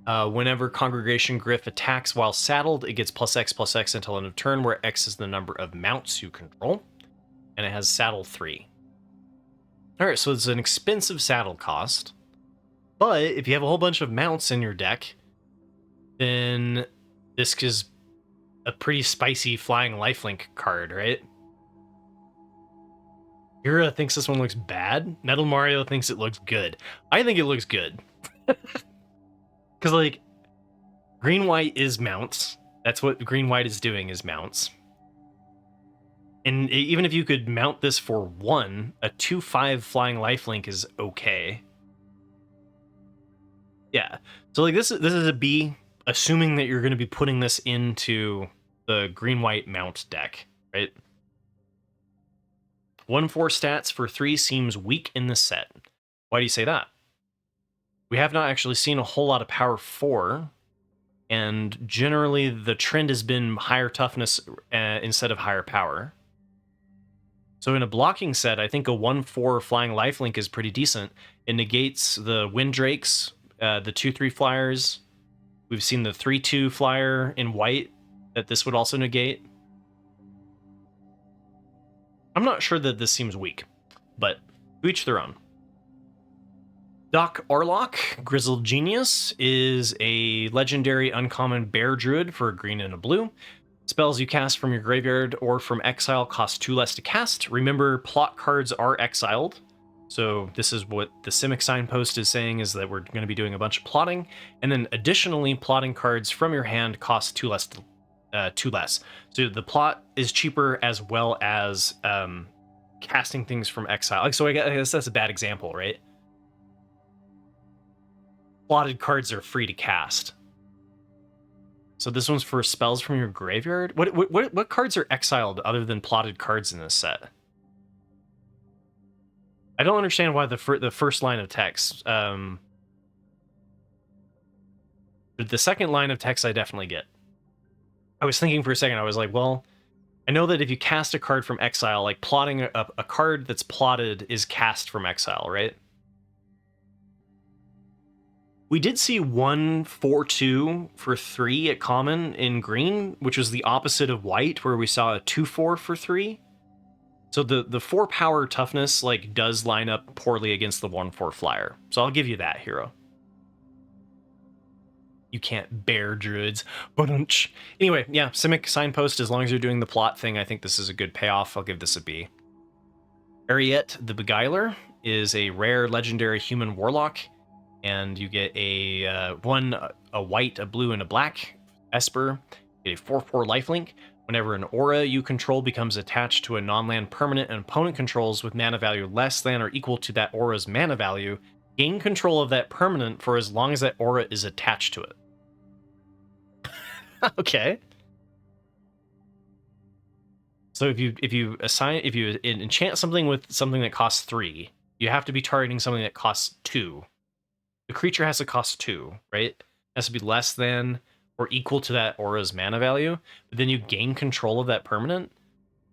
Whenever Congregation Gryph attacks while saddled, it gets +X/+X until end of turn, where X is the number of mounts you control. And it has saddle 3. Alright, so it's an expensive saddle cost. But if you have a whole bunch of mounts in your deck, then this is a pretty spicy flying lifelink card, right? Ira thinks this one looks bad. Metal Mario thinks it looks good. I think it looks good. Because, like, green-white is mounts. That's what green-white is doing, is mounts. And even if you could mount this for 1, a 2/5 flying lifelink is okay. Yeah. So, like, this is a B, assuming that you're going to be putting this into the green-white mount deck, right? 1/4 stats for 3 seems weak in this set. Why do you say that? We have not actually seen a whole lot of power 4, and generally the trend has been higher toughness instead of higher power. So in a blocking set, I think a 1/4 flying lifelink is pretty decent. It negates the Windrakes, the 2/3 flyers. We've seen the 3/2 flyer in white that this would also negate. I'm not sure that this seems weak, but to each their own. Doc Orlock, Grizzled Genius, is a legendary uncommon bear druid for a green and a blue. Spells you cast from your graveyard or from exile cost 2 less to cast. Remember, plot cards are exiled. So this is what the Simic signpost is saying, is that we're going to be doing a bunch of plotting. And then additionally, plotting cards from your hand cost 2 less. So the plot is cheaper, as well as casting things from exile. Like, so I guess that's a bad example, right? plotted cards are free to cast. So this one's for spells from your graveyard. What cards are exiled other than plotted cards in this set? I don't understand why the first line of text. The second line of text I definitely get. I was thinking for a second. I was like, well, I know that if you cast a card from exile, like plotting a card that's plotted is cast from exile, right? We did see 1/4/2 for 3 at common in green, which was the opposite of white, where we saw a 2/4 for 3. So the 4 power toughness like does line up poorly against the 1/4 flyer. So I'll give you that, hero. You can't bear druids. Anyway, yeah, Simic Signpost, as long as you're doing the plot thing, I think this is a good payoff. I'll give this a B. Ariette the Beguiler is a rare legendary human warlock, and you get a white, a blue, and a black Esper. You get a 4/4 lifelink. Whenever an aura you control becomes attached to a non-land permanent an opponent controls with mana value less than or equal to that aura's mana value, gain control of that permanent for as long as that aura is attached to it. Okay. So if you enchant something with something that costs 3, you have to be targeting something that costs 2. The creature has to cost 2, right? It has to be less than or equal to that aura's mana value, but then you gain control of that permanent.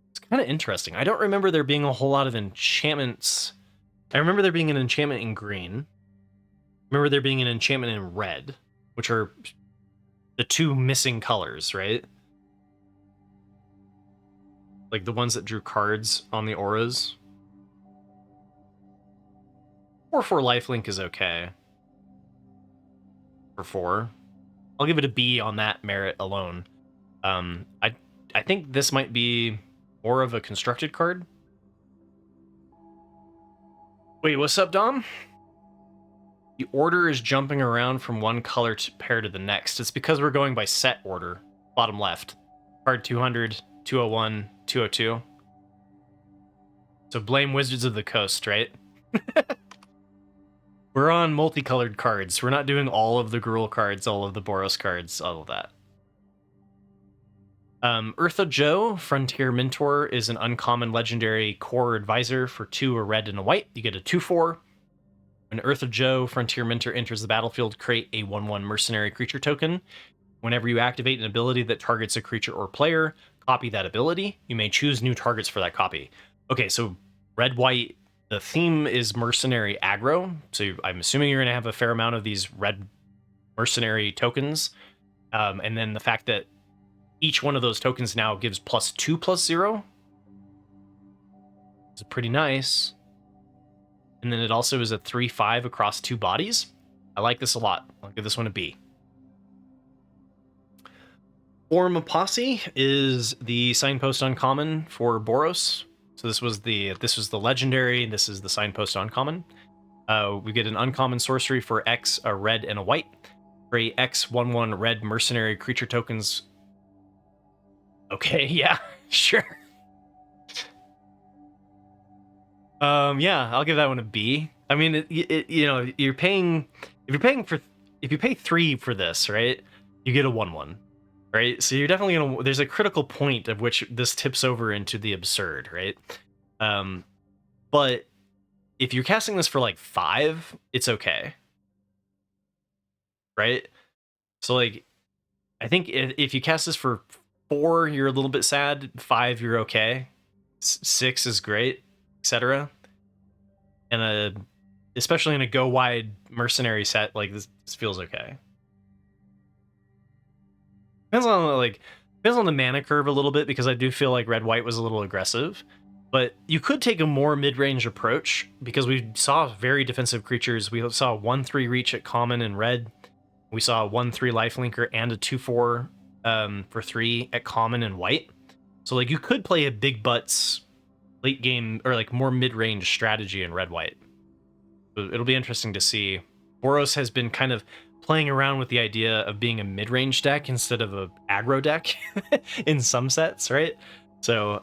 It's kind of interesting. I don't remember there being a whole lot of enchantments. I remember there being an enchantment in green. I remember there being an enchantment in red, which are the 2 missing colors, right? Like the ones that drew cards on the auras. 4/4 lifelink is okay. For 4. I'll give it a B on that merit alone. I think this might be more of a constructed card. Wait, what's up, Dom? The order is jumping around from one color pair to the next. It's because we're going by set order. Bottom left. Card 200, 201, 202. So blame Wizards of the Coast, right? We're on multicolored cards. We're not doing all of the Gruul cards, all of the Boros cards, all of that. Eartha Joe, Frontier Mentor, is an uncommon legendary core advisor for 2, a red and a white. You get a 2/4. When Eartha Joe, Frontier Mentor, enters the battlefield, create a 1/1 mercenary creature token. Whenever you activate an ability that targets a creature or player, copy that ability. You may choose new targets for that copy. Okay, so red-white, the theme is mercenary aggro. So I'm assuming you're going to have a fair amount of these red mercenary tokens. And then the fact that each one of those tokens now gives +2/+0 is pretty nice. And then it also is a 3/5 across 2 bodies. I like this a lot. I'll give this one a B. Form of Posse is the signpost uncommon for Boros. So this was the legendary. This is the signpost uncommon. We get an uncommon sorcery for X, a red and a white. For a X 1/1 red mercenary creature tokens. Okay, yeah, sure. Yeah, I'll give that one a B. I mean, you know, you're paying if you pay 3 for this, right? You get a 1/1, right? So you're definitely gonna. There's a critical point of which this tips over into the absurd, right? But if you're casting this for like 5, it's okay, right? So like, I think if you cast this for 4, you're a little bit sad. 5, you're okay. 6 is great, etc. And especially in a go wide mercenary set, like this feels okay. Depends on the mana curve a little bit, because I do feel like red white was a little aggressive. But you could take a more mid-range approach, because we saw very defensive creatures. We saw 1/3 reach at common in red. We saw a 1/3 lifelinker and a 2/4 for 3 at common in white. So like you could play a big butts late game or like more mid-range strategy in red white. It'll be interesting to see. Boros has been kind of playing around with the idea of being a mid-range deck instead of a aggro deck in some sets, right? So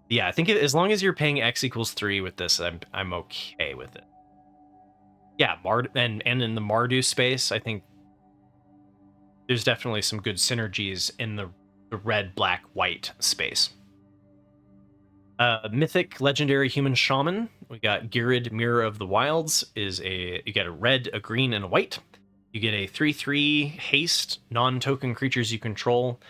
yeah, I think as long as you're paying X = 3 with this, I'm okay with it. yeah, and in the Mardu space, I think there's definitely some good synergies in the red, black, white space. Mythic legendary human shaman. We got Girid, Mirror of the Wilds. You get a red, a green, and a white. You get a 3/3 haste. Non-token creatures you control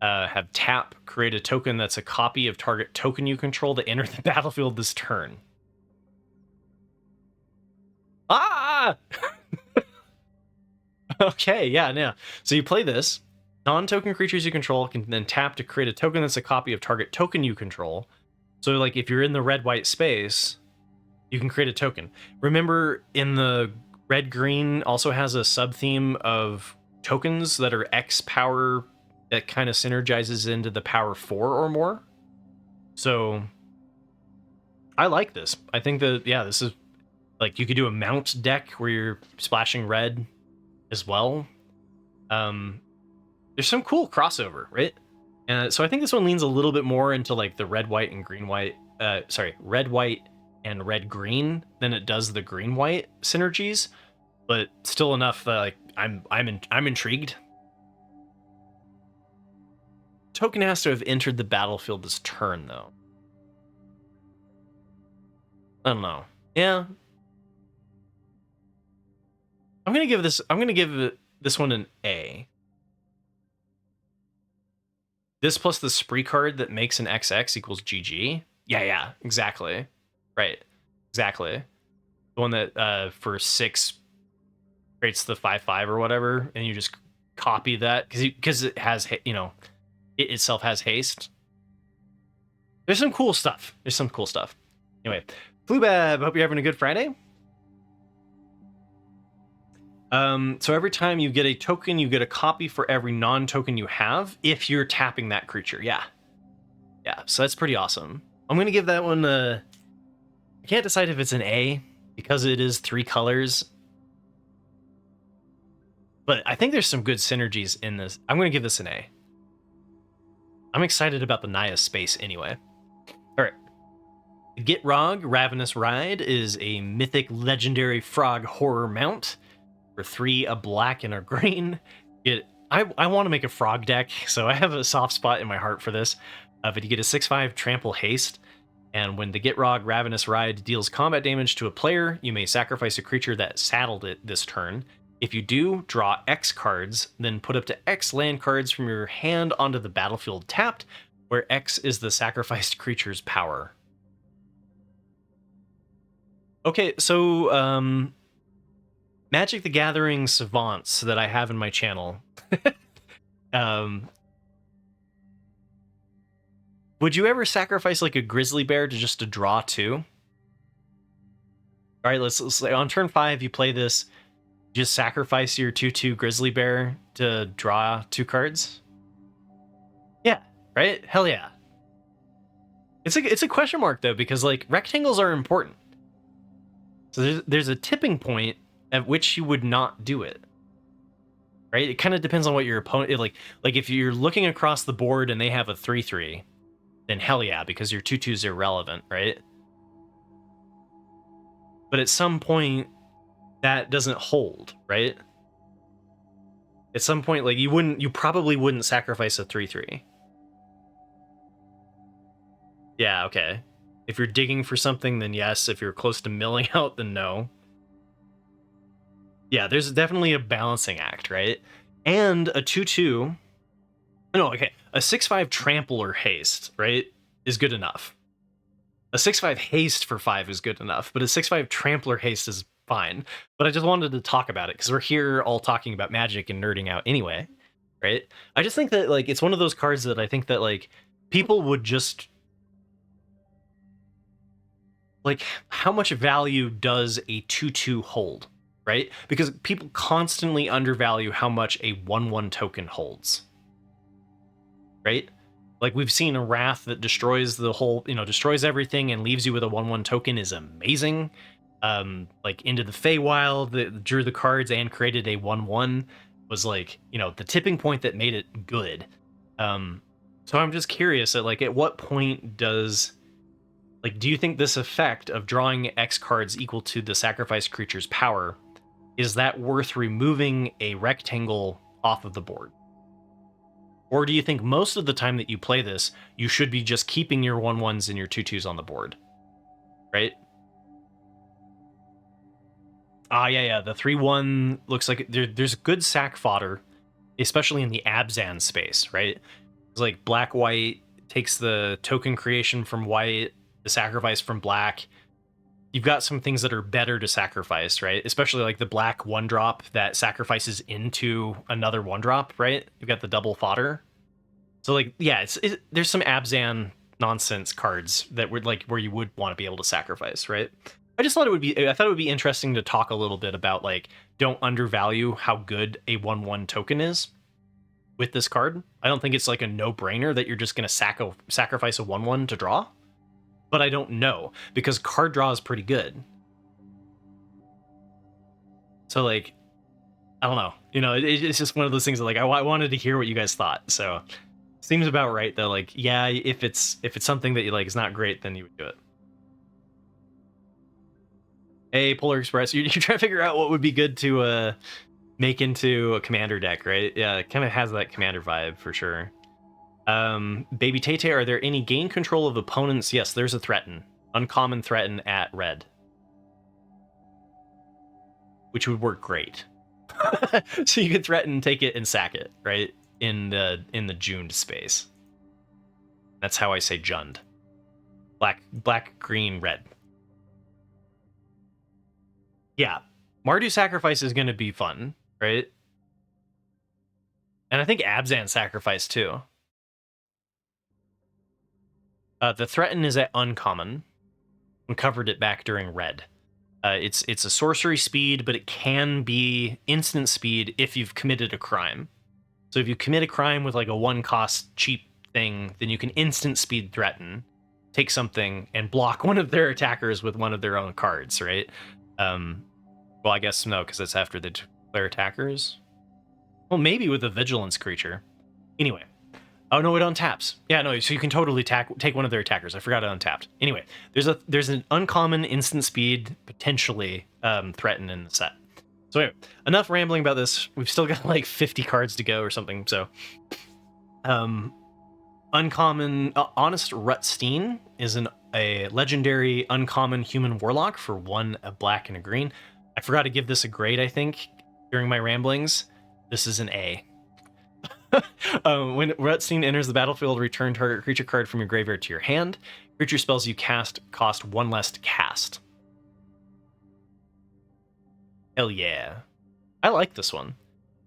have tap. Create a token that's a copy of target token you control to enter the battlefield this turn. Ah! Okay, yeah. So you play this. Non-token creatures you control can then tap to create a token that's a copy of target token you control. So, like, if you're in the red-white space, you can create a token. Remember, in the red-green also has a sub-theme of tokens that are X power that kind of synergizes into the power 4 or more. So, I like this. I think that, yeah, this is, like, you could do a mount deck where you're splashing red as well. There's some cool crossover, right? So I think this one leans a little bit more into like the red, white, and green, white. Red, white, and red, green than it does the green, white synergies, but still enough that like I'm intrigued. Token has to have entered the battlefield this turn, though. I don't know. Yeah, I'm gonna give this one an A. This plus the spree card that makes an XX equals GG. Yeah, exactly. Right, exactly. The one that for 6 creates the 5/5 or whatever, and you just copy that because it has, you know, it itself has haste. There's some cool stuff. Anyway, Flubab, hope you're having a good Friday. So every time you get a token, you get a copy for every non-token you have if you're tapping that creature. Yeah. So that's pretty awesome. I'm gonna give that one I can't decide if it's an A because it is 3 colors, but I think there's some good synergies in this. I'm gonna give this an A. I'm excited about the Naya space anyway. All right. Gitrog, Ravenous Ride is a mythic legendary frog horror mount. For 3, a black and a green. I want to make a frog deck, so I have a soft spot in my heart for this. But you get a 6/5 trample haste, and when the Gitrog Ravenous Ride deals combat damage to a player, you may sacrifice a creature that saddled it this turn. If you do, draw X cards, then put up to X land cards from your hand onto the battlefield tapped, where X is the sacrificed creature's power. Okay, so Magic the Gathering savants that I have in my channel. Would you ever sacrifice like a grizzly bear to draw 2? All right, let's on turn 5 you play this. Just sacrifice your 2/2 grizzly bear to draw 2 cards. Yeah, right? Hell yeah. It's a question mark though, because like rectangles are important. So there's a tipping point at which you would not do it, right? It kind of depends on what your opponent like if you're looking across the board and they have a 3/3, then hell yeah, because your 2/2 is irrelevant, right? But at some point that doesn't hold, right? At some point, like you probably wouldn't sacrifice a 3/3. Yeah, okay. If you're digging for something, then yes. If you're close to milling out, then no. Yeah, there's definitely a balancing act, right? And a 2/2. No, okay. A 6/5 trample or haste, right, is good enough. A 6/5 haste for 5 is good enough, but a 6/5 trampler haste is fine. But I just wanted to talk about it because we're here all talking about Magic and nerding out anyway, right? I just think that like it's one of those cards that I think that like people would just like, how much value does a 2/2 hold, right? Because people constantly undervalue how much a 1/1 token holds, right? Like we've seen a Wrath that destroys the whole, destroys everything and leaves you with a 1/1 token is amazing. Like Into the Feywild that drew the cards and created a 1/1 was like, the tipping point that made it good. So I'm just curious at what point does Like, do you think this effect of drawing X cards equal to the sacrificed creature's power, is that worth removing a rectangle off of the board? Or do you think most of the time that you play this, you should be just keeping your 1/1s and your 2/2s on the board? Right? Yeah. The 3/1 looks like there's good sack fodder, especially in the Abzan space, right? It's like black-white takes the token creation from white, the sacrifice from black. You've got some things that are better to sacrifice, right? Especially like the black 1-drop that sacrifices into another 1-drop, right? You've got the double fodder. So like, yeah, there's some Abzan nonsense cards that would like where you would want to be able to sacrifice, right? I thought it would be interesting to talk a little bit about like, don't undervalue how good a 1/1 token is with this card. I don't think it's like a no-brainer that you're just going to sacrifice a 1/1 to draw. But I don't know, because card draw is pretty good. So like, I don't know. You know, it's just one of those things that like I wanted to hear what you guys thought. So seems about right though. Like, yeah, if it's something that you like is not great, then you would do it. Hey, Polar Express, you're trying to figure out what would be good to make into a commander deck, right? Yeah, it kind of has that commander vibe for sure. Baby Tete, are there any gain control of opponents? Yes, there's a threaten. Uncommon threaten at red. Which would work great. So you could threaten, take it, and sack it, right? In the Juned space. That's how I say Jund. Black, green, red. Yeah. Mardu Sacrifice is gonna be fun, right? And I think Abzan Sacrifice too. The threaten is at uncommon. We covered it back during red. It's a sorcery speed, but it can be instant speed if you've committed a crime. So if you commit a crime with like a 1-cost cheap thing, then you can instant speed threaten, take something, and block one of their attackers with one of their own cards, right? Well, I guess no, because it's after the declare attackers. Well, maybe with a vigilance creature. Anyway. Oh no, it untaps. Yeah, no, so you can totally take one of their attackers. I forgot it untapped. Anyway, there's an uncommon instant speed potentially threaten in the set. So anyway, enough rambling about this. We've still got like 50 cards to go or something. So, uncommon Honest Rutstein is a legendary uncommon human warlock for 1, a black and a green. I forgot to give this a grade. I think during my ramblings, this is an A. When Rutstein enters the battlefield, return target creature card from your graveyard to your hand. Creature spells you cast cost 1 less to cast. Hell yeah. I like this one.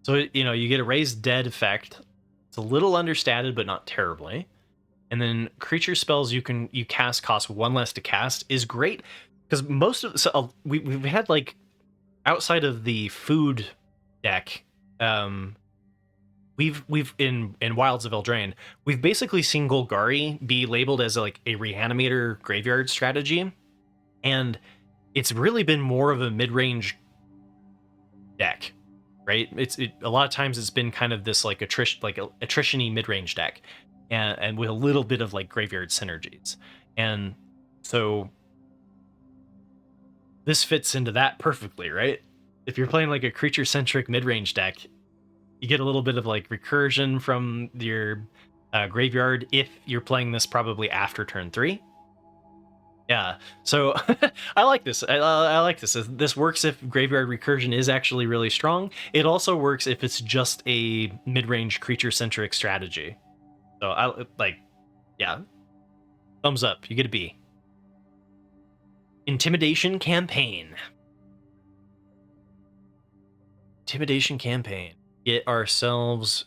So, you know, you get a raised dead effect. It's a little understated, but not terribly. And then creature spells you cast cost 1 less to cast is great. Because most of we've had like outside of the food deck, we've in Wilds of Eldraine, we've basically seen Golgari be labeled as like a reanimator graveyard strategy, and it's really been more of a mid-range deck, right? A lot of times it's been kind of this like attrition-y mid-range deck, and with a little bit of like graveyard synergies, and so this fits into that perfectly, right? If you're playing like a creature-centric mid-range deck, you get a little bit of like recursion from your graveyard if you're playing this probably after turn 3. Yeah, so I like this. I like this. This works if graveyard recursion is actually really strong. It also works if it's just a mid-range creature-centric strategy. So I like, yeah, thumbs up. You get a B. Intimidation Campaign. Intimidation Campaign. Get ourselves...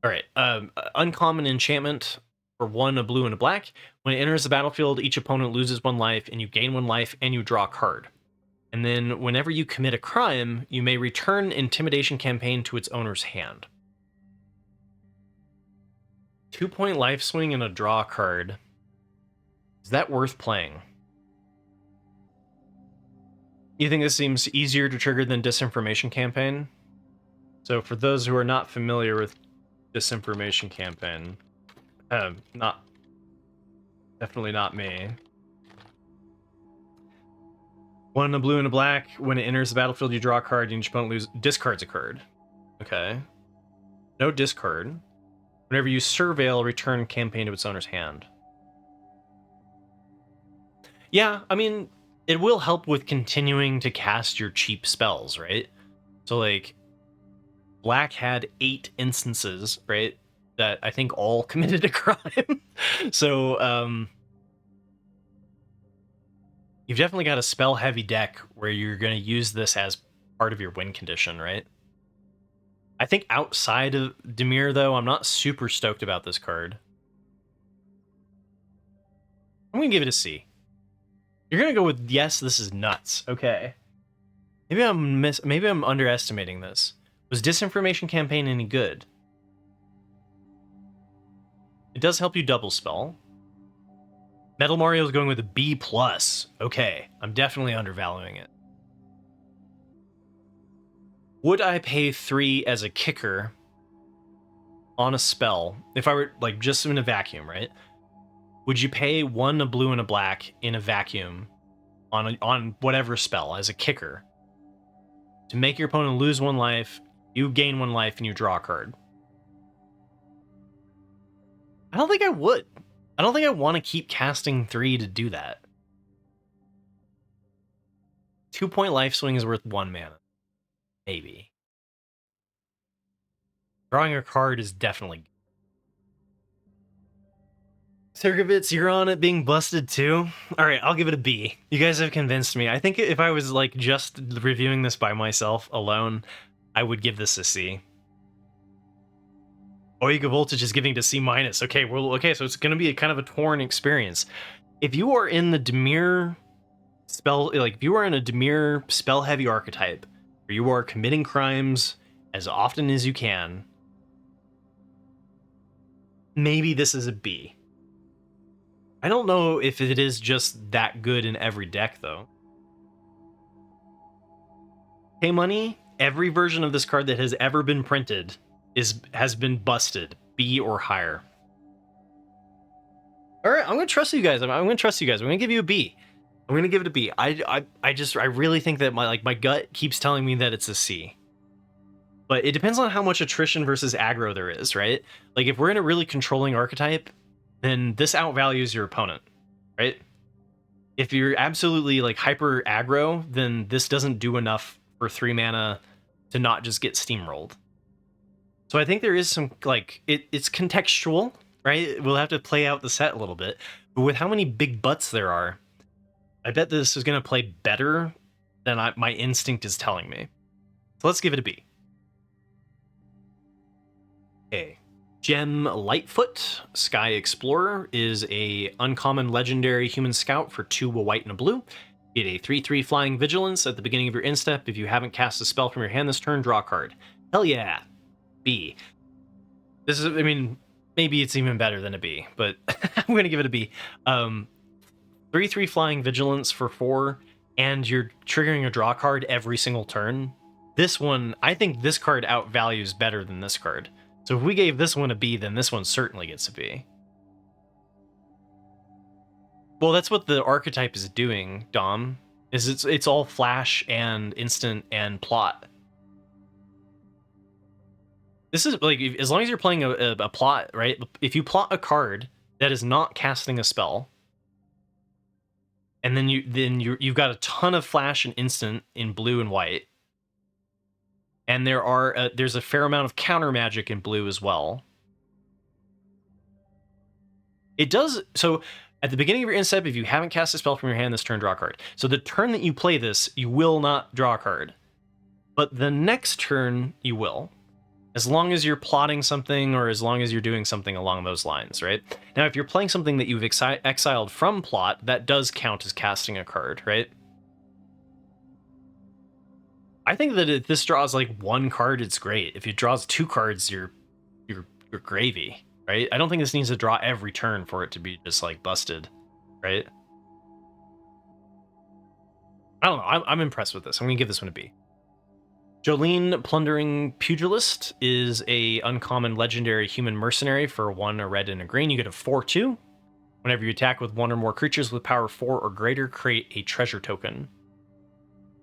Alright, uncommon enchantment for 1, a blue and a black. When it enters the battlefield, each opponent loses 1 life, and you gain 1 life, and you draw a card. And then whenever you commit a crime, you may return Intimidation Campaign to its owner's hand. 2-point life swing and a draw card. Is that worth playing? You think this seems easier to trigger than Disinformation Campaign? So for those who are not familiar with Disinformation Campaign, not Definitely not me. 1 in a blue and a black. When it enters the battlefield, you draw a card, and each opponent discards a card. Okay. No discard. Whenever you surveil, return campaign to its owner's hand. Yeah, I mean, it will help with continuing to cast your cheap spells, right? So, like, Black had 8 instances, right? That I think all committed a crime. So, you've definitely got a spell-heavy deck where you're going to use this as part of your win condition, right? I think outside of Dimir, though, I'm not super stoked about this card. I'm going to give it a C. You're going to go with, yes, this is nuts. Okay. Maybe I'm underestimating this. Was Disinformation Campaign any good? It does help you double spell. Metal Mario is going with a B+. Okay, I'm definitely undervaluing it. Would I pay 3 as a kicker on a spell if I were, like, just in a vacuum, right? Would you pay 1 a blue and a black in a vacuum on whatever spell as a kicker to make your opponent lose 1 life, you gain 1 life, and you draw a card? I don't think I would. I don't think I want to keep casting 3 to do that. 2-point life swing is worth 1 mana. Maybe. Drawing a card is definitely. Sergovitz, you're on it being busted too? Alright, I'll give it a B. You guys have convinced me. I think if I was, like, just reviewing this by myself alone, I would give this a C. Oiga Voltage is giving it a C-. Okay, well, okay, so it's going to be a kind of a torn experience. If you are in the Dimir spell, like, if you are in a Dimir spell-heavy archetype, where you are committing crimes as often as you can, maybe this is a B. I don't know if it is just that good in every deck, though. Hey, Money, every version of this card that has ever been printed has been busted, B or higher. All right, I'm gonna trust you guys. I'm gonna trust you guys. I'm gonna give you a B. I'm gonna give it a B. I really think that my gut keeps telling me that it's a C. But it depends on how much attrition versus aggro there is, right? Like, if we're in a really controlling archetype, then this outvalues your opponent, right? If you're absolutely, like, hyper aggro, then this doesn't do enough for 3 mana to not just get steamrolled. So I think there is some, like, it's contextual, right? We'll have to play out the set a little bit. But with how many big butts there are, I bet this is going to play better than my instinct is telling me. So let's give it a B. Okay. Gem Lightfoot, Sky Explorer, is a uncommon legendary human scout for 2 a white and a blue. Get a 3/3 flying vigilance at the beginning of your instep. If you haven't cast a spell from your hand this turn, draw a card. Hell yeah. B. This is, I mean, maybe it's even better than a B, but I'm going to give it a B. 3/3 flying vigilance for 4, and you're triggering a draw card every single turn. This one, I think this card outvalues better than this card. So if we gave this one a B, then this one certainly gets a B. Well, that's what the archetype is doing, Dom. Is it's all flash and instant and plot. This is, like, as long as you're playing a plot, right? If you plot a card that is not casting a spell, and then you've got a ton of flash and instant in blue and white, and there's a fair amount of counter magic in blue as well. It does, so at the beginning of your instep, if you haven't cast a spell from your hand this turn, draw a card. So the turn that you play this, you will not draw a card. But the next turn, you will. As long as you're plotting something, or as long as you're doing something along those lines, right? Now, if you're playing something that you've exiled from plot, that does count as casting a card, right? I think that if this draws, like, 1 card, it's great. If it draws 2 cards, you're gravy, right? I don't think this needs to draw every turn for it to be just, like, busted, right? I don't know. I'm impressed with this. I'm gonna give this one a B. Jolene Plundering Pugilist is a uncommon legendary human mercenary for 1 a red and a green. You get a 4/2. Whenever you attack with one or more creatures with power 4 or greater, create a treasure token.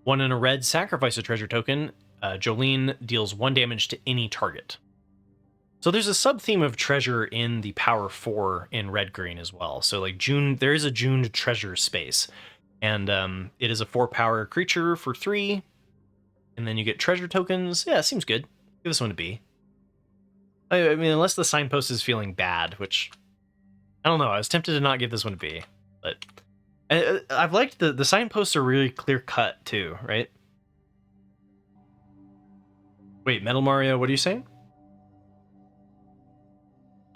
1 in a red, sacrifice a treasure token. Jolene deals 1 damage to any target. So there's a sub-theme of treasure in the power 4 in red-green as well. So like there is a Juned treasure space. And it is a 4-power creature for 3. And then you get treasure tokens. Yeah, seems good. Give this one a B. I mean, unless the signpost is feeling bad, which... I don't know. I was tempted to not give this one a B. But I've liked the signposts are really clear-cut, too, right? Wait, Metal Mario, what are you saying?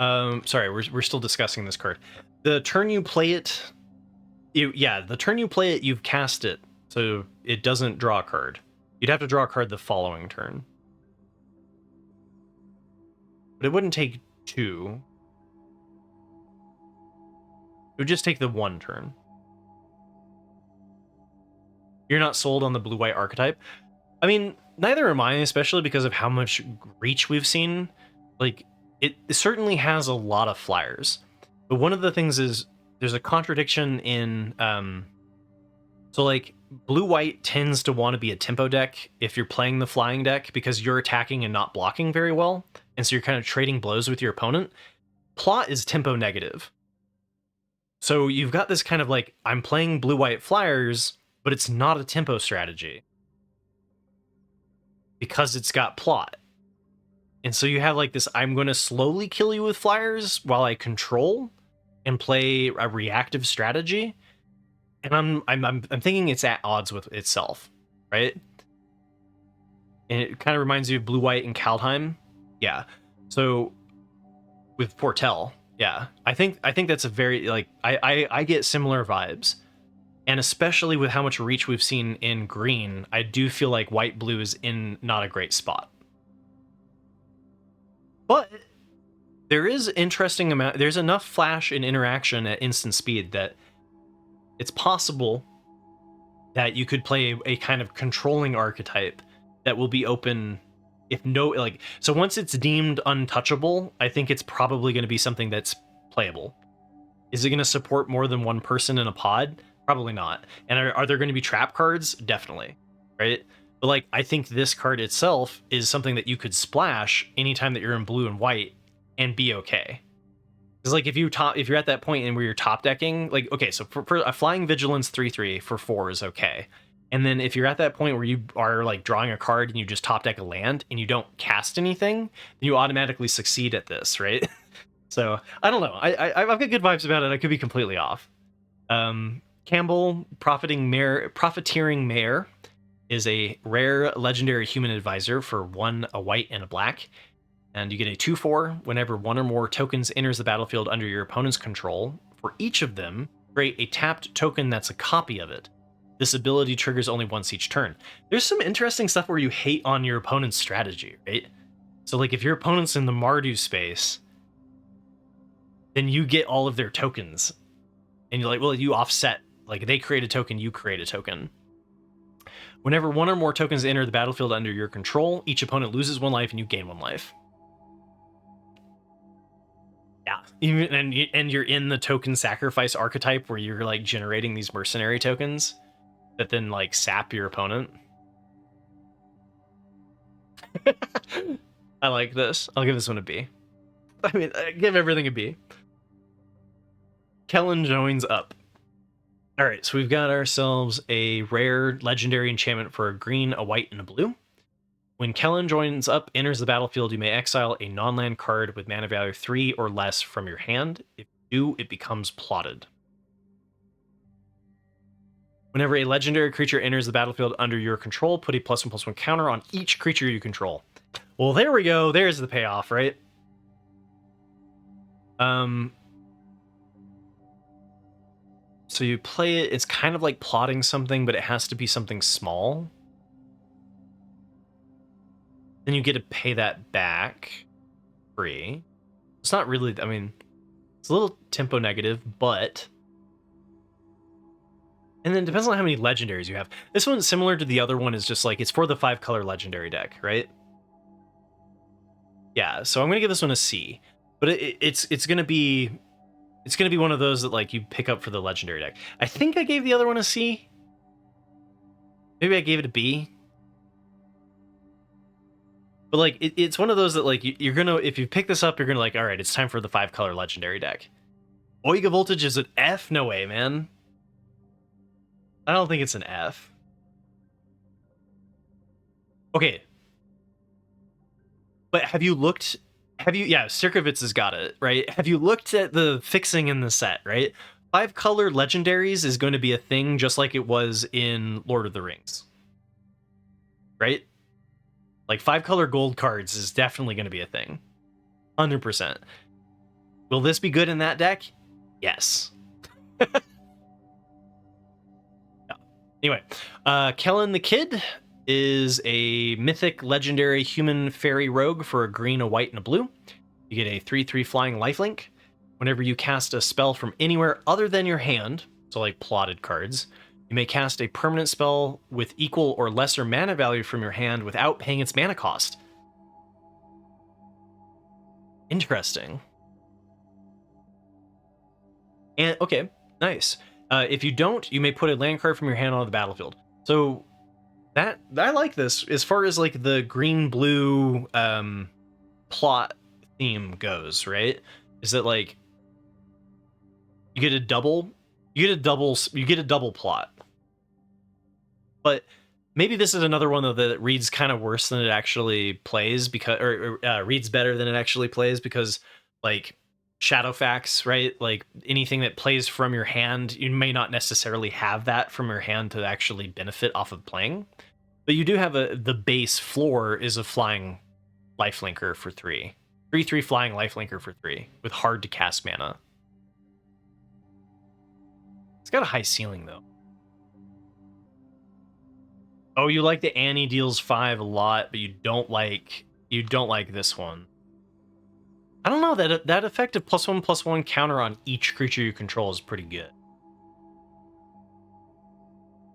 Sorry, we're still discussing this card. The turn you play it... the turn you play it, you've cast it. So it doesn't draw a card. You'd have to draw a card the following turn. But it wouldn't take 2. It would just take the 1 turn. You're not sold on the blue-white archetype? I mean, neither am I, especially because of how much reach we've seen. Like, it certainly has a lot of flyers. But one of the things is, there's a contradiction in... so, like, blue-white tends to want to be a tempo deck if you're playing the flying deck because you're attacking and not blocking very well. And so you're kind of trading blows with your opponent. Plot is tempo negative. So you've got this kind of like, I'm playing blue-white flyers, but it's not a tempo strategy. Because it's got plot. And so you have like this, I'm going to slowly kill you with flyers while I control and play a reactive strategy. And I'm thinking it's at odds with itself, right? And it kind of reminds you of blue-white and Kaldheim. Yeah. So with Portel, yeah. I think that's a very like I get similar vibes. And especially with how much reach we've seen in green, I do feel like white blue is in not a great spot. But there is interesting amount there's enough flash and interaction at instant speed that it's possible that you could play a kind of controlling archetype that will be open if no, like, so once it's deemed untouchable, I think it's probably going to be something that's playable. Is it going to support more than one person in a pod? Probably not. And are there going to be trap cards? Definitely, right? But like, I think this card itself is something that you could splash anytime that you're in blue and white and be okay. Because like if you're at that point and where you're top decking, like, okay, so for a flying vigilance 3/3 for 4 is okay. And then if you're at that point where you are like drawing a card and you just top deck a land and you don't cast anything, then you automatically succeed at this, right? So I don't know. I've got good vibes about it. I could be completely off. Campbell, Profiteering Mare is a rare legendary human advisor for 1, a white, and a black. And you get a 2/4 whenever 1 or more tokens enters the battlefield under your opponent's control. For each of them, create a tapped token that's a copy of it. This ability triggers only once each turn. There's some interesting stuff where you hate on your opponent's strategy, right? So like if your opponent's in the Mardu space, then you get all of their tokens. And you're like, well, you offset. Like they create a token, you create a token. Whenever 1 or more tokens enter the battlefield under your control, each opponent loses 1 life and you gain 1 life. Yeah, and you're in the token sacrifice archetype where you're like generating these mercenary tokens that then like sap your opponent. I like this. I'll give this one a B. I mean, I give everything a B. Kellen joins up. All right, so we've got ourselves a rare legendary enchantment for a green, a white, and a blue. When Kellen joins up, enters the battlefield, you may exile a non-land card with mana value 3 or less from your hand. If you do, it becomes plotted. Whenever a legendary creature enters the battlefield under your control, put a +1/+1 counter on each creature you control. Well, there we go. There's the payoff, right? So you play it, it's kind of like plotting something, but it has to be something small. Then you get to pay that back free. It's not really, I mean, it's a little tempo negative, but... And then it depends on how many legendaries you have. This one's similar to the other one, is just like, it's for the 5-color legendary deck, right? Yeah, so I'm going to give this one a C. But it's going to be It's going to be one of those that like you pick up for the legendary deck. I think I gave the other one a C. Maybe I gave it a B. But like it's one of those that like you're gonna, if you pick this up, you're gonna like, all right, it's time for the 5-color legendary deck. Oiga Voltage is an F? No way, man. I don't think it's an F. Okay. But have you looked? Yeah, Sirkovitz has got it, right? Have you looked at the fixing in the set, right? 5-color legendaries is going to be a thing just like it was in Lord of the Rings. Right? Like 5-color gold cards is definitely going to be a thing. 100%. Will this be good in that deck? Yes. Anyway, Kellen the Kid is a mythic legendary human fairy rogue for a green, a white, and a blue. You get a 3/3 flying lifelink. Whenever you cast a spell from anywhere other than your hand, so like plotted cards, you may cast a permanent spell with equal or lesser mana value from your hand without paying its mana cost. Interesting. And okay, nice. If you don't, you may put a land card from your hand on the battlefield. So that I like this as far as like the green blue plot theme goes, right? Is that like you get a double plot. But maybe this is another one though that reads kind of worse than it actually plays, because or reads better than it actually plays, because like Shadowfax, right? Like anything that plays from your hand, you may not necessarily have that from your hand to actually benefit off of playing. But you do have the base floor is a flying lifelinker for 3. 3/3 flying lifelinker for 3 with hard to cast mana. It's got a high ceiling though. Oh, you like the Annie deals 5 a lot, but you don't like this one. I don't know, that effective +1/+1 counter on each creature you control is pretty good.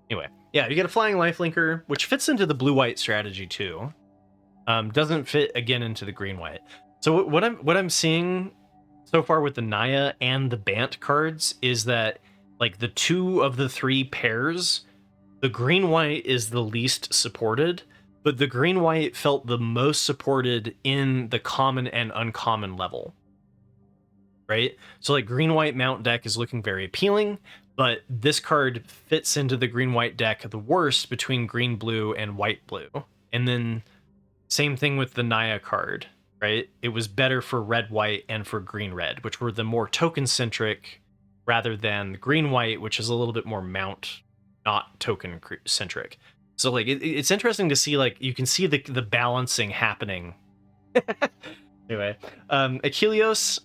Anyway, yeah, you get a flying lifelinker, which fits into the blue-white strategy too. Doesn't fit again into the green-white. So what I'm seeing so far with the Naya and the Bant cards is that like the 2 of the 3 pairs, the green-white is the least supported, but the green-white felt the most supported in the common and uncommon level. Right? So like green-white mount deck is looking very appealing, but this card fits into the green-white deck the worst between green-blue and white-blue. And then same thing with the Naya card, right? It was better for red-white and for green-red, which were the more token-centric, rather than green-white, which is a little bit more mount, not token-centric. So like it's interesting to see, like you can see the balancing happening. Anyway, Achilleos,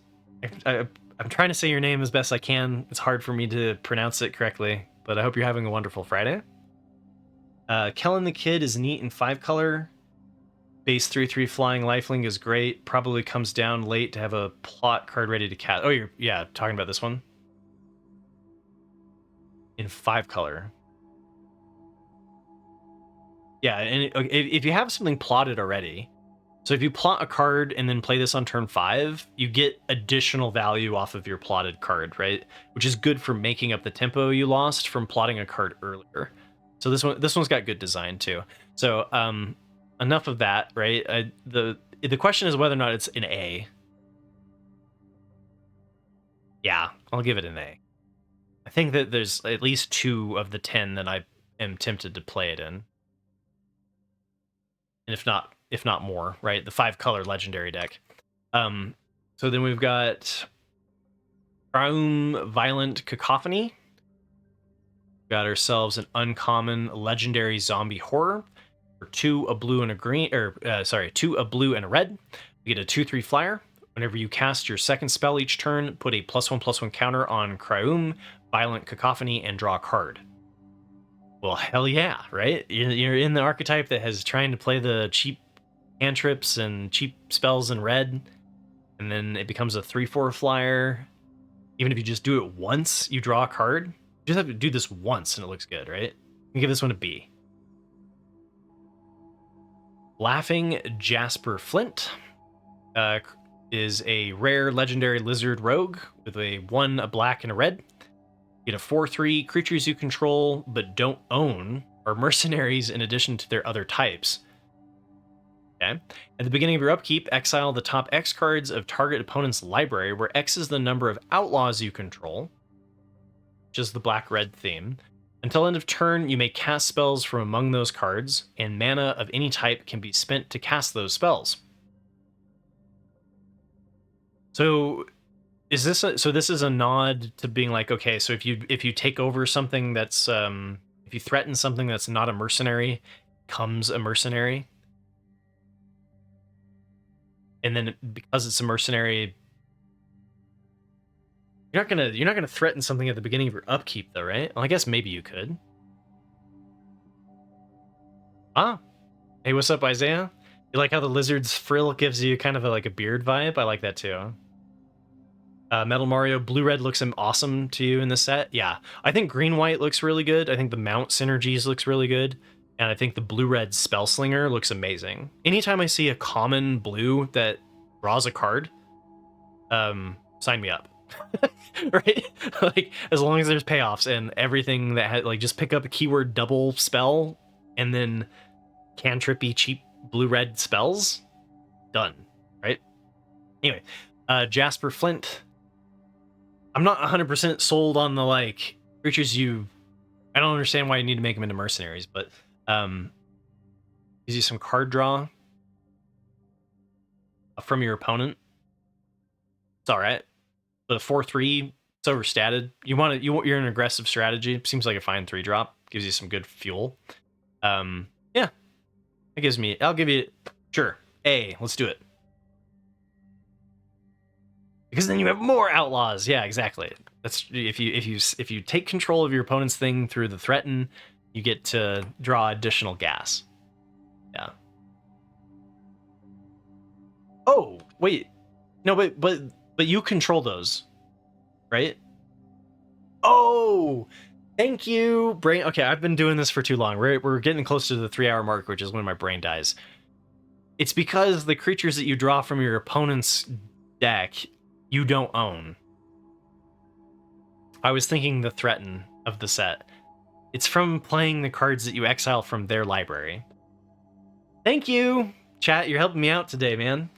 I'm trying to say your name as best I can. It's hard for me to pronounce it correctly, but I hope you're having a wonderful Friday. Kellen the Kid is neat in 5-color. Base 3/3 flying lifelink is great. Probably comes down late to have a plot card ready to cast. Oh, you're talking about this one? In 5-color. Yeah, and if you have something plotted already, so if you plot a card and then play this on turn 5, you get additional value off of your plotted card, right? Which is good for making up the tempo you lost from plotting a card earlier. So this one's got good design too. So enough of that, right? The question is whether or not it's an A. Yeah, I'll give it an A. I think that there's at least 2 of the 10 that I am tempted to play it in. And if not more, right? The 5-color legendary deck. So then we've got Violent Cacophony. Got ourselves an uncommon legendary zombie horror for 2 a blue and a green, 2 a blue and a red. You get a 2/3 flyer. Whenever you cast your second spell each turn, put a +1/+1 counter on Violent Cacophony, and draw a card. Well, hell yeah, right? You're in the archetype that has trying to play the cheap cantrips and cheap spells in red, and then it becomes a 3/4 flyer. Even if you just do it once, you draw a card. You just have to do this once and it looks good, right? You can give this one a B. Laughing Jasper Flint. is a rare legendary lizard rogue with a 1, a black, and a red. You get a 4/3. Creatures you control but don't own are mercenaries in addition to their other types. Okay. At the beginning of your upkeep, exile the top X cards of target opponent's library, where X is the number of outlaws you control, which is the black-red theme. Until end of turn, you may cast spells from among those cards, and mana of any type can be spent to cast those spells. So is this this is a nod to being like, okay, so if you take over something that's if you threaten something that's not a mercenary, becomes a mercenary, and then because it's a mercenary, you're not gonna threaten something at the beginning of your upkeep, though, right? Well, I guess maybe you could. Ah, hey, what's up, Isaiah? You like how the lizard's frill gives you kind of like a beard vibe? I like that too. Metal Mario, blue-red looks awesome to you in this set. Yeah, I think green-white looks really good. I think the mount synergies looks really good. And I think the blue-red Spell Slinger looks amazing. Anytime I see a common blue that draws a card, sign me up. Right? Like, as long as there's payoffs and everything that had, like, just pick up a keyword double spell and then cantrippy cheap blue-red spells, done, right? Anyway, Jasper Flint. I'm not 100% sold on the, like, creatures you... I don't understand why you need to make them into mercenaries, but gives you some card draw from your opponent. It's all right. But a 4/3, it's overstated. You're an aggressive strategy. Seems like a fine 3-drop. Gives you some good fuel. Yeah, it gives me... I'll give you... Sure. Let's do it. Because then you have more outlaws. Yeah, exactly. That's if you take control of your opponent's thing through the threaten, you get to draw additional gas. Yeah. Oh, wait. No, but you control those, right? Oh, thank you, brain. Okay, I've been doing this for too long. We're getting close to the 3-hour mark, which is when my brain dies. It's because the creatures that you draw from your opponent's deck you don't own. I was thinking the threaten of the set. It's from playing the cards that you exile from their library. Thank you, chat. You're helping me out today, man.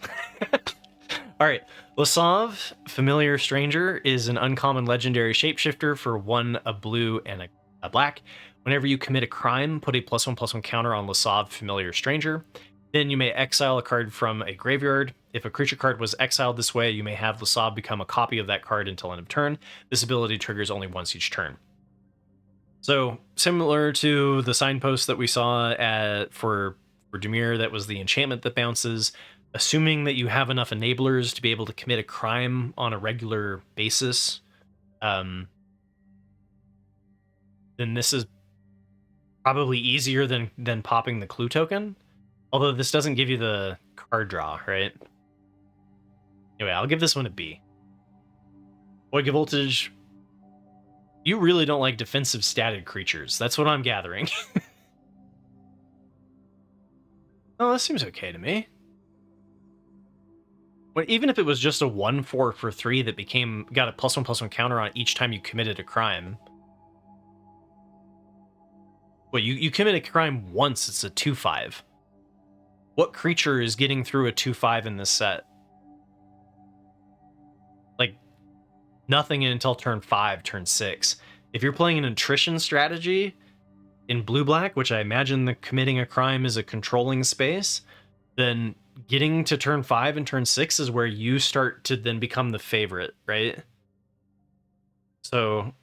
All right. Lasav, Familiar Stranger, is an uncommon legendary shapeshifter for 1, a blue, and a black. Whenever you commit a crime, put a +1/+1 counter on Lasav, Familiar Stranger. Then you may exile a card from a graveyard. If a creature card was exiled this way, you may have Lasav become a copy of that card until end of turn. This ability triggers only once each turn. So, similar to the signpost that we saw for Dimir, that was the enchantment that bounces. Assuming that you have enough enablers to be able to commit a crime on a regular basis, then this is probably easier than popping the clue token. Although this doesn't give you the card draw, right? Anyway, I'll give this one a B. Void Voltage, you really don't like defensive statted creatures. That's what I'm gathering. Oh, that seems okay to me. But even if it was just a 1/4 for 3 that got a +1/+1 counter on each time you committed a crime. Well, you commit a crime once, it's a 2/5. What creature is getting through a 2/5 in this set? Like, nothing until turn 5, turn 6. If you're playing an attrition strategy in blue-black, which I imagine the committing a crime is a controlling space, then getting to turn 5 and turn 6 is where you start to then become the favorite, right? So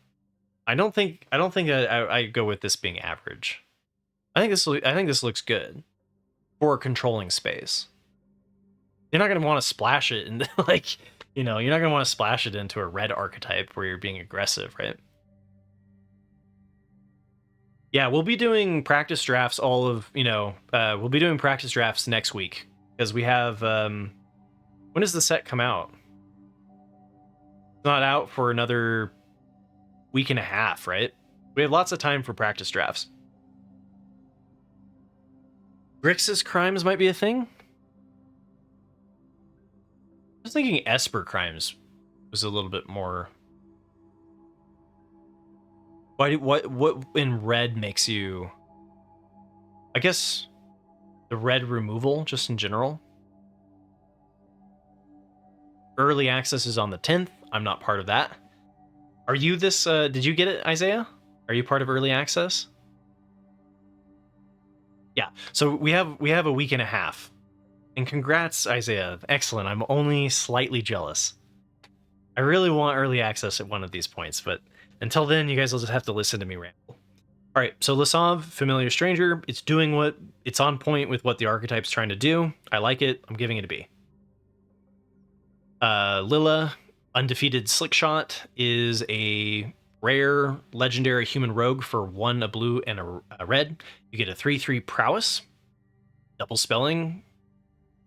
I don't think I go with this being average. I think this looks good for controlling space. You're not going to want to splash it into like, you're not going to want to splash it into a red archetype where you're being aggressive, right? Yeah, we'll be doing practice drafts we'll be doing practice drafts next week because we have when does the set come out? It's not out for another week and a half, right? We have lots of time for practice drafts. Grixis crimes might be a thing. was thinking Esper Crimes was a little bit more. What in red makes you? I guess the red removal, just in general. Early access is on the 10th. I'm not part of that. Are you this? Did you get it, Isaiah? Are you part of early access? Yeah. So we have a week and a half. And congrats, Isaiah. Excellent. I'm only slightly jealous. I really want early access at one of these points, but until then, you guys will just have to listen to me ramble. All right, so Lasav, Familiar Stranger, it's doing what it's on point with what the archetype's trying to do. I like it. I'm giving it a B. Lilla, Undefeated Slickshot, is a rare legendary human rogue for 1 a blue and a red. You get a 3/3 prowess, double spelling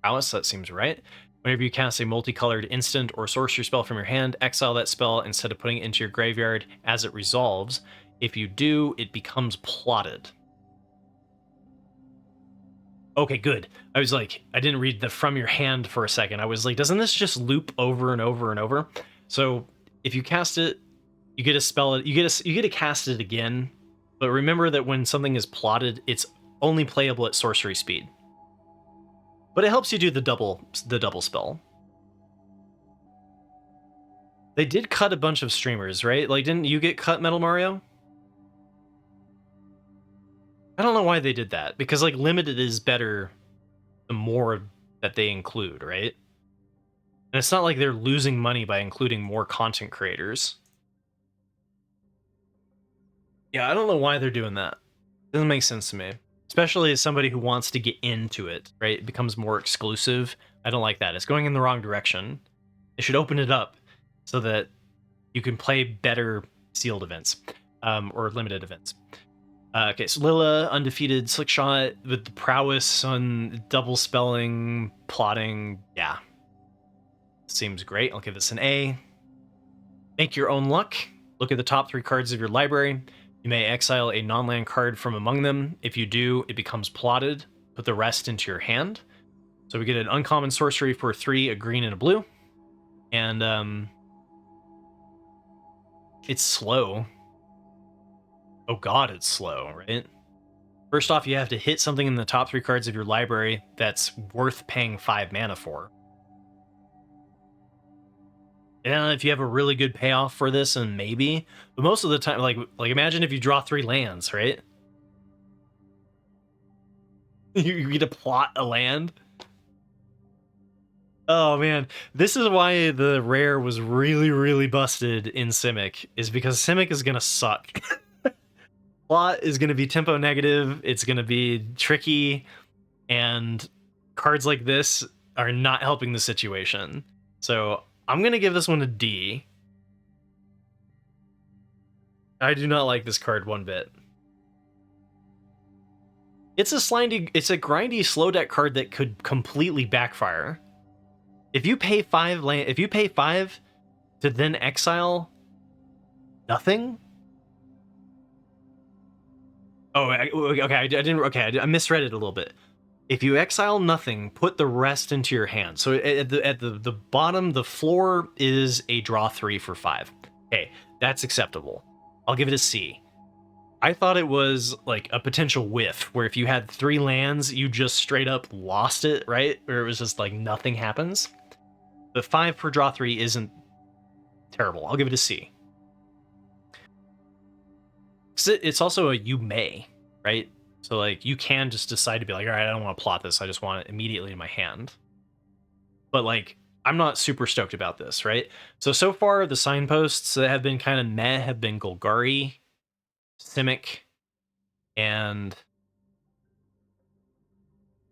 prowess. That seems right. Whenever you cast a multicolored instant or sorcery spell from your hand, exile that spell instead of putting it into your graveyard as it resolves. If you do, it becomes plotted. Okay, good. I was like, I didn't read the from your hand for a second. I was like, doesn't this just loop over and over and over? So if you cast it, you get to spell it. You get to cast it again. But remember that when something is plotted, it's only playable at sorcery speed. But it helps you do the double spell. They did cut a bunch of streamers, right? Like, didn't you get cut, Metal Mario? I don't know why they did that, because like limited is better the more that they include, right? And it's not like they're losing money by including more content creators. Yeah, I don't know why they're doing that. It doesn't make sense to me. Especially as somebody who wants to get into it, right? It becomes more exclusive. I don't like that. It's going in the wrong direction. They should open it up so that you can play better sealed events or limited events. Okay, so Lilla, Undefeated Slickshot with the prowess on double spelling, plotting. Yeah. Seems great. I'll give this an A. Make your own luck. Look at the top 3 cards of your library. You may exile a non-land card from among them. If you do, it becomes plotted. Put the rest into your hand. So we get an uncommon sorcery for 3, a green and a blue. And it's slow. Oh god, it's slow, right? First off, you have to hit something in the top 3 cards of your library that's worth paying 5 mana for. And if you have a really good payoff for this, and maybe, but most of the time, like imagine if you draw 3 lands, right? You get to plot a land. Oh man, this is why the rare was really, really busted in Simic, is because Simic is gonna suck. Plot is gonna be tempo negative, it's gonna be tricky, and cards like this are not helping the situation. So I'm gonna give this one a D. I do not like this card one bit. It's a grindy slow deck card that could completely backfire. If you pay 5 to then exile nothing. Oh, okay. I didn't. Okay, I misread it a little bit. If you exile nothing, put the rest into your hand. So at the bottom, the floor is a draw 3 for 5. Okay, that's acceptable. I'll give it a C. I thought it was like a potential whiff, where if you had 3 lands, you just straight up lost it, right? Where it was just like nothing happens. The 5 per draw 3 isn't terrible. I'll give it a C. It's also a you may, right? So like you can just decide to be like, all right, I don't want to plot this. I just want it immediately in my hand. But like, I'm not super stoked about this, right? So far the signposts that have been kind of meh have been Golgari, Simic, and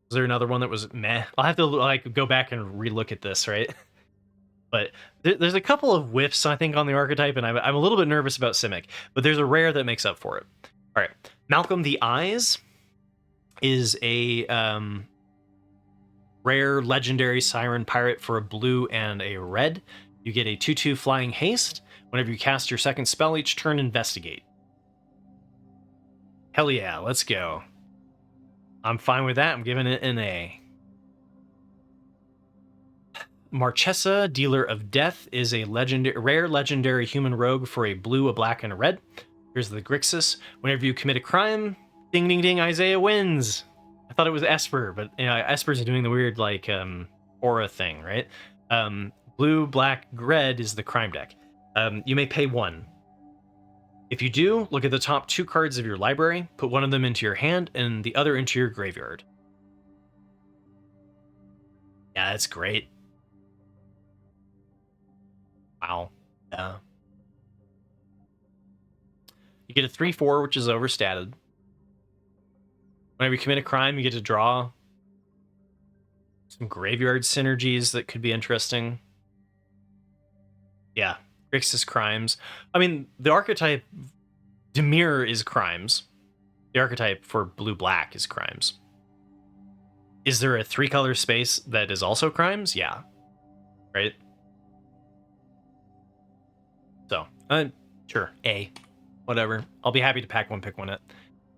was there another one that was meh? I'll have to like go back and relook at this, right? But there's a couple of whiffs, I think, on the archetype, and I'm a little bit nervous about Simic, but there's a rare that makes up for it. All right, Malcolm the Eyes is a rare legendary siren pirate for a blue and a red. You get a 2/2 flying haste. Whenever you cast your second spell each turn, investigate. Hell yeah, let's go. I'm fine with that. I'm giving it an A. Marchesa, Dealer of Death, is a rare legendary human rogue for a blue, a black, and a red. Here's the Grixis. Whenever you commit a crime, ding ding ding, Isaiah wins. I thought it was Esper, but you know, Esper's doing the weird like aura thing, right? Blue, black, red is the crime deck. You may pay 1. If you do, look at the top 2 cards of your library, put one of them into your hand and the other into your graveyard. Yeah, that's great. Wow. Yeah. You get a 3/4, which is overstated. Whenever you commit a crime, you get to draw some graveyard synergies that could be interesting. Yeah, Grixis crimes. I mean, the archetype Dimir is crimes. The archetype for blue-black is crimes. Is there a 3-color space that is also crimes? Yeah. Right? So, sure, A. Whatever. I'll be happy to pack one, pick one it.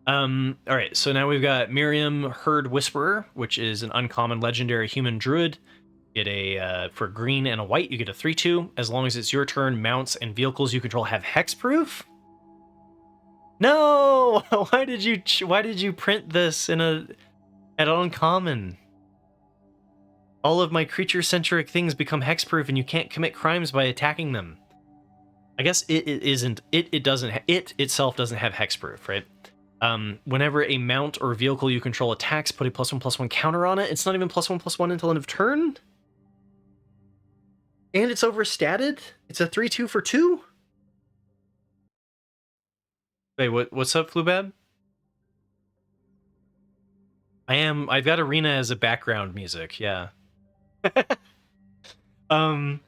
All right, so now we've got Miriam Herd Whisperer, which is an uncommon legendary human druid. You get a for green and a white, you get a 3/2. As long as it's your turn, mounts and vehicles you control have hexproof. No, why did you print this in at uncommon? All of my creature-centric things become hexproof, and you can't commit crimes by attacking them. I guess it itself doesn't have hexproof, right? Whenever a mount or vehicle you control attacks, put a +1/+1 counter on it. It's not even +1/+1 until end of turn. And it's overstated? It's a 3/2 for 2? Wait, what's up, Flubab? I've got Arena as a background music, yeah. Alright,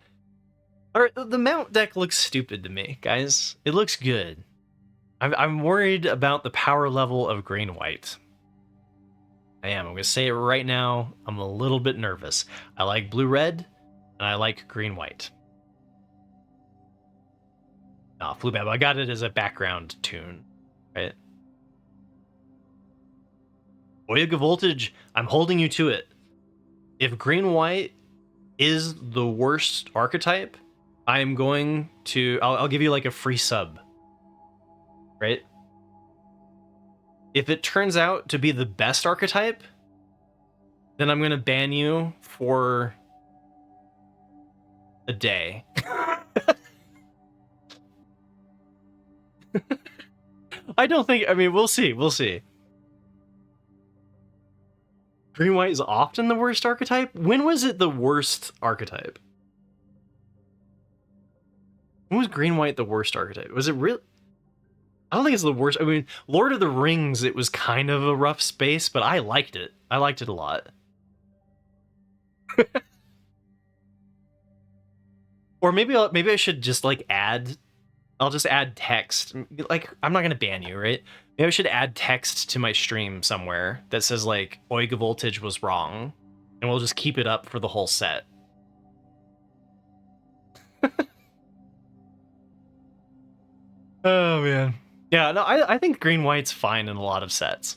the mount deck looks stupid to me, guys. It looks good. I'm worried about the power level of green-white. I'm gonna say it right now. I'm a little bit nervous. I like blue-red, and I like green-white. Nah, Flubab, I got it as a background tune, right? Oyuga Voltage, I'm holding you to it. If green-white is the worst archetype, I'm going to... I'll give you like a free sub. Right? If it turns out to be the best archetype, then I'm going to ban you for a day. I don't think... I mean, we'll see. We'll see. Green-white is often the worst archetype? When was it the worst archetype? When was green-white the worst archetype? Was it really... I don't think it's the worst. I mean, Lord of the Rings, it was kind of a rough space, but I liked it. I liked it a lot. Or maybe I should just like add... I'll just add text. Like, I'm not going to ban you, right? Maybe I should add text to my stream somewhere that says, like, Oyuga Voltage was wrong. And we'll just keep it up for the whole set. Oh, man. Yeah, no, I think green-white's fine in a lot of sets.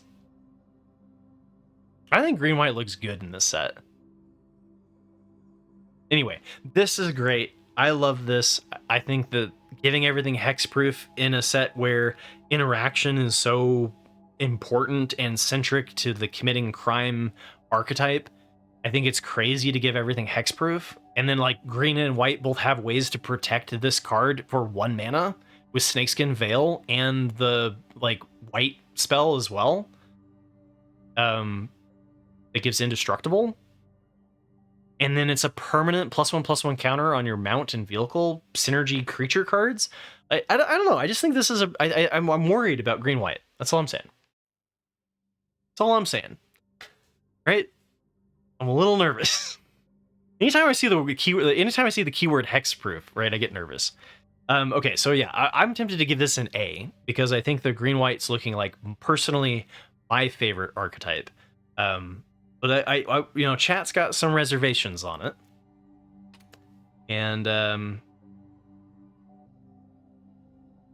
I think green-white looks good in this set. Anyway, this is great. I love this. I think that giving everything hexproof in a set where interaction is so important and centric to the committing crime archetype, I think it's crazy to give everything hexproof. And then like green and white both have ways to protect this card for 1 mana with Snakeskin Veil and the like white spell as well. It gives indestructible. And then it's a permanent +1/+1 counter on your mount and vehicle synergy creature cards. I don't know. I just think this is I'm worried about green-white. That's all I'm saying. That's all I'm saying. Right? I'm a little nervous. Anytime I see the keyword hexproof, right, I get nervous. Okay, so yeah, I'm tempted to give this an A because I think the green-white's looking like personally my favorite archetype. But I you know, chat's got some reservations on it. And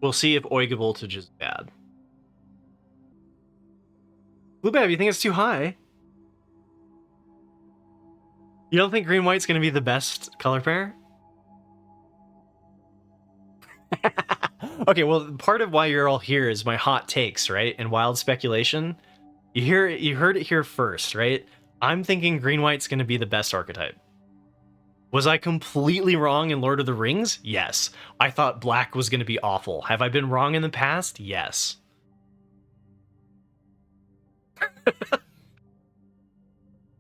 we'll see if Oyuga Voltage is bad. Bluebab, you think it's too high? You don't think green-white's going to be the best color pair? Okay, well, part of why you're all here is my hot takes, right? And wild speculation. You heard it here first, right? I'm thinking green-white's going to be the best archetype. Was I completely wrong in Lord of the Rings? Yes. I thought black was going to be awful. Have I been wrong in the past? Yes.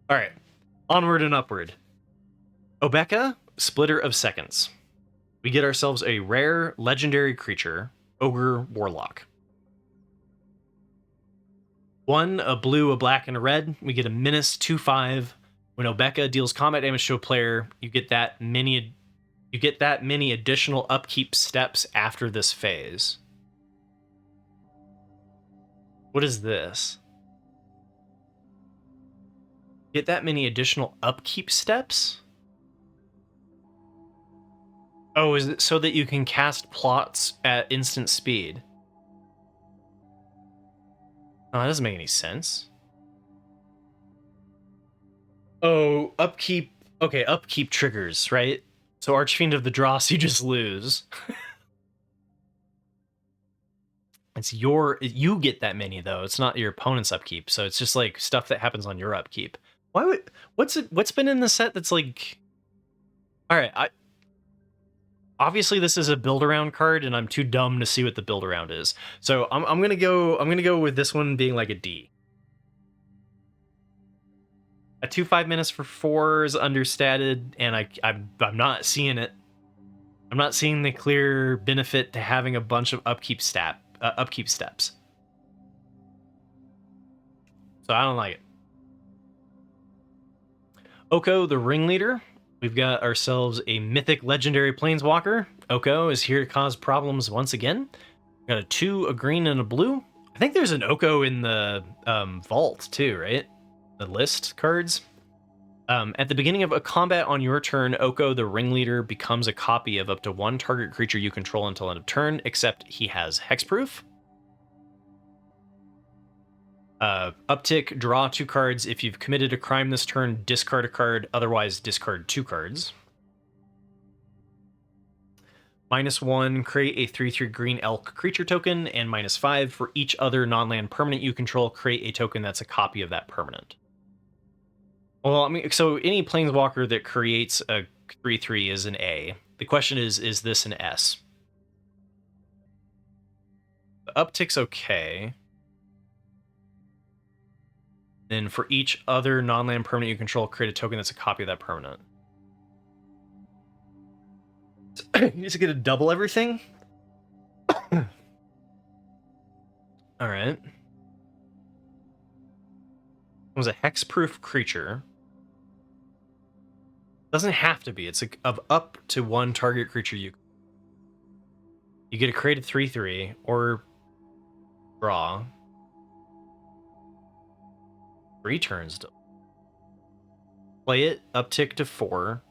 All right. Onward and upward. Obeka, Splitter of Seconds. We get ourselves a rare legendary creature, Ogre Warlock. 1, a blue, a black, and a red. We get a menace 2/5. When Obeka deals combat damage to a player, you get that many additional upkeep steps after this phase. What is this? Get that many additional upkeep steps? Oh, is it so that you can cast plots at instant speed? Oh, that doesn't make any sense. Oh, upkeep. Okay, upkeep triggers, right? So Archfiend of the Dross, you just lose. You get that many though. It's not your opponent's upkeep, so it's just like stuff that happens on your upkeep. What's been in the set that's like? All right, obviously this is a build around card, and I'm too dumb to see what the build around is. So I'm gonna go with this one being like a D. A 2/5 menace for 4 is understated, and I'm not seeing it. I'm not seeing the clear benefit to having a bunch of upkeep steps. So I don't like it. Oko, the Ringleader. We've got ourselves a mythic legendary planeswalker. Oko is here to cause problems once again. Got a 2, a green, and a blue. I think there's an Oko in the vault too, right? The list cards. At the beginning of a combat on your turn, Oko, the Ringleader, becomes a copy of up to 1 target creature you control until end of turn, except he has hexproof. Uptick, draw 2 cards. If you've committed a crime this turn, discard a card. Otherwise, discard 2 cards. -1, create a 3/3 green elk creature token, and -5 for each other non-land permanent you control, create a token that's a copy of that permanent. Well, I mean, so any planeswalker that creates a 3/3 is an A. The question is this an S? The uptick's okay. Then for each other non-land permanent you control, create a token that's a copy of that permanent. You just get to double everything? Alright. It was a hexproof creature. Doesn't have to be. It's of up to 1 target creature you get to create a 3/3 or draw. 3 turns to play it, uptick to 4.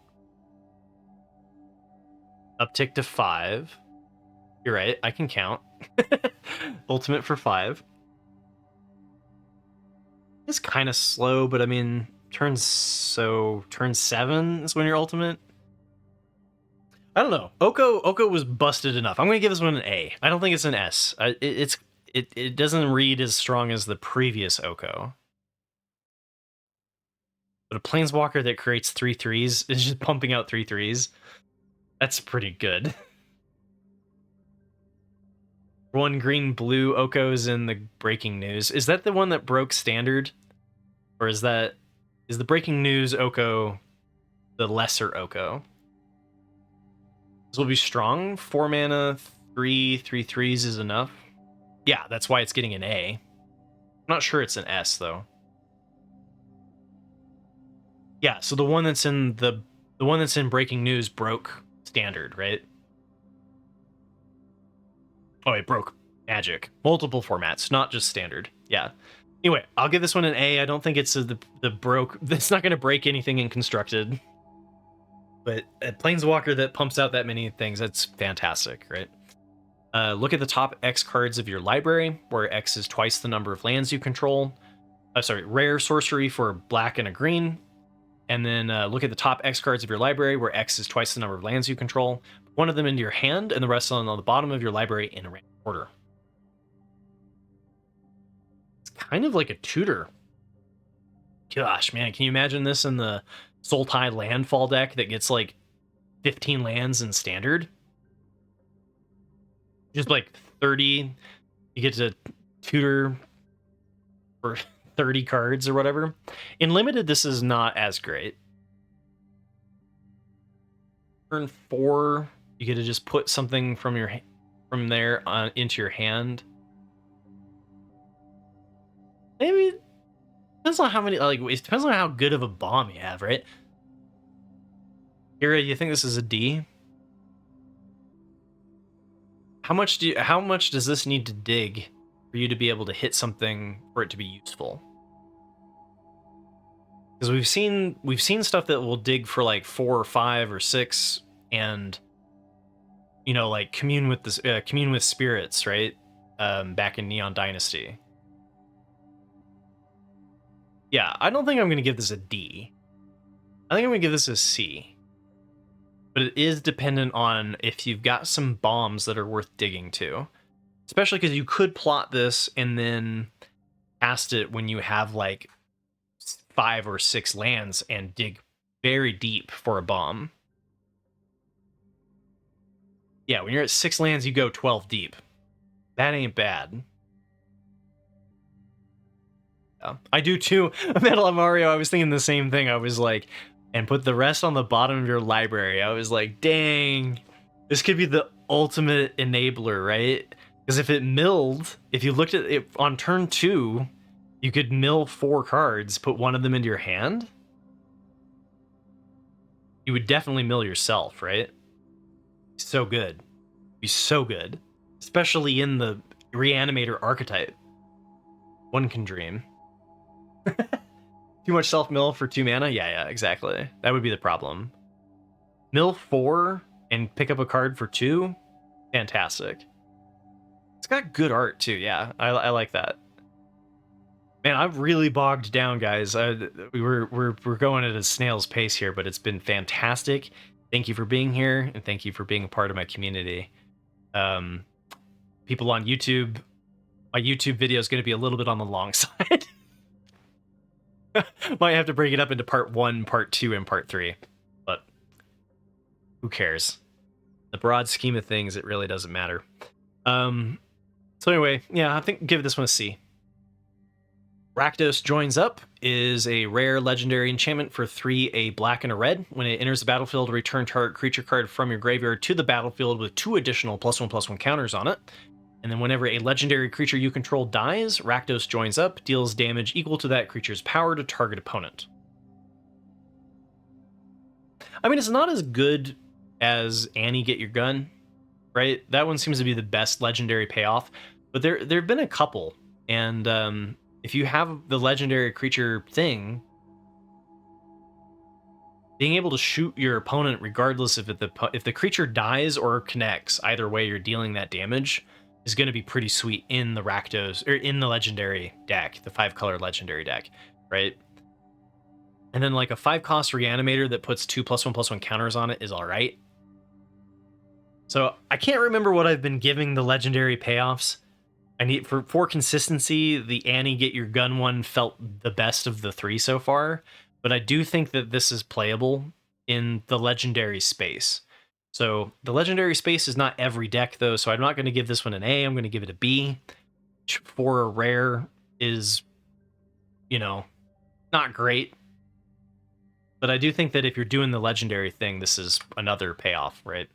Uptick to 5. You're right, I can count. Ultimate for 5. It's kind of slow, but I mean, turn 7 is when your ultimate. I don't know. Oko was busted enough. I'm gonna give this one an A. I don't think it's an S. It doesn't read as strong as the previous Oko. But a planeswalker that creates 3/3s is just pumping out 3/3s. That's pretty good. 1 green blue Oko's in the breaking news. Is that the one that broke standard? Or is the breaking news Oko the lesser Oko? This will be strong. 4 mana, 3/3s is enough. Yeah, that's why it's getting an A. I'm not sure it's an S though. Yeah, so the one that's in breaking news broke standard, right? Oh, it broke Magic. Multiple formats, not just standard. Yeah. Anyway, I'll give this one an A. I don't think it's the broke. It's not going to break anything in Constructed. But a Planeswalker that pumps out that many things, that's fantastic, right? Look at the top X cards of your library, where X is twice the number of lands you control. Rare sorcery for black and a green. And then look at the top X cards of your library, where X is twice the number of lands you control. Put one of them into your hand, and the rest on the bottom of your library in a random order. It's kind of like a tutor. Gosh, man, can you imagine this in the Sultai landfall deck that gets like 15 lands in standard? Just like 30, you get to tutor for 30 cards or whatever. In limited, this is not as great. Turn 4, you get to just put something from there into your hand. Maybe depends on how many. Like, it depends on how good of a bomb you have, right? Kira, you think this is a D? How much does this need to dig for you to be able to hit something for it to be useful? Because we've seen stuff that will dig for like 4 or 5 or 6, and like commune with spirits, right? Back in Neon Dynasty. Yeah, I don't think I'm going to give this a D. I think I'm going to give this a C. But it is dependent on if you've got some bombs that are worth digging to. Especially because you could plot this and then cast it when you have like 5 or 6 lands and dig very deep for a bomb. Yeah, when you're at 6 lands, you go 12 deep. That ain't bad. Yeah, I do too. Metal Mario, I was thinking the same thing. I was like, and put the rest on the bottom of your library. I was like, dang, this could be the ultimate enabler, right? Because if it milled, if you looked at it on turn 2, you could mill 4 cards, put one of them into your hand. You would definitely mill yourself, right? So good. Be so good. Especially in the Reanimator archetype. One can dream. Too much self-mill for 2 mana? Yeah, exactly. That would be the problem. Mill 4 and pick up a card for 2? Fantastic. It's got good art, too. Yeah, I like that. Man, I've really bogged down, guys. We're going at a snail's pace here, but it's been fantastic. Thank you for being here, and thank you for being a part of my community. People on YouTube, my YouTube video is going to be a little bit on the long side. Might have to break it up into part 1, part 2, and part 3. But who cares? The broad scheme of things, it really doesn't matter. So anyway, yeah, I think give this one a C. Rakdos Joins Up is a rare legendary enchantment for 3, a black and a red. When it enters the battlefield, return target creature card from your graveyard to the battlefield with 2 additional +1/+1 counters on it. And then whenever a legendary creature you control dies, Rakdos Joins Up, deals damage equal to that creature's power to target opponent. I mean, it's not as good as Annie Get Your Gun, right? That one seems to be the best legendary payoff, but there have been a couple, and if you have the legendary creature thing, being able to shoot your opponent regardless if the creature dies or connects, either way you're dealing that damage, is going to be pretty sweet in the Rakdos, or in the legendary deck, the 5-color legendary deck, right? And then like a 5-cost Reanimator that puts 2 +1/+1 counters on it is all right. So I can't remember what I've been giving the legendary payoffs. I need for consistency, the Annie Get Your Gun one felt the best of the 3 so far, but I do think that this is playable in the legendary space. So the legendary space is not every deck though, so I'm not going to give this one an A. I'm going to give it a B. Which for a rare is, not great. But I do think that if you're doing the legendary thing, this is another payoff, right?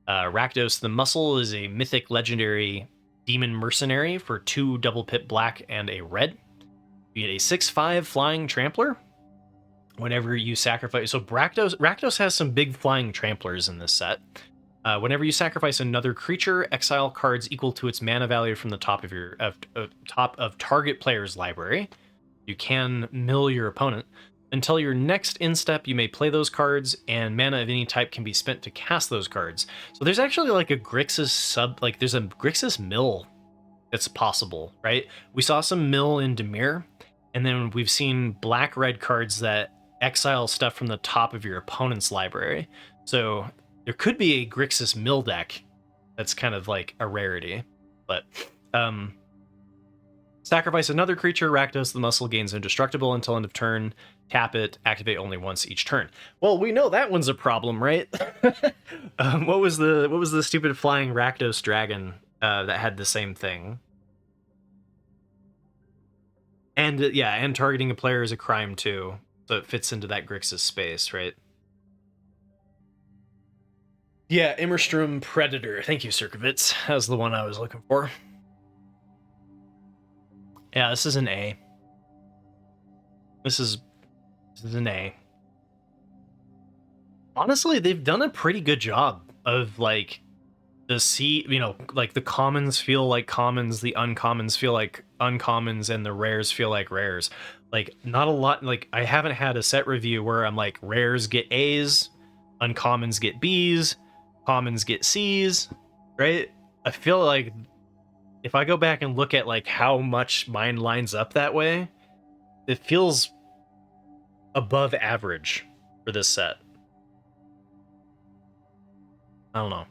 Rakdos the Muscle is a mythic legendary demon mercenary for 2 double pip black and a red. You get a 6/5 flying trampler. Whenever you sacrifice, so Rakdos has some big flying tramplers in this set. Whenever you sacrifice another creature, exile cards equal to its mana value from the top of your top of target player's library. You can mill your opponent. Until your next instep, you may play those cards, and mana of any type can be spent to cast those cards. So there's actually like a Grixis there's a Grixis mill that's possible, right? We saw some mill in Dimir, and then we've seen black-red cards that exile stuff from the top of your opponent's library. So there could be a Grixis mill deck that's kind of like a rarity. But sacrifice another creature, Rakdos the Muscle gains indestructible until end of turn. Tap it, activate only once each turn. Well, we know that one's a problem, right? What was the stupid flying Rakdos dragon that had the same thing? And yeah, and targeting a player is a crime too, so it fits into that Grixis space, right? Yeah, Immerstrom Predator. Thank you, Circovitz. That was the one I was looking for. Yeah, this is an A. This is an A. Honestly, they've done a pretty good job of like the like the commons feel like commons, the uncommons feel like uncommons, and the rares feel like rares. Like not a lot. Like I haven't had a set review where I'm like rares get A's, uncommons get B's, commons get C's, right? I feel like if I go back and look at like how much mine lines up that way, it feels above average for this set. I don't know.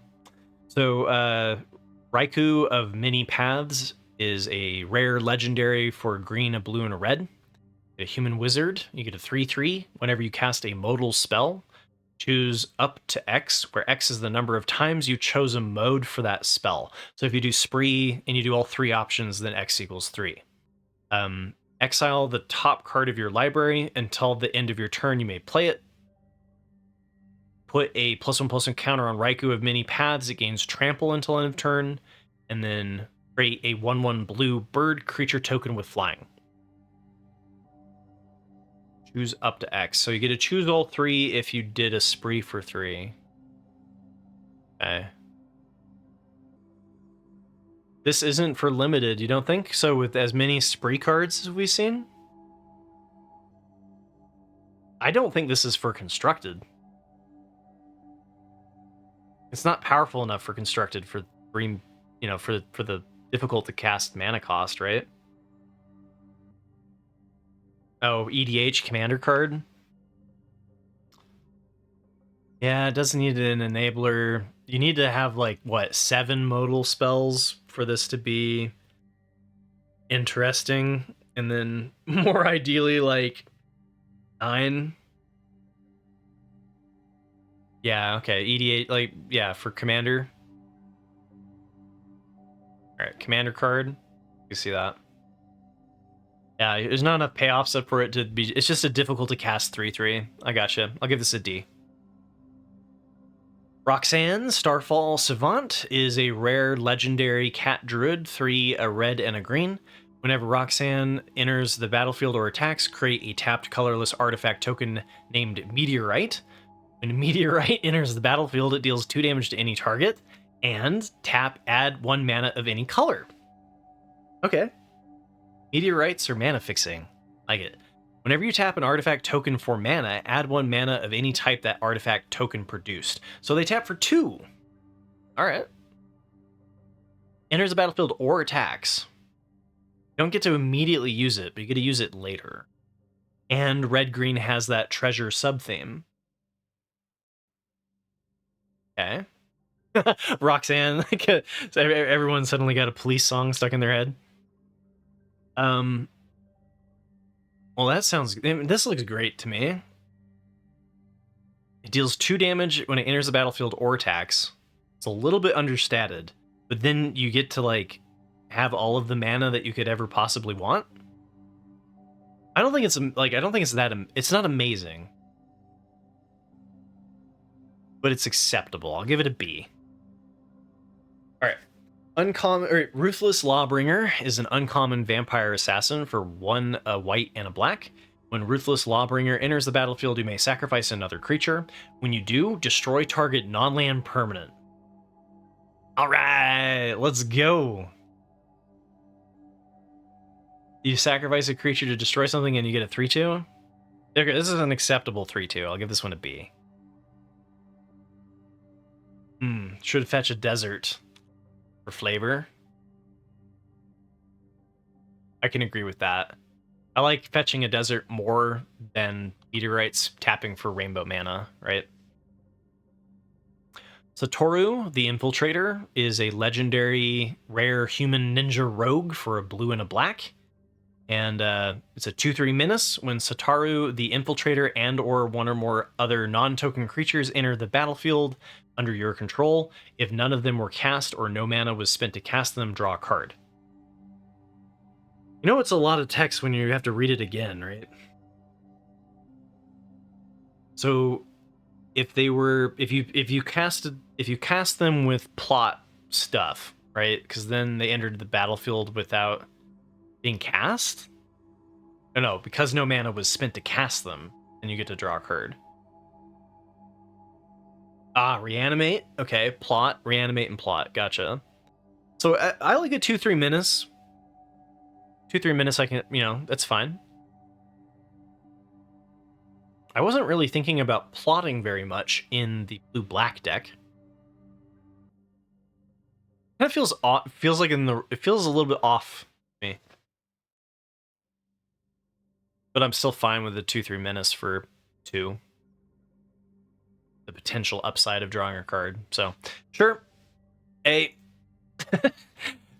So Raikou of Many Paths is a rare legendary for green, a blue, and a red. A human wizard. You get a 3/3 whenever you cast a modal spell. Choose up to X, where X is the number of times you chose a mode for that spell. So if you do Spree and you do all 3 options, then X equals 3. Exile the top card of your library until the end of your turn. You may play it. Put a +1/+1 counter on Raikou of Many Paths. It gains trample until end of turn. And then create a 1/1 blue bird creature token with flying. Choose up to X. So you get to choose all 3 if you did a Spree for 3. Okay. This isn't for limited, you don't think? So with as many Spree cards as we've seen? I don't think this is for constructed. It's not powerful enough for constructed for green, for the difficult to cast mana cost, right? Oh, EDH commander card. Yeah, it doesn't need an enabler. You need to have like what 7 modal spells for this to be interesting, and then more ideally like 9. Yeah, okay. EDH, like, yeah, for commander. All right, commander card. You see that? Yeah, there's not enough payoffs up for it to be. It's just a difficult to cast 3/3. I gotcha. I'll give this a D. Roxanne, Starfall Savant, is a rare legendary cat druid, 3, a red and a green. Whenever Roxanne enters the battlefield or attacks, create a tapped colorless artifact token named Meteorite. When Meteorite enters the battlefield, it deals 2 damage to any target, and add 1 mana of any color. Okay. Meteorites are mana fixing. Like it. Whenever you tap an artifact token for mana, add 1 mana of any type that artifact token produced. So they tap for 2. Alright. Enters the battlefield or attacks. You don't get to immediately use it, but you get to use it later. And red-green has that treasure sub-theme. Okay. Roxanne. Everyone suddenly got a police song stuck in their head. Well, that sounds... This looks great to me. It deals 2 damage when it enters the battlefield or attacks. It's a little bit understated, but then you get to, like, have all of the mana that you could ever possibly want. I don't think it's, like, I don't think it's that... It's not amazing. But it's acceptable. I'll give it a B. Alright. Ruthless Lawbringer is an uncommon vampire assassin for 1 a white and a black. When Ruthless Lawbringer enters the battlefield, you may sacrifice another creature. When you do, destroy target non-land permanent. Alright, let's go. You sacrifice a creature to destroy something and you get a 3/2? Okay, this is an acceptable 3/2. I'll give this one a B. Should fetch a desert for flavor. I can agree with that. I like fetching a desert more than meteorites tapping for rainbow mana, right? Satoru, the Infiltrator, is a legendary rare human ninja rogue for a blue and a black. And it's a 2/3 menace. When Satoru, the Infiltrator, and or one or more other non-token creatures enter the battlefield under your control, if none of them were cast or no mana was spent to cast them, draw a card. You know, it's a lot of text when you have to read it again, right? So if you cast them with plot stuff, right? Because then they entered the battlefield without being cast. No, because no mana was spent to cast them, and you get to draw a card. Reanimate. Okay, plot, reanimate, and plot. Gotcha. So I like a 2/3 menace. 2/3 menace. I can, that's fine. I wasn't really thinking about plotting very much in the blue-black deck. Kind of feels off. Feels like it feels a little bit off to me, but I'm still fine with the 2/3 menace for 2. The potential upside of drawing a card. So sure, A.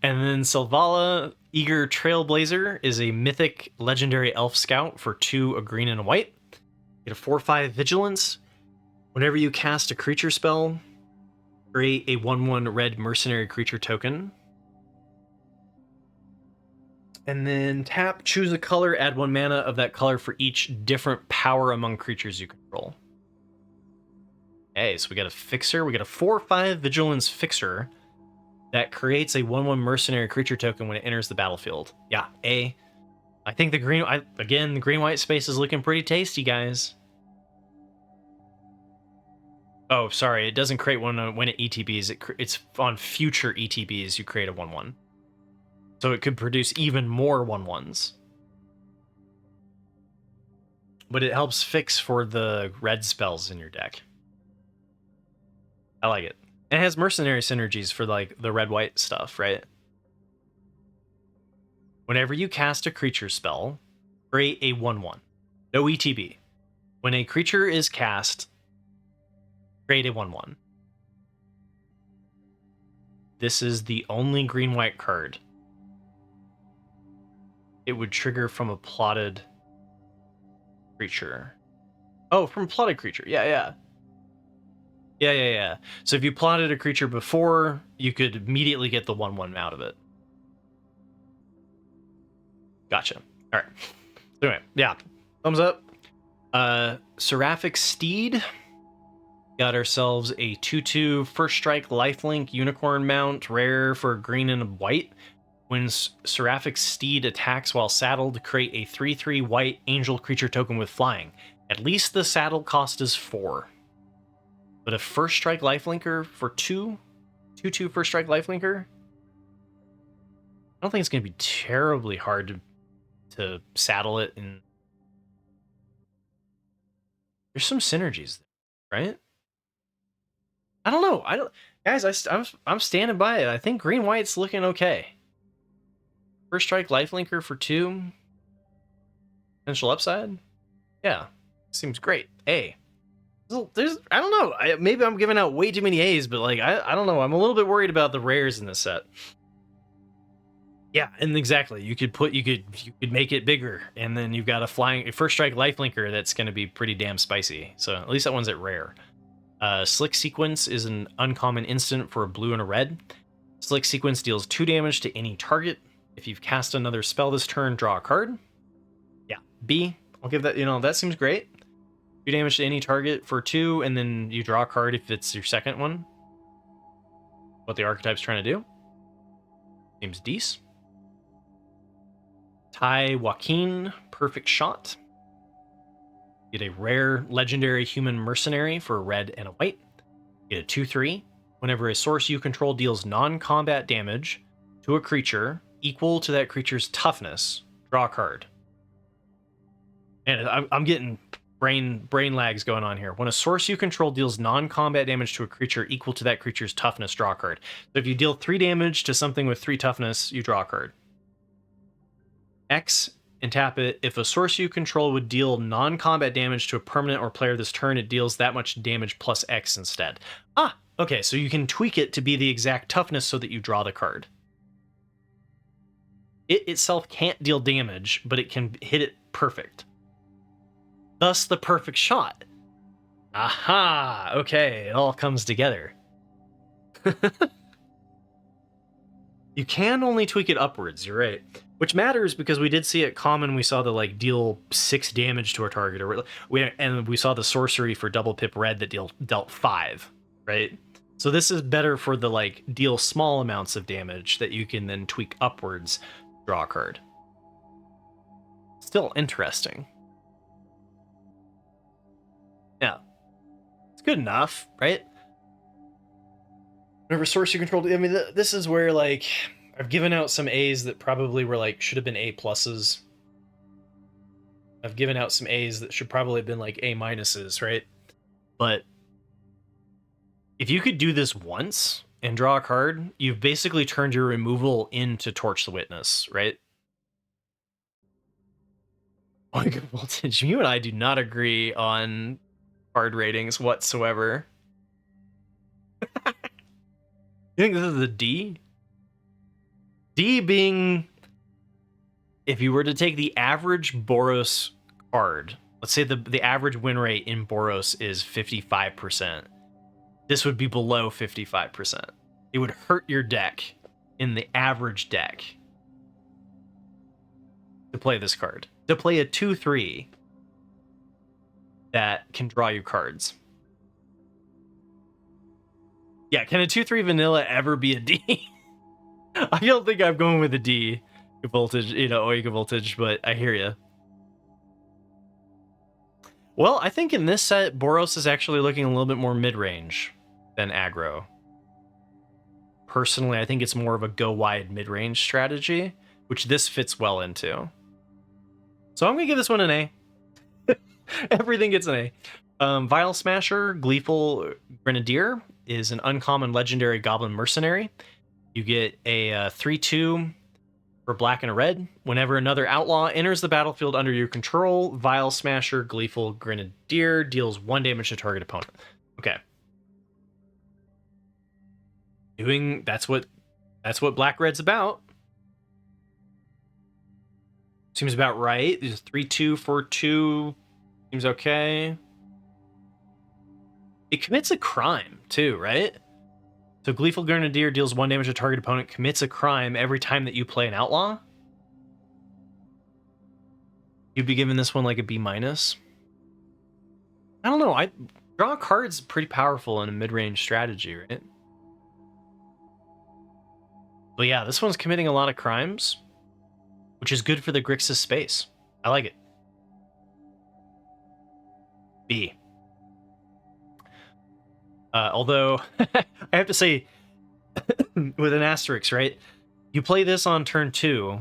And then Selvala, Eager Trailblazer, is a mythic legendary elf scout for 2, a green and a white. You get a 4/5 vigilance. Whenever you cast a creature spell, create a 1/1 red mercenary creature token. And then tap, choose a color, add 1 mana of that color for each different power among creatures you control. Okay, so we got a fixer. We got a 4/5 vigilance fixer that creates a 1/1 mercenary creature token when it enters the battlefield. Yeah, A. I think the green-white space is looking pretty tasty, guys. Oh, sorry, it doesn't create one when it ETBs. It's on future ETBs you create a 1/1. So it could produce even more 1/1s. But it helps fix for the red spells in your deck. I like it. And it has mercenary synergies for like the red-white stuff, right? Whenever you cast a creature spell, create a 1/1. No ETB. When a creature is cast, create a 1/1. This is the only green-white card. It would trigger from a plotted creature. Oh, from plotted creature. Yeah. So if you plotted a creature before, you could immediately get the 1/1 out of it. Gotcha. All right. Anyway, yeah. Thumbs up. Seraphic Steed. Got ourselves a 2/2 first strike lifelink unicorn mount, rare for green and white. When Seraphic Steed attacks while saddled, create a 3/3 white angel creature token with flying. At least the saddle cost is 4. But a first strike lifelinker for 2? 2/2 first strike lifelinker? I don't think it's going to be terribly hard to saddle it. And there's some synergies there, right? I don't know. Guys, I'm standing by it. I think green white's looking okay. First strike lifelinker for 2. Potential upside? Yeah. Seems great. A. I don't know. Maybe I'm giving out way too many A's, but like I don't know. I'm a little bit worried about the rares in this set. Yeah, and exactly. You could make it bigger, and then you've got a first strike lifelinker that's going to be pretty damn spicy. So at least that one's at rare. Slick Sequence is an uncommon instant for a blue and a red. Slick Sequence deals 2 damage to any target. If you've cast another spell this turn, draw a card. Yeah, B. I'll give that. That seems great. 2 damage to any target for 2, and then you draw a card if it's your second one. What the archetype's trying to do. Seems decent. Tai Joaquin, Perfect Shot. Get a rare legendary human mercenary for a red and a white. Get a 2/3. Whenever a source you control deals non-combat damage to a creature equal to that creature's toughness, draw a card. And I'm getting brain lags going on here. When a source you control deals non-combat damage to a creature equal to that creature's toughness, draw a card. So if you deal 3 damage to something with 3 toughness, you draw a card. X and tap it. If a source you control would deal non-combat damage to a permanent or player this turn, it deals that much damage plus X instead. Ah, okay, so you can tweak it to be the exact toughness so that you draw the card. It itself can't deal damage, but it can hit it perfect. Thus the perfect shot. Aha! Okay, it all comes together. You can only tweak it upwards, you're right. Which matters because we did see at common, we saw the like deal 6 damage to our target, or we saw the sorcery for double pip red that dealt 5, right? So this is better for the like deal small amounts of damage that you can then tweak upwards, draw a card. Still interesting. Yeah. It's good enough, right? Whenever source you control, I mean, this is where like I've given out some A's that probably were like should have been A pluses. I've given out some A's that should probably have been like A minuses, right? But if you could do this once and draw a card, you've basically turned your removal into Torch the Witness, right? Oiga Voltage, you and I do not agree on card ratings whatsoever. You think this is a D? D being, if you were to take the average Boros card, let's say the average win rate in Boros is 55%. This would be below 55%. It would hurt your deck in the average deck to play this card. To play a 2/3 that can draw you cards. Yeah, can a 2/3 vanilla ever be a D? I don't think I'm going with a D voltage, Oiga Voltage, but I hear you. Well, I think in this set, Boros is actually looking a little bit more mid-range than aggro. Personally, I think it's more of a go-wide mid-range strategy, which this fits well into. So I'm going to give this one an A. Everything gets an A. Vial Smasher, Gleeful Grenadier, is an uncommon legendary goblin mercenary. You get a 3/2 for black and a red. Whenever another outlaw enters the battlefield under your control, Vial Smasher, Gleeful Grenadier deals 1 damage to target opponent. Okay. That's what black red's about. Seems about right. There's 3/2 4/2. Seems okay. It commits a crime too, right? So Gleeful Grenadier deals 1 damage to target opponent, commits a crime every time that you play an outlaw. You'd be giving this one like a B-. I don't know. Draw cards pretty powerful in a mid-range strategy, right? But yeah, this one's committing a lot of crimes, which is good for the Grixis space. I like it. B. Although, I have to say, with an asterisk, right? You play this on turn 2,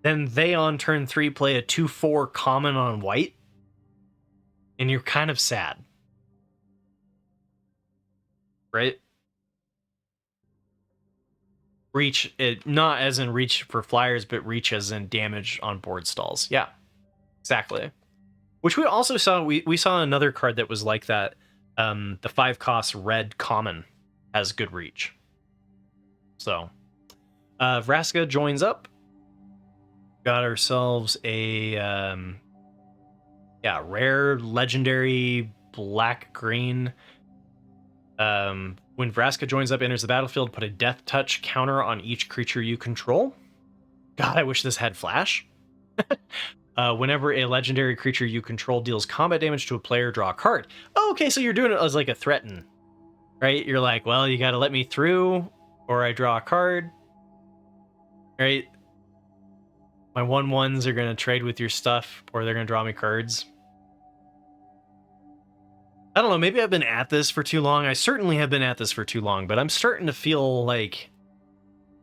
then they on turn 3 play a 2/4 common on white, and you're kind of sad. Right? Reach, not as in reach for flyers, but reach as in damage on board stalls. Yeah, exactly. Which we also saw, we saw another card that was like that. The 5-cost red common has good reach. So, Vraska joins up. Got ourselves a rare legendary black-green. When Vraska joins up, enters the battlefield, put a death touch counter on each creature you control. God, I wish this had flash. Whenever a legendary creature you control deals combat damage to a player, draw a card. Oh, okay, so you're doing it as like a threaten, right? You're like, well, you got to let me through, or I draw a card, right? My 1/1s are going to trade with your stuff, or they're going to draw me cards. I don't know, maybe I've been at this for too long. I certainly have been at this for too long, but I'm starting to feel like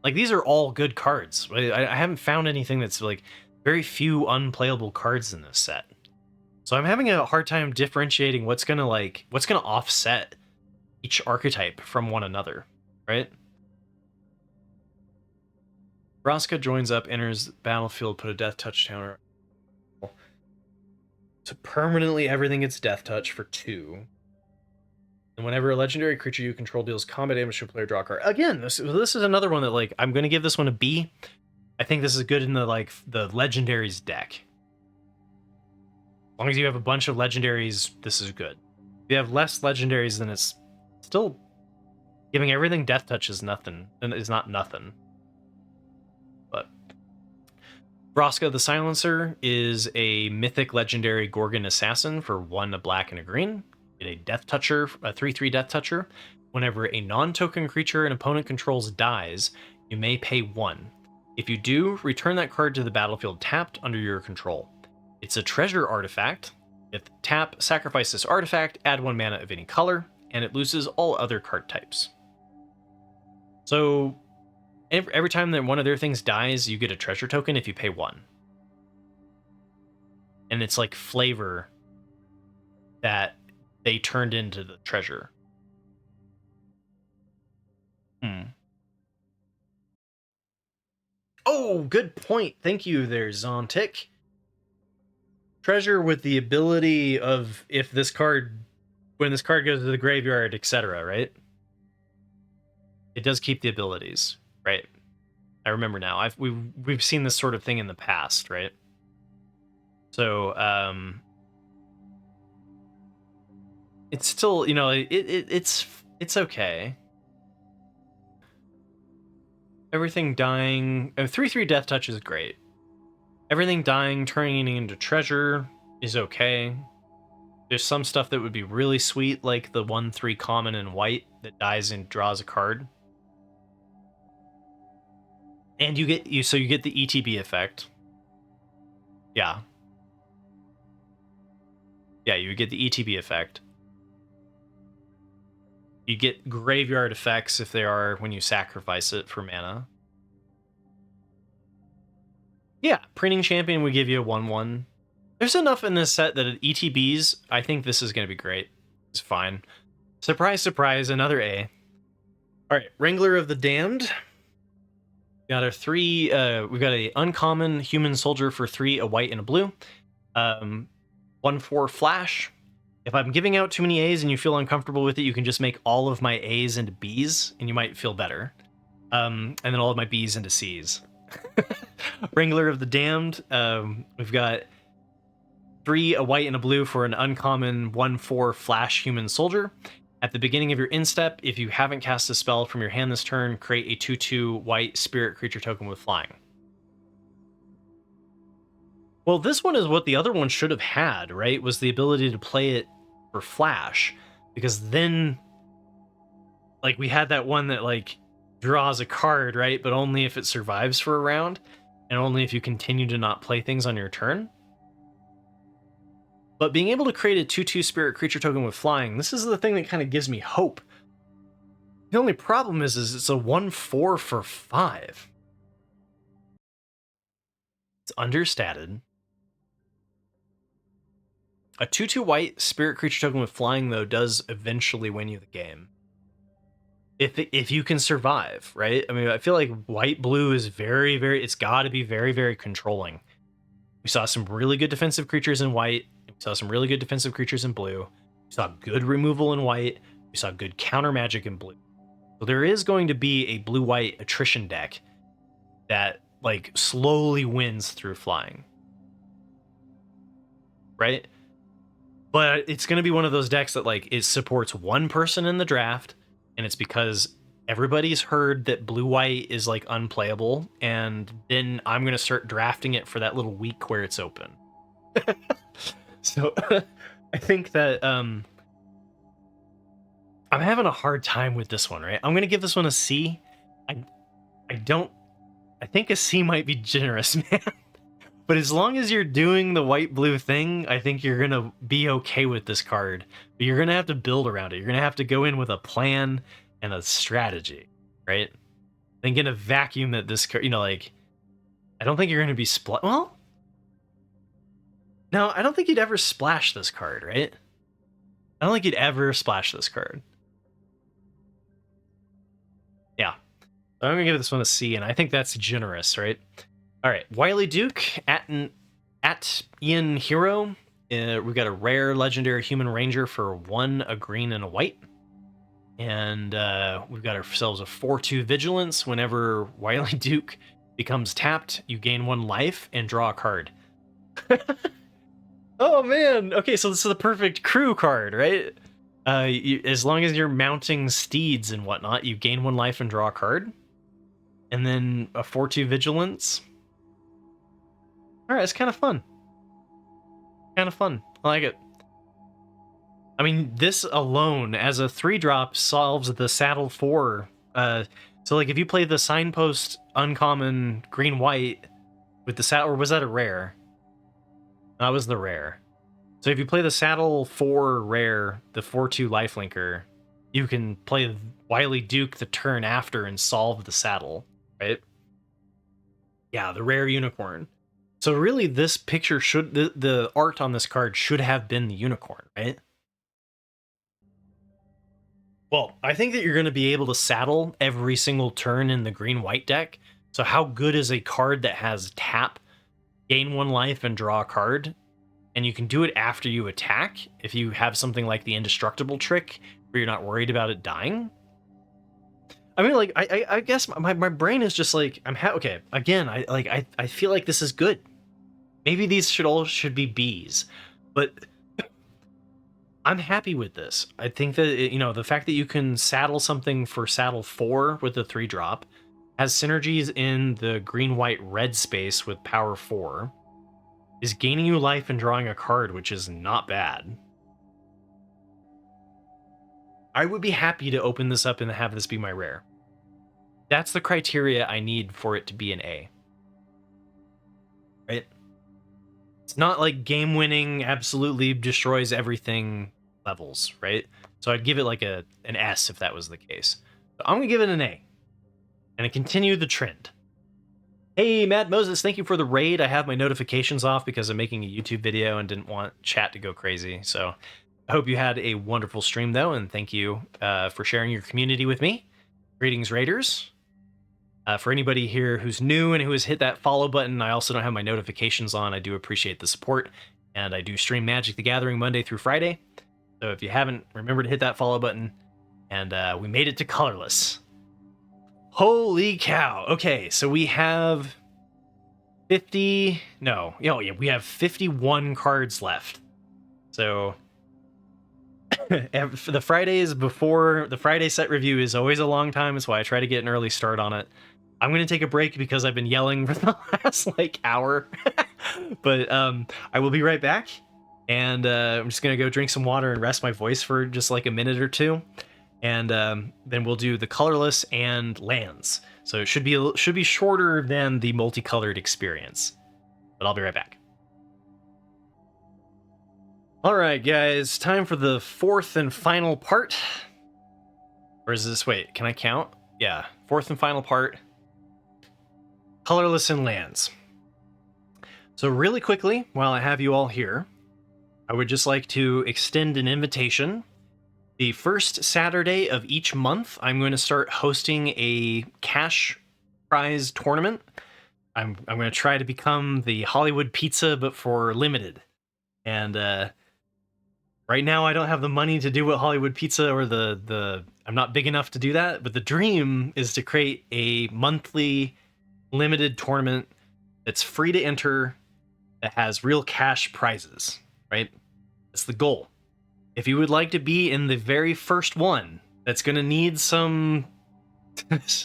these are all good cards. I haven't found anything that's like very few unplayable cards in this set. So I'm having a hard time differentiating what's gonna offset each archetype from one another, right? Vraska joins up, enters the battlefield, put a death touch counter. So permanently everything gets death touch for 2. And whenever a legendary creature you control deals combat damage to a player, draw a card. Again, this is another one that, like, I'm going to give this one a B. I think this is good in the, like, the legendaries deck. As long as you have a bunch of legendaries, this is good. If you have less legendaries, then it's still giving everything death touch is nothing, and is not nothing. But Vraska the Silencer is a mythic legendary Gorgon assassin for 1 a black and a green. Get a death toucher, a 3/3 death toucher. Whenever a non-token creature an opponent controls dies, you may pay 1. If you do, return that card to the battlefield tapped under your control. It's a treasure artifact. If tap, sacrifice this artifact, add 1 mana of any color, and it loses all other card types. So every time that one of their things dies, you get a treasure token if you pay 1. And it's like flavor that they turned into the treasure. Oh, good point. Thank you there, Zontic. Treasure with the ability of if this card, when this card goes to the graveyard, etc., right? It does keep the abilities, right? I remember now. We've seen this sort of thing in the past, right? So, it's still, you know, it's okay. Everything dying, 3/3 death touch is great. Everything dying, turning into treasure is okay. There's some stuff that would be really sweet, like the 1/3 common and white that dies and draws a card. And you get the ETB effect. Yeah. Yeah, you get the ETB effect. You get graveyard effects if they are when you sacrifice it for mana. Yeah, Printing Champion would give you a 1/1. There's enough in this set that at ETBs, I think this is going to be great. It's fine. Surprise, surprise, another A. All right, Wrangler of the Damned. Got a 3. We've got a uncommon human soldier for 3, a white and a blue. 1/4 flash. If I'm giving out too many A's and you feel uncomfortable with it, you can just make all of my A's into B's, and you might feel better. And then all of my B's into C's. Wrangler of the Damned. We've got 3, a white and a blue for an uncommon 1/4 flash human soldier. At the beginning of your instep, if you haven't cast a spell from your hand this turn, create a 2/2 white spirit creature token with flying. Well, this one is what the other one should have had, right? Was the ability to play it for flash. Because then, like, we had that one that, like, draws a card, right? But only if it survives for a round, and only if you continue to not play things on your turn. But being able to create a 2/2 spirit creature token with flying, this is the thing that kind of gives me hope. The only problem is it's a 1/4 for 5. It's understated. A 2/2 white spirit creature token with flying, though, does eventually win you the game. If you can survive, right? I mean, I feel like white-blue is very, very... It's got to be very, very controlling. We saw some really good defensive creatures in white. We saw some really good defensive creatures in blue. We saw good removal in white. We saw good counter magic in blue. So there is going to be a blue-white attrition deck that, like, slowly wins through flying. Right? But it's going to be one of those decks that, like, it supports one person in the draft, and it's because everybody's heard that blue-white is, like, unplayable, and then I'm going to start drafting it for that little week where it's open. So I think that I'm having a hard time with this one, right? I'm going to give this one a C. I think a C might be generous, man. But as long as you're doing the white-blue thing, I think you're going to be okay with this card. But you're going to have to build around it. You're going to have to go in with a plan and a strategy, right? I think in a vacuum that this card, you know, like, I don't think you're going to be well, no, I don't think you'd ever splash this card, right? I don't think you'd ever splash this card. Yeah. I'm gonna give this one a C, and I think that's generous, right? All right, Wily Duke at Ian Hero. We've got a rare legendary human ranger for 1, a green, and a white. And we've got ourselves a 4/2 vigilance. Whenever Wily Duke becomes tapped, you gain 1 life and draw a card. Oh man! Okay, so this is the perfect crew card, right? As long as you're mounting steeds and whatnot, you gain 1 life and draw a card. And then a 4/2 vigilance. Alright, it's kind of fun. Kind of fun. I like it. I mean, this alone, as a 3-drop, solves the Saddle 4. So, like, if you play the Signpost uncommon green-white with the Saddle... Or was that a rare? That was the rare. So if you play the Saddle 4 rare, the 4/2 lifelinker, you can play Wily Duke the turn after and solve the Saddle, right? Yeah, the rare unicorn. So really, this picture should... The art on this card should have been the unicorn, right? Well, I think that you're going to be able to saddle every single turn in the green-white deck. So how good is a card that has tap, gain 1 life, and draw a card? And you can do it after you attack if you have something like the indestructible trick where you're not worried about it dying. I mean, like, I guess my brain is just like, okay, again, I feel like this is good. Maybe these should be Bs, but I'm happy with this. I think that, the fact that you can saddle something for Saddle 4 with the 3-drop has synergies in the green-white-red space with Power 4, is gaining you life and drawing a card, which is not bad. I would be happy to open this up and have this be my rare. That's the criteria I need for it to be an A. Right? It's not like game-winning, absolutely destroys everything levels, right? So I'd give it like an S if that was the case. But I'm going to give it an A. And continue the trend. Hey, Matt Moses, thank you for the raid. I have my notifications off because I'm making a YouTube video and didn't want chat to go crazy. So I hope you had a wonderful stream, though, and thank you for sharing your community with me. Greetings, Raiders. For anybody here who's new and who has hit that follow button, I also don't have my notifications on. I do appreciate the support, and I do stream Magic the Gathering Monday through Friday. So if you haven't, remember to hit that follow button. And we made it to colorless. Holy cow. Okay, so we have 50... No. Oh, yeah, we have 51 cards left. So the Fridays before... The Friday set review is always a long time. That's why I try to get an early start on it. I'm going to take a break because I've been yelling for the last, hour. But I will be right back. And I'm just going to go drink some water and rest my voice for just a minute or two. And then we'll do the colorless and lands. So it should be shorter than the multicolored experience. But I'll be right back. All right, guys, time for the 4th and final part. Or is this... Wait, can I count? Yeah, 4th and final part. Colorless and lands. So really quickly, while I have you all here, I would just like to extend an invitation. The first Saturday of each month, I'm going to start hosting a cash prize tournament. I'm going to try to become the Hollywood Pizza, but for limited. And right now, I don't have the money to do what Hollywood Pizza or I'm not big enough to do that. But the dream is to create a monthly limited tournament that's free to enter, that has real cash prizes, right? That's the goal. If you would like to be in the very first one, that's going to need some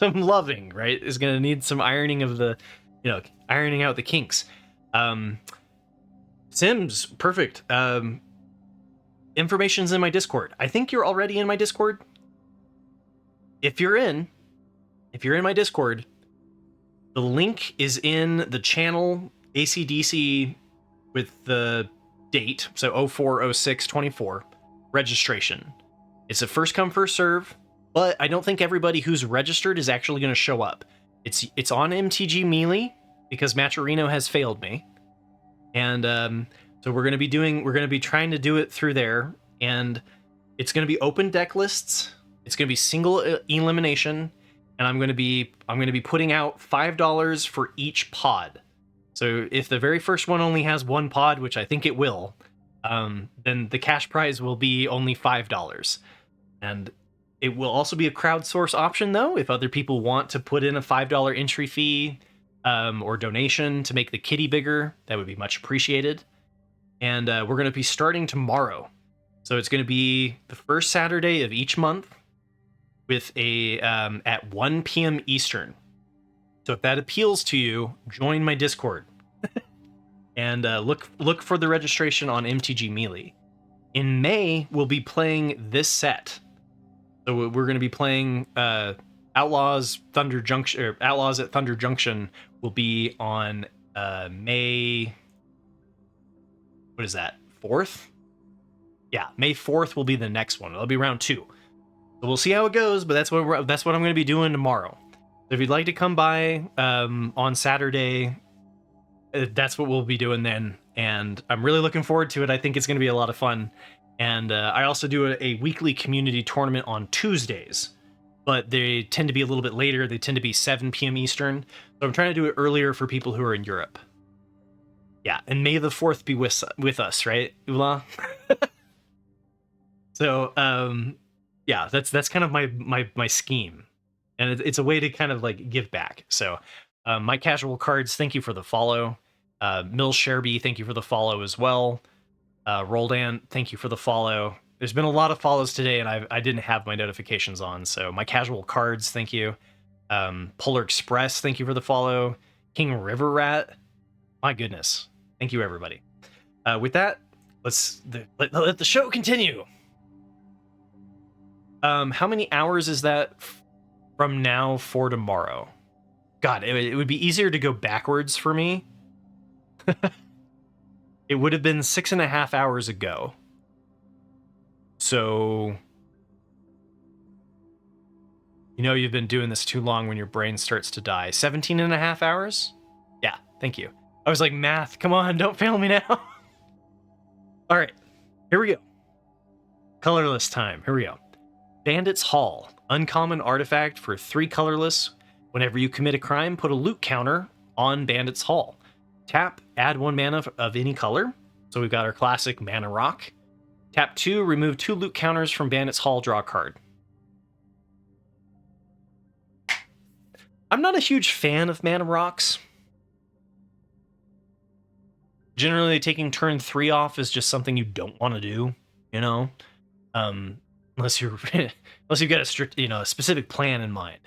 loving, right? Is going to need some ironing of the, ironing out the kinks. Sims, perfect. Information's in my Discord. I think you're already in my Discord. If you're in my Discord, the link is in the channel ACDC with the date, so 04/06/24. Registration. It's a first come first serve, but I don't think everybody who's registered is actually going to show up. It's on MTG Melee because Matcherino has failed me, and so we're going to be trying to do it through there, and it's going to be open deck lists. It's going to be single elimination, and I'm going to be putting out $5 for each pod. So if the very first one only has one pod, which I think it will, then the cash prize will be only $5. And it will also be a crowdsource option, though, if other people want to put in a $5 entry fee or donation to make the kitty bigger. That would be much appreciated. And we're going to be starting tomorrow. So it's going to be the first Saturday of each month with a at 1 p.m. Eastern. So if that appeals to you, join my Discord and look for the registration on MTG Melee. In May, we'll be playing this set. So we're going to be playing Outlaws Thunder Junction, or Outlaws at Thunder Junction will be on May. What is that? 4th? Yeah, May 4th will be the next one. It'll be round 2. So we'll see how it goes, but that's what I'm going to be doing tomorrow. So if you'd like to come by on Saturday, that's what we'll be doing then. And I'm really looking forward to it. I think it's going to be a lot of fun. And I also do a weekly community tournament on Tuesdays, but they tend to be a little bit later. They tend to be 7 p.m. Eastern. So I'm trying to do it earlier for people who are in Europe. Yeah, and May the 4th be with us, right, Ula? So, yeah, that's kind of my scheme. And it's a way to kind of like give back. So, my casual cards, thank you for the follow. Mill Sherby, thank you for the follow as well. Roldan, thank you for the follow. There's been a lot of follows today, and I didn't have my notifications on. So my casual cards, thank you. Polar Express, thank you for the follow. King River Rat, my goodness, thank you everybody. With that, let the show continue. How many hours is that from now for tomorrow? God, it would be easier to go backwards for me. It would have been 6.5 hours ago. So, you know you've been doing this too long when your brain starts to die. 17.5 hours? Yeah, thank you. I was like, math, come on, don't fail me now. All right, here we go. Colorless time, here we go. Bandit's Hall, uncommon artifact for 3 colorless. Whenever you commit a crime, put a loot counter on Bandit's Hall. Tap, add 1 mana of any color. So we've got our classic Mana Rock. Tap 2, remove 2 loot counters from Bandit's Hall, draw a card. I'm not a huge fan of Mana Rocks. Generally, taking turn 3 off is just something you don't want to do, you know? Unless you've got a strict, a specific plan in mind.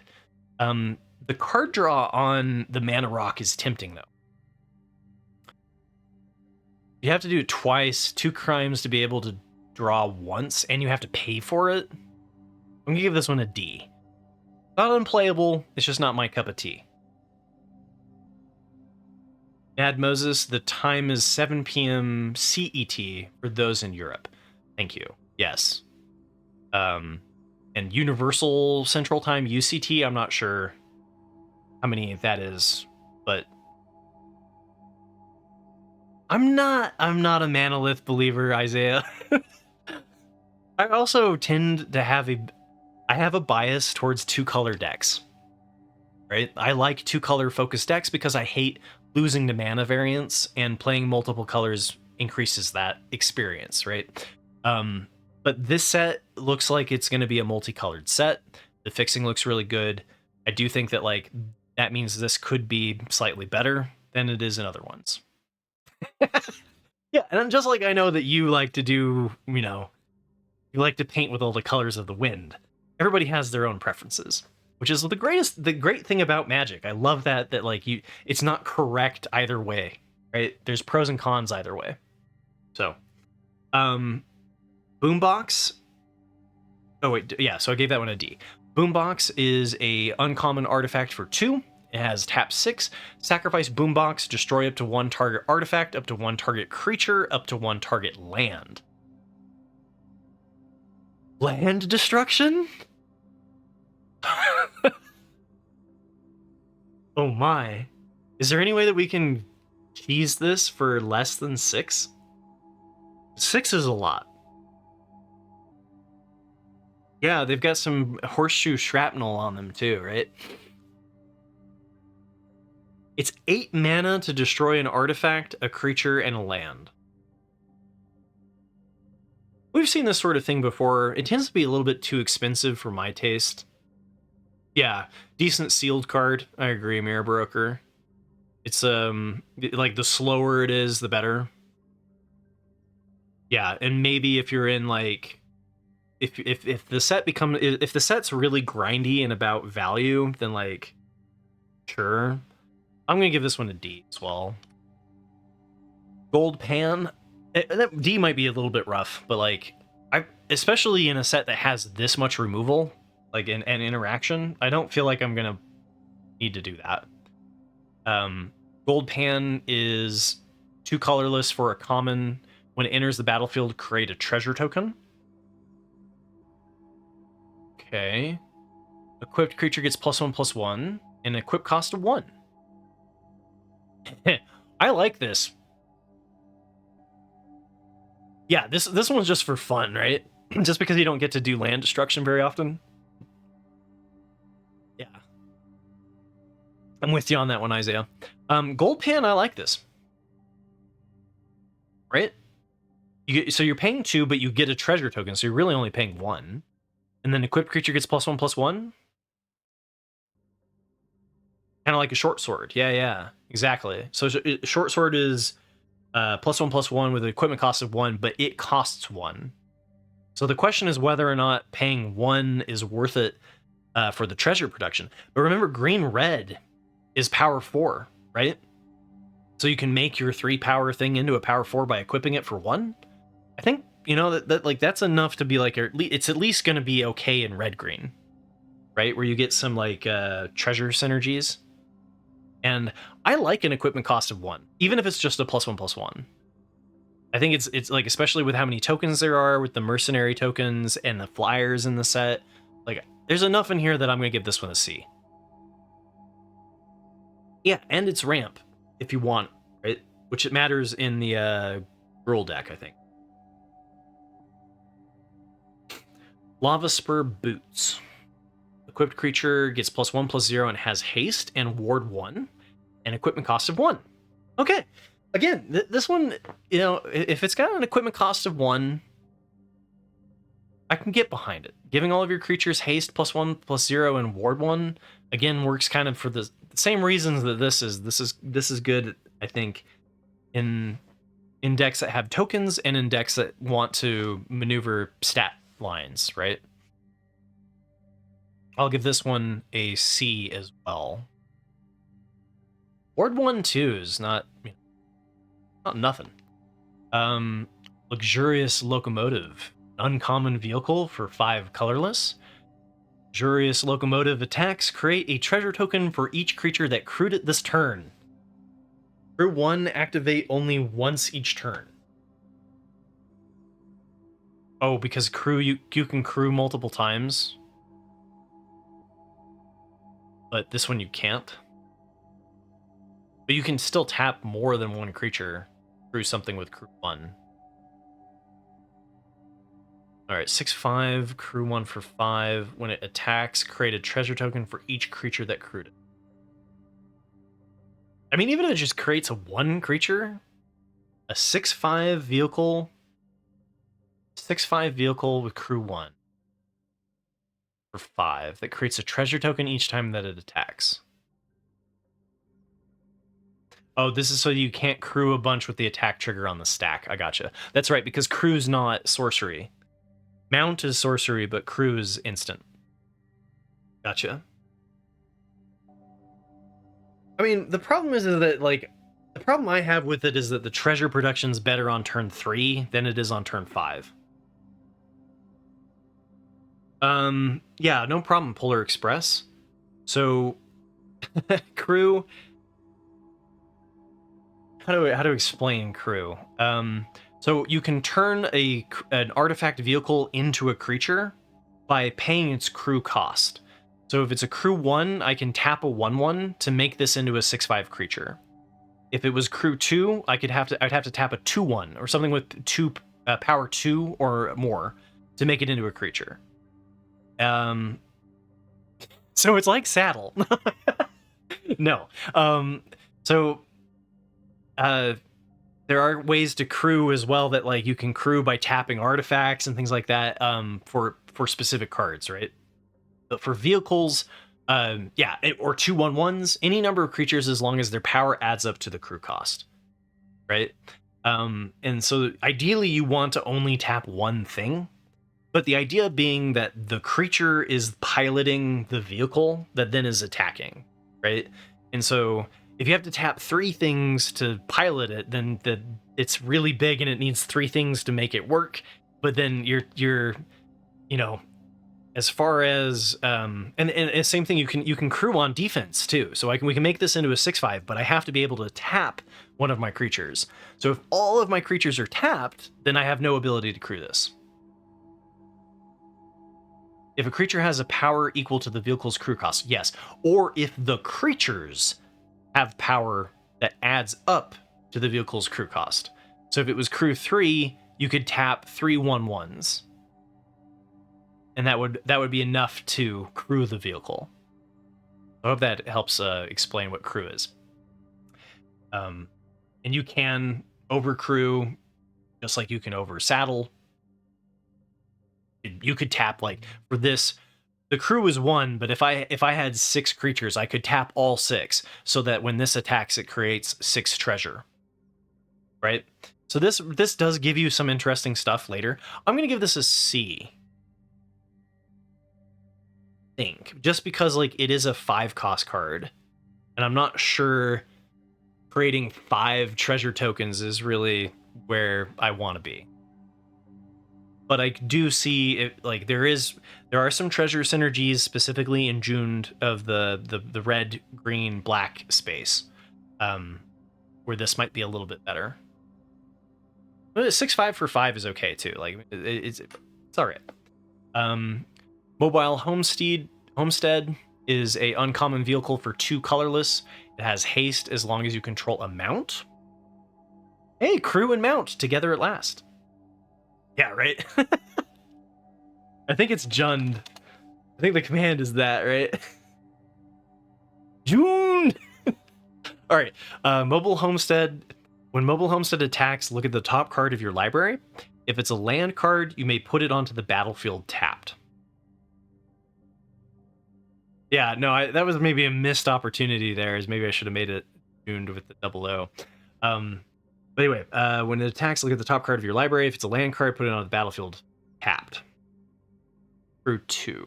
The card draw on the Mana Rock is tempting, though. You have to do it twice, 2 crimes to be able to draw once, and you have to pay for it. I'm gonna give this one a D. Not unplayable, it's just not my cup of tea. Mad Moses, the time is 7 p.m. CET for those in Europe. Thank you. Yes. And Universal Central Time UCT, I'm not sure how many that is, but I'm not a Manolith believer, Isaiah. I also tend to have a bias towards 2-color decks. Right? I like 2-color focused decks because I hate losing to mana variance, and playing multiple colors increases that experience, right? But this set looks like it's going to be a multicolored set. The fixing looks really good. I do think that that means this could be slightly better than it is in other ones. Yeah, and just like I know that you like to do, you like to paint with all the colors of the wind. Everybody has their own preferences, which is the great thing about Magic. I love that it's not correct either way, right? There's pros and cons either way. So, Boombox. Oh wait, yeah. So I gave that one a D. Boombox is a uncommon artifact for 2. It has tap 6, sacrifice Boombox, destroy up to 1 target artifact, up to 1 target creature, up to 1 target land. Land destruction? Oh my. Is there any way that we can cheese this for less than 6? 6 is a lot. Yeah, they've got some horseshoe shrapnel on them too, right? It's 8 mana to destroy an artifact, a creature, and a land. We've seen this sort of thing before. It tends to be a little bit too expensive for my taste. Yeah, decent sealed card. I agree, Mirror Broker. It's like the slower it is, the better. Yeah, and maybe if you're in like if the set becomes if the set's really grindy and about value, then like sure. I'm gonna give this one a D as well. Gold Pan. That D might be a little bit rough, but like especially in a set that has this much removal, like an interaction, I don't feel like I'm gonna need to do that. Gold Pan is 2 colorless for a common. When it enters the battlefield, create a treasure token. Okay. Equipped creature gets +1/+1, and equip cost of 1. I like this. Yeah, this one's just for fun, right? Just because you don't get to do land destruction very often. Yeah. I'm with you on that one, Isaiah. Gold Pan, I like this. Right? So you're paying 2, but you get a treasure token, so you're really only paying 1. And then equipped creature gets +1/+1. Kind of like a short sword. Yeah, exactly. So short sword is +1/+1 with an equipment cost of 1, but it costs 1. So the question is whether or not paying 1 is worth it for the treasure production. But remember, green-red is power 4, right? So you can make your 3 power thing into a power 4 by equipping it for 1. I think, that like that's enough to be like, it's at least going to be okay in red-green, right? Where you get some like treasure synergies. And I like an equipment cost of 1, even if it's just a +1/+1. I think it's like, especially with how many tokens there are with the mercenary tokens and the flyers in the set, like there's enough in here that I'm gonna give this one a C. Yeah, and it's ramp if you want, right? Which it matters in the rule deck, I think. Lava Spur Boots. Equipped creature gets +1/+0 and has haste and ward 1, and equipment cost of 1. Okay. Again, this one, if it's got an equipment cost of 1, I can get behind it. Giving all of your creatures haste +1/+0 and ward 1 again works kind of for the same reasons that this is good. I think in decks that have tokens and in decks that want to maneuver stat lines, right? I'll give this one a C as well. Ward 1 too is not nothing. Luxurious Locomotive. Uncommon vehicle for 5 colorless. Luxurious Locomotive attacks. Create a treasure token for each creature that crewed it this turn. Crew 1, activate only once each turn. Oh, because crew you can crew multiple times. But this one you can't. But you can still tap more than one creature through something with crew 1. Alright, 6/5, crew 1 for 5. When it attacks, create a treasure token for each creature that crewed it. I mean, even if it just creates a 1 creature, a 6/5 vehicle, 6/5 vehicle with crew 1 for 5 that creates a treasure token each time that it attacks. Oh, this is so you can't crew a bunch with the attack trigger on the stack. I gotcha. That's right, because crew's not sorcery. Mount is sorcery, but crew is instant. Gotcha. I mean, the problem is that, like, the problem I have with it is that the treasure production's better on turn 3 than it is on turn 5. Yeah, no problem, Polar Express. So, crew... How to explain crew? So you can turn an artifact vehicle into a creature by paying its crew cost. So if it's a crew 1, I can tap a 1/1 to make this into a 6/5 creature. If it was crew 2, I'd have to tap a 2/1 or something with power 2 or more to make it into a creature. Um, so it's like Saddle. No. So there are ways to crew as well that like you can crew by tapping artifacts and things like that for specific cards, right? But for vehicles, yeah, or 2/1/1s, any number of creatures as long as their power adds up to the crew cost, right? And so ideally you want to only tap one thing, but the idea being that the creature is piloting the vehicle that then is attacking, right? And so if you have to tap three things to pilot it, then it's really big and it needs three things to make it work. But then you're you know, as far as and same thing, you can crew on defense too. So we can make this into a 6/5, but I have to be able to tap one of my creatures. So if all of my creatures are tapped, then I have no ability to crew this. If a creature has a power equal to the vehicle's crew cost, yes. Or if the creatures have power that adds up to the vehicle's crew cost. So if it was crew 3, you could tap 3/1/1s. And that would be enough to crew the vehicle. I hope that helps explain what crew is. And you can overcrew just like you can oversaddle. You could tap like for this, the crew is 1, but if I had 6 creatures, I could tap all 6 so that when this attacks, it creates 6 treasure. Right? So this does give you some interesting stuff later. I'm gonna give this a C. Think just because like it is a 5 cost card, and I'm not sure creating 5 treasure tokens is really where I want to be. But I do see it, like there are some treasure synergies specifically in June of the red, green, black space, where this might be a little bit better. But 6/5 for 5 is okay too. Like it's all right. Mobile Homestead is a uncommon vehicle for 2 colorless. It has haste as long as you control a mount. Hey, crew and mount together at last. Yeah, right. I think it's Jund. I think the command is that, right? June. All right. Mobile Homestead. When Mobile Homestead attacks, look at the top card of your library. If it's a land card, you may put it onto the battlefield tapped. Yeah, no, that was maybe a missed opportunity there. Is maybe I should have made it tuned with the 00. But anyway, when it attacks, look at the top card of your library. If it's a land card, put it on the battlefield tapped. Through 2.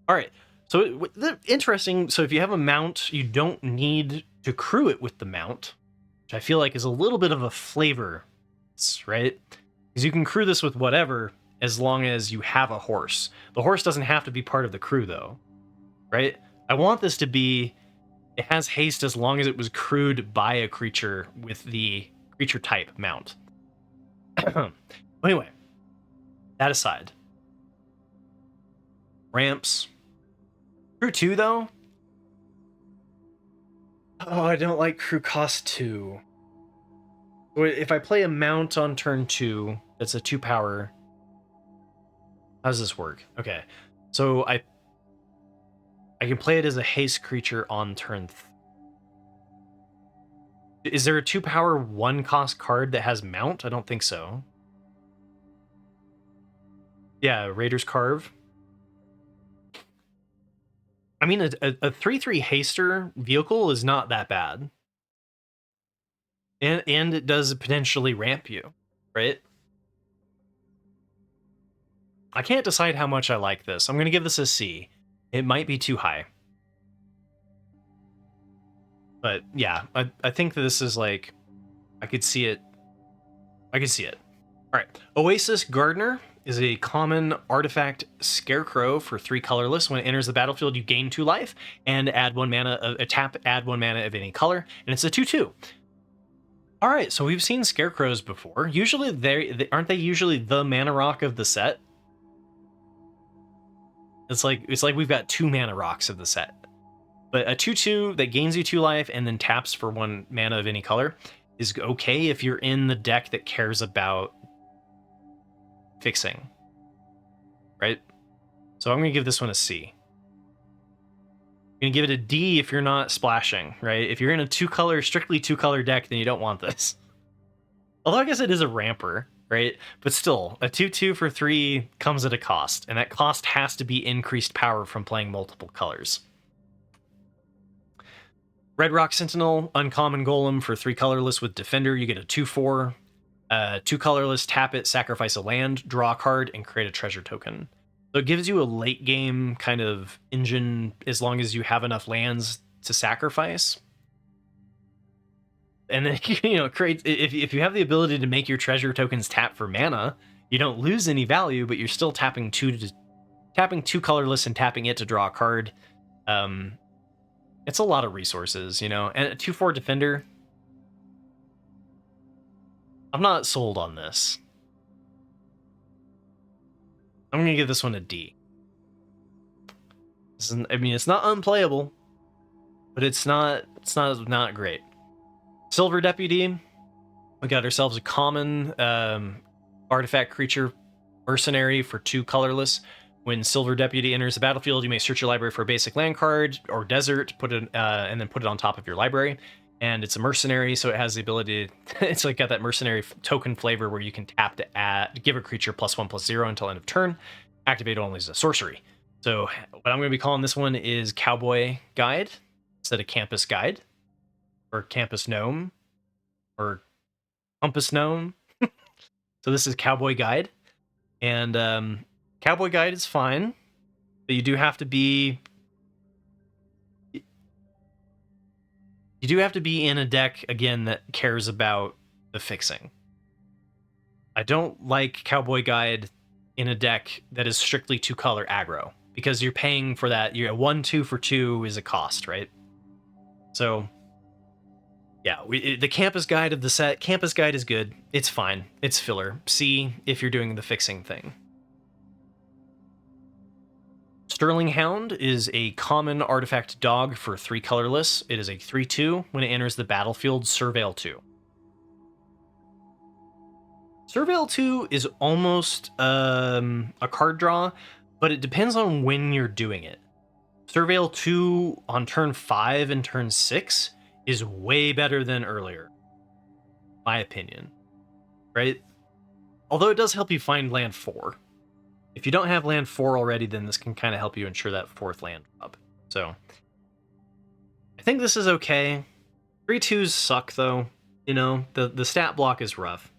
All right. So interesting. So if you have a mount, you don't need to crew it with the mount, which I feel like is a little bit of a flavor, right? Because you can crew this with whatever as long as you have a horse. The horse doesn't have to be part of the crew, though, right? I want this to be, it has haste as long as it was crewed by a creature with the creature type mount. Anyway, that aside, ramps. Crew 2, though? Oh, I don't like crew cost 2. If I play a mount on turn 2, that's a 2 power. How does this work? Okay, so I can play it as a haste creature on turn 3. Is there a 2 power 1 cost card that has mount? I don't think so. Yeah, Raider's Carve. I mean, a 3/3 haster vehicle is not that bad. And it does potentially ramp you, right? I can't decide how much I like this. I'm going to give this a C. It might be too high. But yeah, I think that this is like, I could see it. I could see it. All right. Oasis Gardener is a common artifact scarecrow for 3 colorless. When it enters the battlefield, you gain 2 life and add 1 mana, add 1 mana of any color, and it's a 2/2. All right, so we've seen scarecrows before. Usually, aren't they usually the mana rock of the set? It's like we've got 2 mana rocks of the set. But a 2/2 that gains you 2 life and then taps for 1 mana of any color is okay if you're in the deck that cares about fixing, right? So I'm going to give this one a C. I'm going to give it a D if you're not splashing, right? If you're in a strictly two-color deck, then you don't want this. Although I guess it is a ramper, right? But still, a 2/2 for 3 comes at a cost, and that cost has to be increased power from playing multiple colors. Red Rock Sentinel, uncommon golem for 3 colorless with Defender. You get a 2/4. 2 colorless, tap it, sacrifice a land, draw a card, and create a treasure token. So it gives you a late game kind of engine as long as you have enough lands to sacrifice. And then, create, if you have the ability to make your treasure tokens tap for mana, you don't lose any value, but you're still tapping 2 colorless and tapping it to draw a card. It's a lot of resources, and a 2/4 Defender. I'm not sold on this. I'm gonna give this one a D. It's not unplayable, but it's not great. Silver Deputy. We got ourselves a common artifact creature mercenary for 2 colorless. When Silver Deputy enters the battlefield, you may search your library for a basic land card or desert, and then put it on top of your library. And it's a mercenary, so it has the ability it's like got that mercenary token flavor where you can tap to give a creature +1/+0 until end of turn. Activate only as a sorcery. So what I'm going to be calling this one is Cowboy Guide instead of Campus Guide, or Campus Gnome, or Compass Gnome. So this is Cowboy Guide, and Cowboy Guide is fine, but you do have to be in a deck, again, that cares about the fixing. I don't like Cowboy Guide in a deck that is strictly 2-color aggro, because you're paying for that. You're 1/2 for 2 is a cost, right? So, yeah, the Campus Guide of the set, Campus Guide is good. It's fine. It's filler. C if you're doing the fixing thing. Sterling Hound is a common artifact dog for 3 colorless. It is a 3/2. When it enters the battlefield, Surveil 2. Surveil 2 is almost a card draw, but it depends on when you're doing it. Surveil 2 on turn 5 and turn 6 is way better than earlier, my opinion, right? Although it does help you find land 4. If you don't have land 4 already, then this can kind of help you ensure that 4th land drop. So I think this is okay. 3/2s suck, though. The stat block is rough.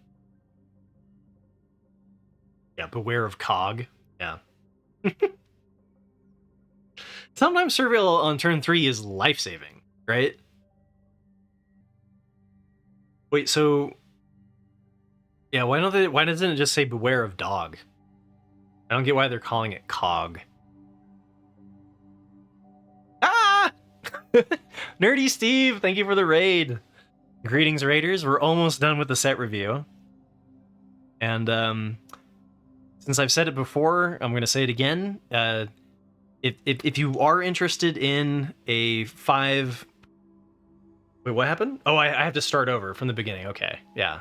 Yeah, beware of Cog. Yeah. Sometimes Surveil on turn 3 is life-saving, right? Wait, so... Yeah, why doesn't it just say beware of Dog? I don't get why they're calling it Cog. Ah! Nerdy Steve, thank you for the raid. Greetings, Raiders. We're almost done with the set review. And since I've said it before, I'm going to say it again. If you are interested in a 5... Wait, what happened? Oh, I have to start over from the beginning. Okay, yeah.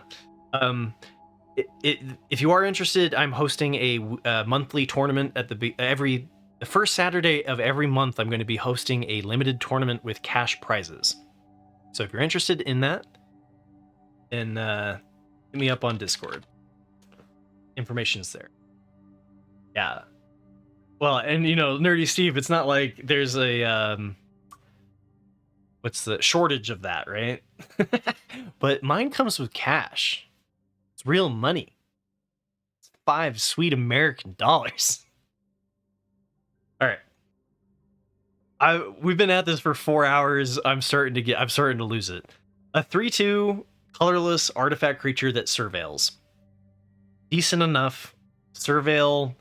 If you are interested, I'm hosting a monthly tournament at the first Saturday of every month. I'm going to be hosting a limited tournament with cash prizes. So if you're interested in that, then hit me up on Discord. Information's there. Yeah. Well, and Nerdy Steve, it's not like there's a what's the shortage of that, right? But mine comes with cash. It's real money. It's 5 sweet American dollars. All right. We've been at this for 4 hours. I'm starting to lose it. A 3/2 colorless artifact creature that surveils. Decent enough. Surveil.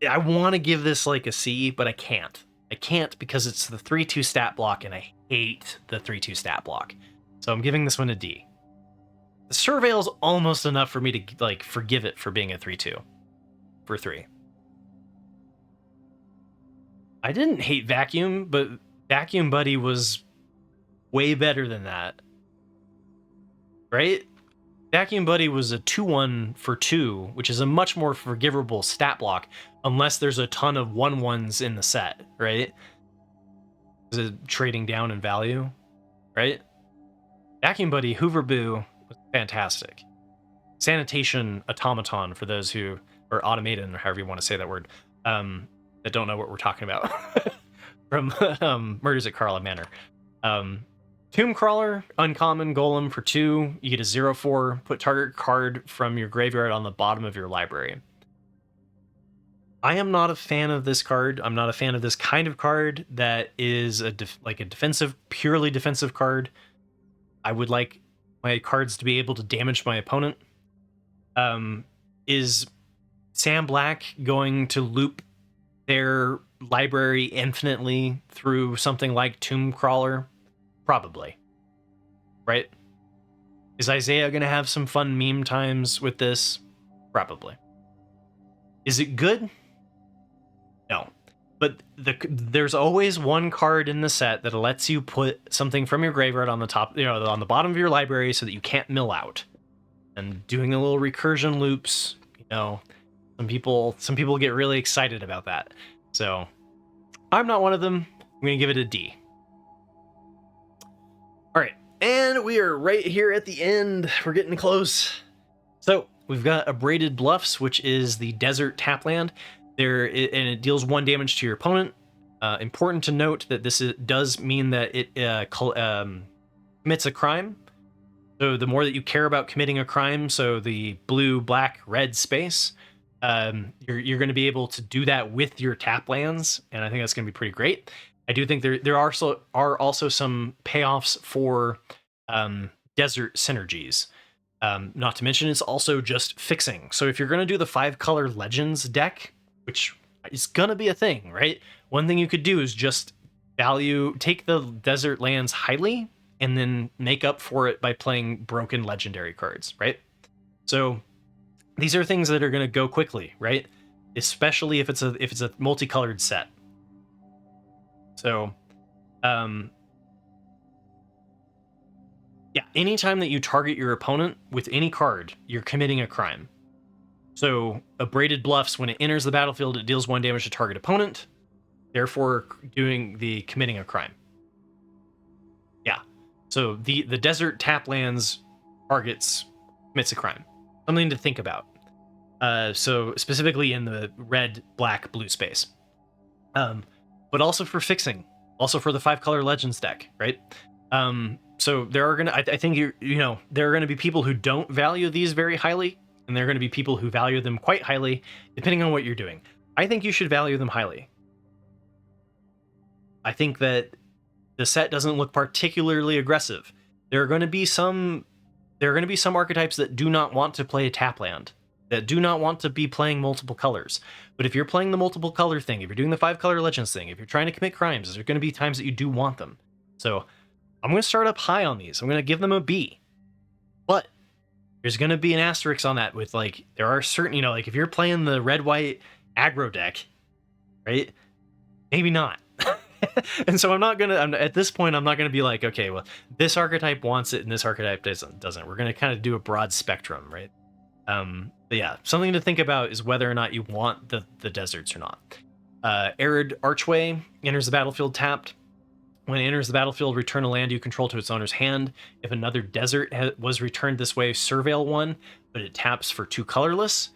I want to give this like a C, but I can't. I can't because it's the 3/2 stat block, and I hate the 3/2 stat block. So I'm giving this one a D. The Surveil's almost enough for me to forgive it for being a 3/2 for 3. I didn't hate Vacuum, but Vacuum Buddy was way better than that. Right? Vacuum Buddy was a 2/1 for 2, which is a much more forgivable stat block, unless there's a ton of 1/1s in the set, right? Is it trading down in value, right? Vacuum Buddy, Hoover Boo was fantastic. Sanitation Automaton, for those who, or Automaton, or however you want to say that word, that don't know what we're talking about, from Murders at Carla Manor. Tomb Crawler, uncommon golem for 2. You get a 0/4. Put target card from your graveyard on the bottom of your library. I am not a fan of this card. I'm not a fan of this kind of card that is like a defensive, purely defensive card. I would like my cards to be able to damage my opponent. Is Sam Black going to loop their library infinitely through something like Tomb Crawler? Probably. Right? Is Isaiah going to have some fun meme times with this? Probably. Is it good? No. But there's always one card in the set that lets you put something from your graveyard on the top, on the bottom of your library so that you can't mill out. And doing the little recursion loops, some people get really excited about that. So I'm not one of them. I'm going to give it a D. All right. And we are right here at the end. We're getting close. So we've got Abraded Bluffs, which is the desert tap land. And it deals 1 damage to your opponent. Important to note that this does mean that it commits a crime. So the more that you care about committing a crime, so the blue, black, red space, you're going to be able to do that with your tap lands, and I think that's going to be pretty great. I do think there are also some payoffs for desert synergies. Not to mention, it's also just fixing. So if you're going to do the 5-color Legends deck, which is going to be a thing, right? One thing you could do is just take the desert lands highly, and then make up for it by playing broken legendary cards, right? So these are things that are going to go quickly, right? Especially if it's a multicolored set. So, anytime that you target your opponent with any card, you're committing a crime. So, Abraded Bluffs, when it enters the battlefield, it deals 1 damage to target opponent, therefore committing a crime. Yeah. So the desert tap lands targets commits a crime. Something to think about. So specifically in the red, black, blue space. But also for fixing. Also for the 5-color Legends deck, right? So there are I think there are gonna be people who don't value these very highly, and there are gonna be people who value them quite highly, depending on what you're doing. I think you should value them highly. I think that the set doesn't look particularly aggressive. There are going to be some archetypes that do not want to play a tap land, that do not want to be playing multiple colors. But if you're playing the multiple color thing, if you're doing the 5-color Legends thing, if you're trying to commit crimes, there's going to be times that you do want them. So I'm going to start up high on these. I'm going to give them a B. But there's going to be an asterisk on that with, like, there are certain, like if you're playing the red-white aggro deck, right? Maybe not. And so at this point, I'm not going to be like, okay, well, this archetype wants it and this archetype doesn't. We're going to kind of do a broad spectrum, right? But yeah, something to think about is whether or not you want the deserts or not. Arid Archway enters the battlefield tapped. When it enters the battlefield, return a land you control to its owner's hand. If another desert was returned this way, surveil one, but it taps for 2 colorless.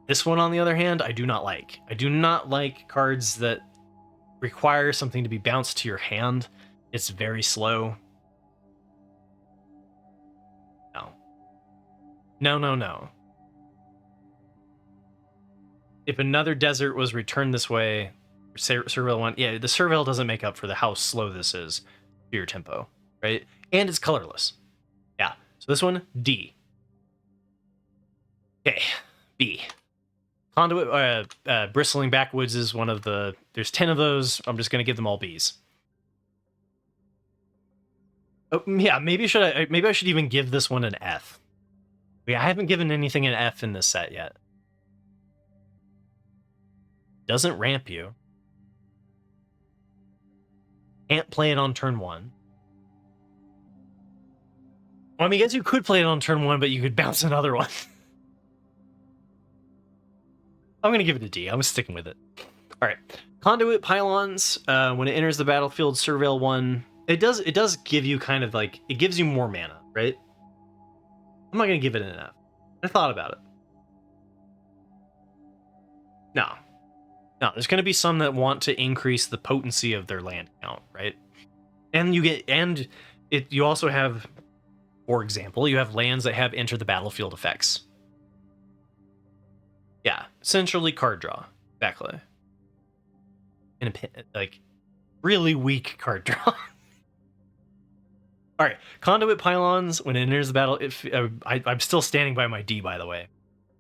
This one, on the other hand, I do not like. I do not like cards that require something to be bounced to your hand. It's very slow. No. If another desert was returned this way, surveil one, the surveil doesn't make up for how slow this is to your tempo, right? And it's colorless. Yeah. So this one, D. Okay, B. Conduit, Bristling Backwoods is one of the... There's 10 of those. I'm just going to give them all Bs. Oh, yeah, maybe I should even give this one an F. I haven't given anything an F in this set yet. Doesn't ramp you. Can't play it on turn 1. Well, I mean, I guess you could play it on turn 1, but you could bounce another one. I'm gonna give it a D. I'm sticking with it. All right, Conduit Pylons. When it enters the battlefield, surveil 1. It does give you kind of like, it gives you more mana, right? I'm not gonna give it an F. I thought about it. No, there's gonna be some that want to increase the potency of their land count, right? And you also have, for example, you have lands that have enter the battlefield effects. Yeah, essentially card draw, exactly. And like really weak card draw. All right, Conduit Pylons. When it enters the battle, I'm still standing by my D, by the way.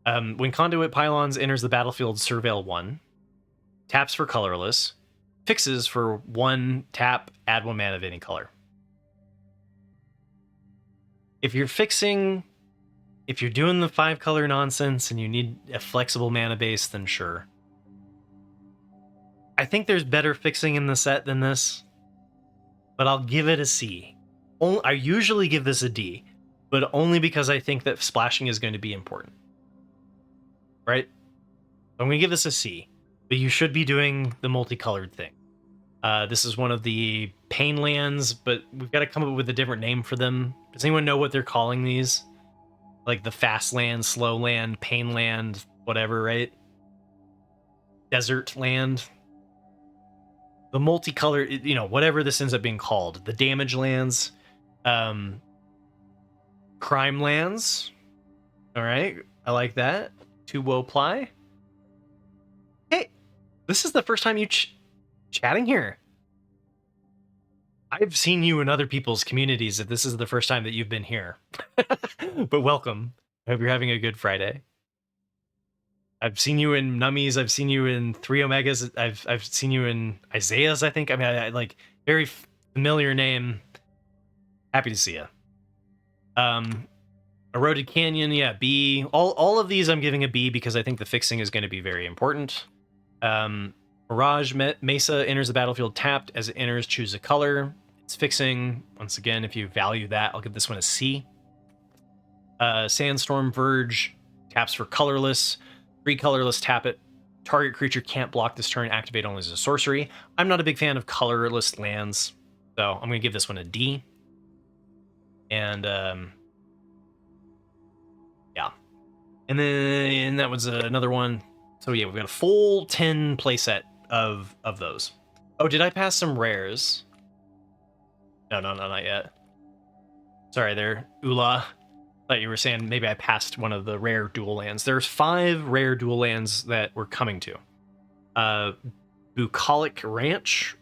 When Conduit Pylons enters the battlefield, surveil 1, taps for colorless, fixes for 1 tap, add 1 mana of any color. If you're fixing, if you're doing the 5-color nonsense and you need a flexible mana base, then sure. I think there's better fixing in the set than this, but I'll give it a C. I usually give this a D, but only because I think that splashing is going to be important. Right? I'm going to give this a C, but you should be doing the multicolored thing. This is one of the pain lands, but we've got to come up with a different name for them. Does anyone know what they're calling these? Like the fast land, slow land, pain land, whatever, right? Desert land. The multicolored, whatever this ends up being called. The damage lands. Crime lands. All right, I like that. To apply. Hey, this is the first time you chatting here. I've seen you in other people's communities if this is the first time that you've been here. But welcome. I hope you're having a good Friday. I've seen you in Nummies. I've seen you in 3 Omegas. I've seen you in Isaiah's, I think. I mean, I like very familiar name. Happy to see you. Eroded Canyon, yeah, B. All of these I'm giving a B because I think the fixing is going to be very important. Mirage Mesa enters the battlefield tapped. As it enters, choose a color. It's fixing. Once again, if you value that, I'll give this one a C. Sandstorm Verge taps for colorless. 3 colorless, tap it. Target creature can't block this turn. Activate only as a sorcery. I'm not a big fan of colorless lands, so I'm going to give this one a D. And yeah. And then that was another one. So yeah, we've got a full 10 playset of those. Oh, did I pass some rares? No, not yet. Sorry there, Ula. Thought you were saying maybe I passed one of the rare dual lands. There's 5 rare dual lands that we're coming to. Bucolic Ranch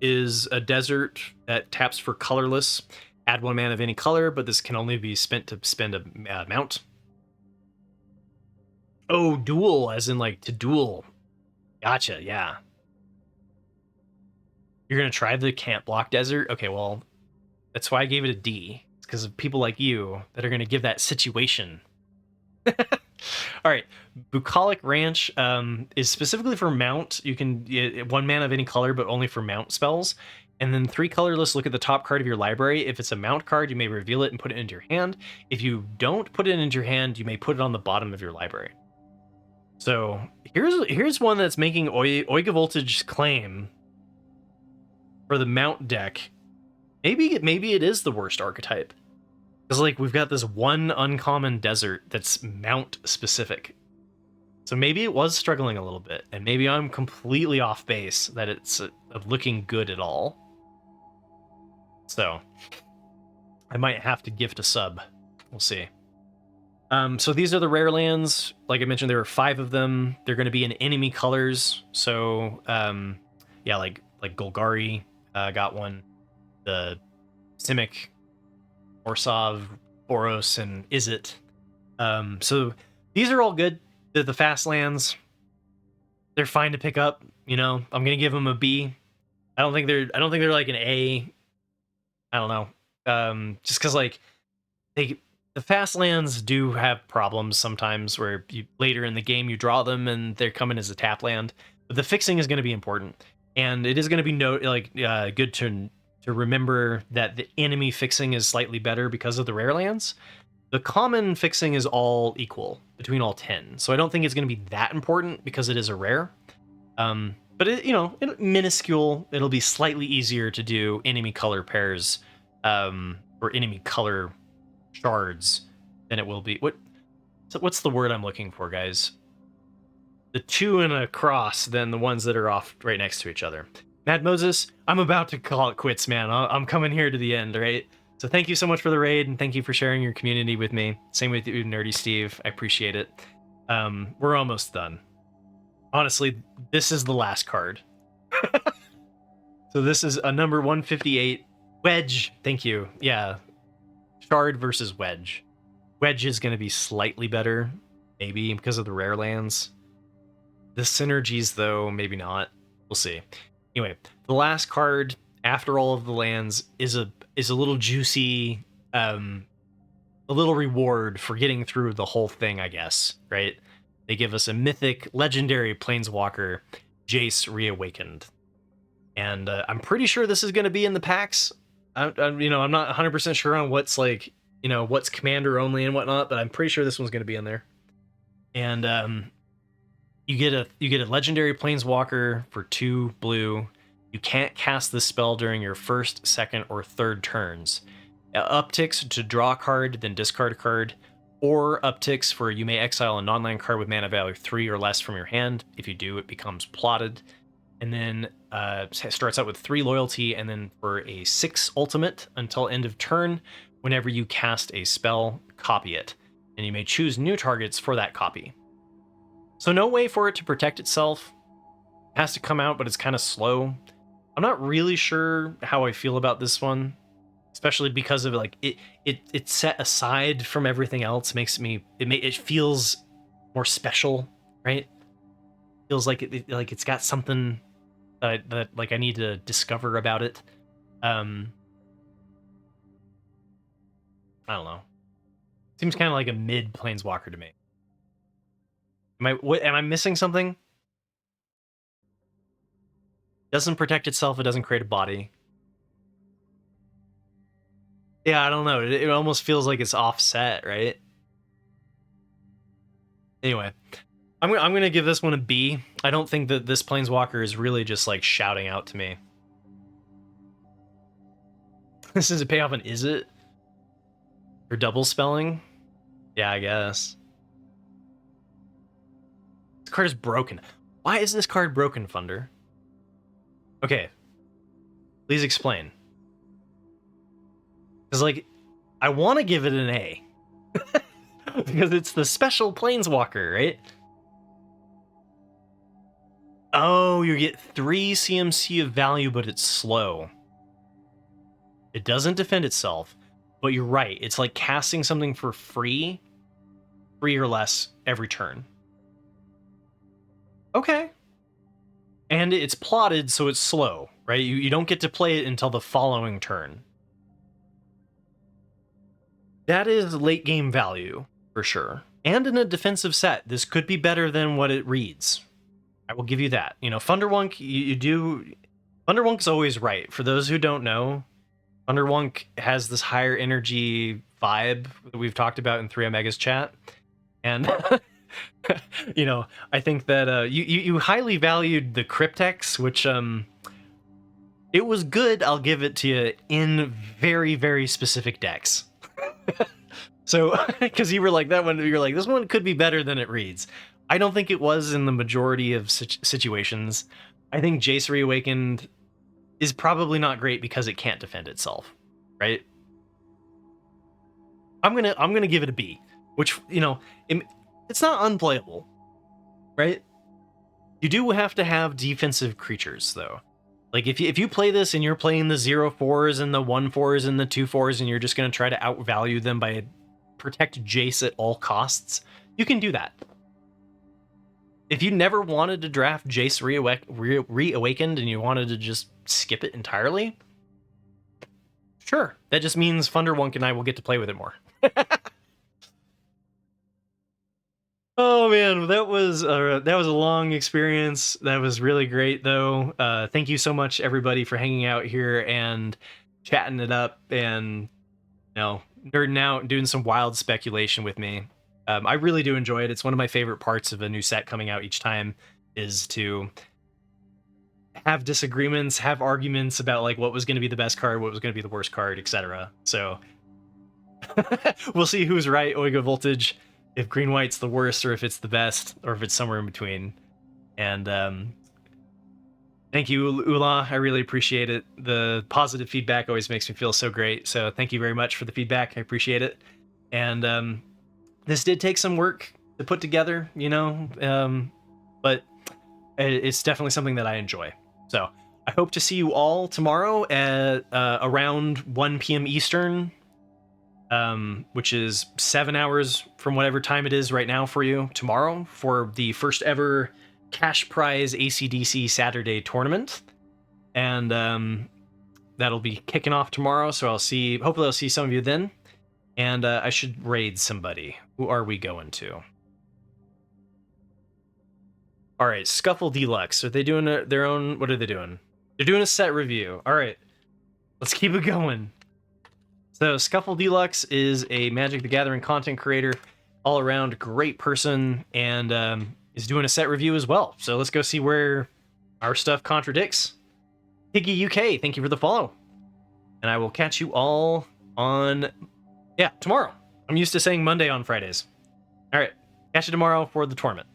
is a desert that taps for colorless. Add 1 mana of any color, but this can only be spent to spend a mount. Oh, duel, as in like to duel. Gotcha, yeah. You're gonna try the can't block desert? Okay, well, that's why I gave it a D. It's because of people like you that are gonna give that situation. All right, Bucolic Ranch is specifically for mount. You can 1 mana of any color, but only for mount spells. And then 3 colorless, look at the top card of your library. If it's a mount card, you may reveal it and put it into your hand. If you don't put it into your hand, you may put it on the bottom of your library. So here's one that's making Oiga Voltage's claim for the mount deck. Maybe it is the worst archetype. Because like we've got this one uncommon desert that's mount specific. So maybe it was struggling a little bit, and maybe I'm completely off base that it's looking good at all. So I might have to gift a sub. We'll see. So these are the rare lands. Like I mentioned, there are 5 of them. They're going to be in enemy colors. So yeah, like Golgari got one. The Simic, Orsov, Boros, and Izzet. So these are all good. The fast lands, they're fine to pick up. I'm gonna give them a B. I don't think they're like an A. I don't know. Just because like the fast lands do have problems sometimes where later in the game you draw them and they're coming as a tap land. But the fixing is going to be important, and it is going to be good to to remember that the enemy fixing is slightly better because of the rare lands. The common fixing is all equal between all 10, so I don't think it's going to be that important because it is a rare. But minuscule. It'll be slightly easier to do enemy color pairs, or enemy color shards than it will be. What's the word I'm looking for, guys? The two and a cross than the ones that are off right next to each other. Mad Moses, I'm about to call it quits, man. I'm coming here to the end, right? So thank you so much for the raid, and thank you for sharing your community with me. Same with you, Nerdy Steve. I appreciate it. We're almost done. Honestly, this is the last card. So this is a number 158. Wedge. Thank you. Yeah. Shard versus Wedge. Wedge is going to be slightly better, maybe, because of the rare lands. The synergies, though, maybe not. We'll see. Anyway, the last card after all of the lands is a little juicy, a little reward for getting through the whole thing, I guess, right? They give us a mythic, legendary planeswalker, Jace Reawakened. And I'm pretty sure this is going to be in the packs. I'm not 100% sure on what's what's commander only and whatnot, but I'm pretty sure this one's going to be in there. And you get a legendary planeswalker for 2 blue. You can't cast this spell during your first, second, or third turns. Upticks to draw a card, then discard a card, or upticks for you may exile a non-land card with mana value 3 or less from your hand. If you do, it becomes plotted. And then starts out with 3 loyalty, and then for a 6 ultimate until end of turn, whenever you cast a spell, copy it. And you may choose new targets for that copy. So no way for it to protect itself. It has to come out, but it's kind of slow. I'm not really sure how I feel about this one, especially because of it's set aside from everything else. It feels more special, right? Feels like it's got something that I need to discover about it. I don't know. Seems kind of like a mid planeswalker to me. Am I missing something? Doesn't protect itself. It doesn't create a body. Yeah, I don't know. It almost feels like it's offset, right? Anyway, I'm gonna give this one a B. I don't think that this planeswalker is really just like shouting out to me. This is a payoff, and is it? Or double spelling? Yeah, I guess. This card is broken. Why is this card broken, Funder? Okay. Please explain. Because, I want to give it an A. Because it's the special planeswalker, right? Oh, you get 3 CMC of value, but it's slow. It doesn't defend itself, but you're right. It's like casting something for free 3 or less every turn. Okay. And it's plotted, so it's slow, right? You don't get to play it until the following turn. That is late game value, for sure. And in a defensive set, this could be better than what it reads. I will give you that. Thunderwunk, Thunderwunk's always right. For those who don't know, Thunderwunk has this higher energy vibe that we've talked about in 3 Omega's chat. And I think that you highly valued the Cryptex, which it was good, I'll give it to you, in very, very specific decks. So, because you were like, this one could be better than it reads. I don't think it was in the majority of situations. I think Jace Reawakened is probably not great because it can't defend itself, right? I'm gonna give it a B, which it's not unplayable, right? You do have to have defensive creatures though. Like if you play this and you're playing the 0/4s and the 1/4s and the 2/4s and you're just gonna try to outvalue them by protect Jace at all costs, you can do that. If you never wanted to draft Jace Reawakened and you wanted to just skip it entirely, sure. That just means Thunderwunk and I will get to play with it more. Oh man, that was a long experience. That was really great, though. Thank you so much, everybody, for hanging out here and chatting it up, and nerding out and doing some wild speculation with me. I really do enjoy it. It's one of my favorite parts of a new set coming out each time, is to have disagreements, have arguments about like what was going to be the best card, what was going to be the worst card, etc. So we'll see who's right. Oiga Voltage, if green white's the worst, or if it's the best, or if it's somewhere in between. And thank you, Ula. I really appreciate it. The positive feedback always makes me feel so great. So thank you very much for the feedback. I appreciate it. And this did take some work to put together, but it's definitely something that I enjoy. So I hope to see you all tomorrow at around 1 p.m. Eastern, which is 7 hours from whatever time it is right now for you tomorrow, for the first ever cash prize AC/DC Saturday tournament. And that'll be kicking off tomorrow, so hopefully I'll see some of you then. And I should raid somebody. Who are we going to? All right, Scuffle Deluxe. Are they doing their own? What are they doing? They're doing a set review. All right, let's keep it going. So Scuffle Deluxe is a Magic the Gathering content creator, all around great person, and is doing a set review as well. So let's go see where our stuff contradicts. Piggy UK, thank you for the follow. And I will catch you all on, tomorrow. I'm used to saying Monday on Fridays. All right, catch you tomorrow for the tournament.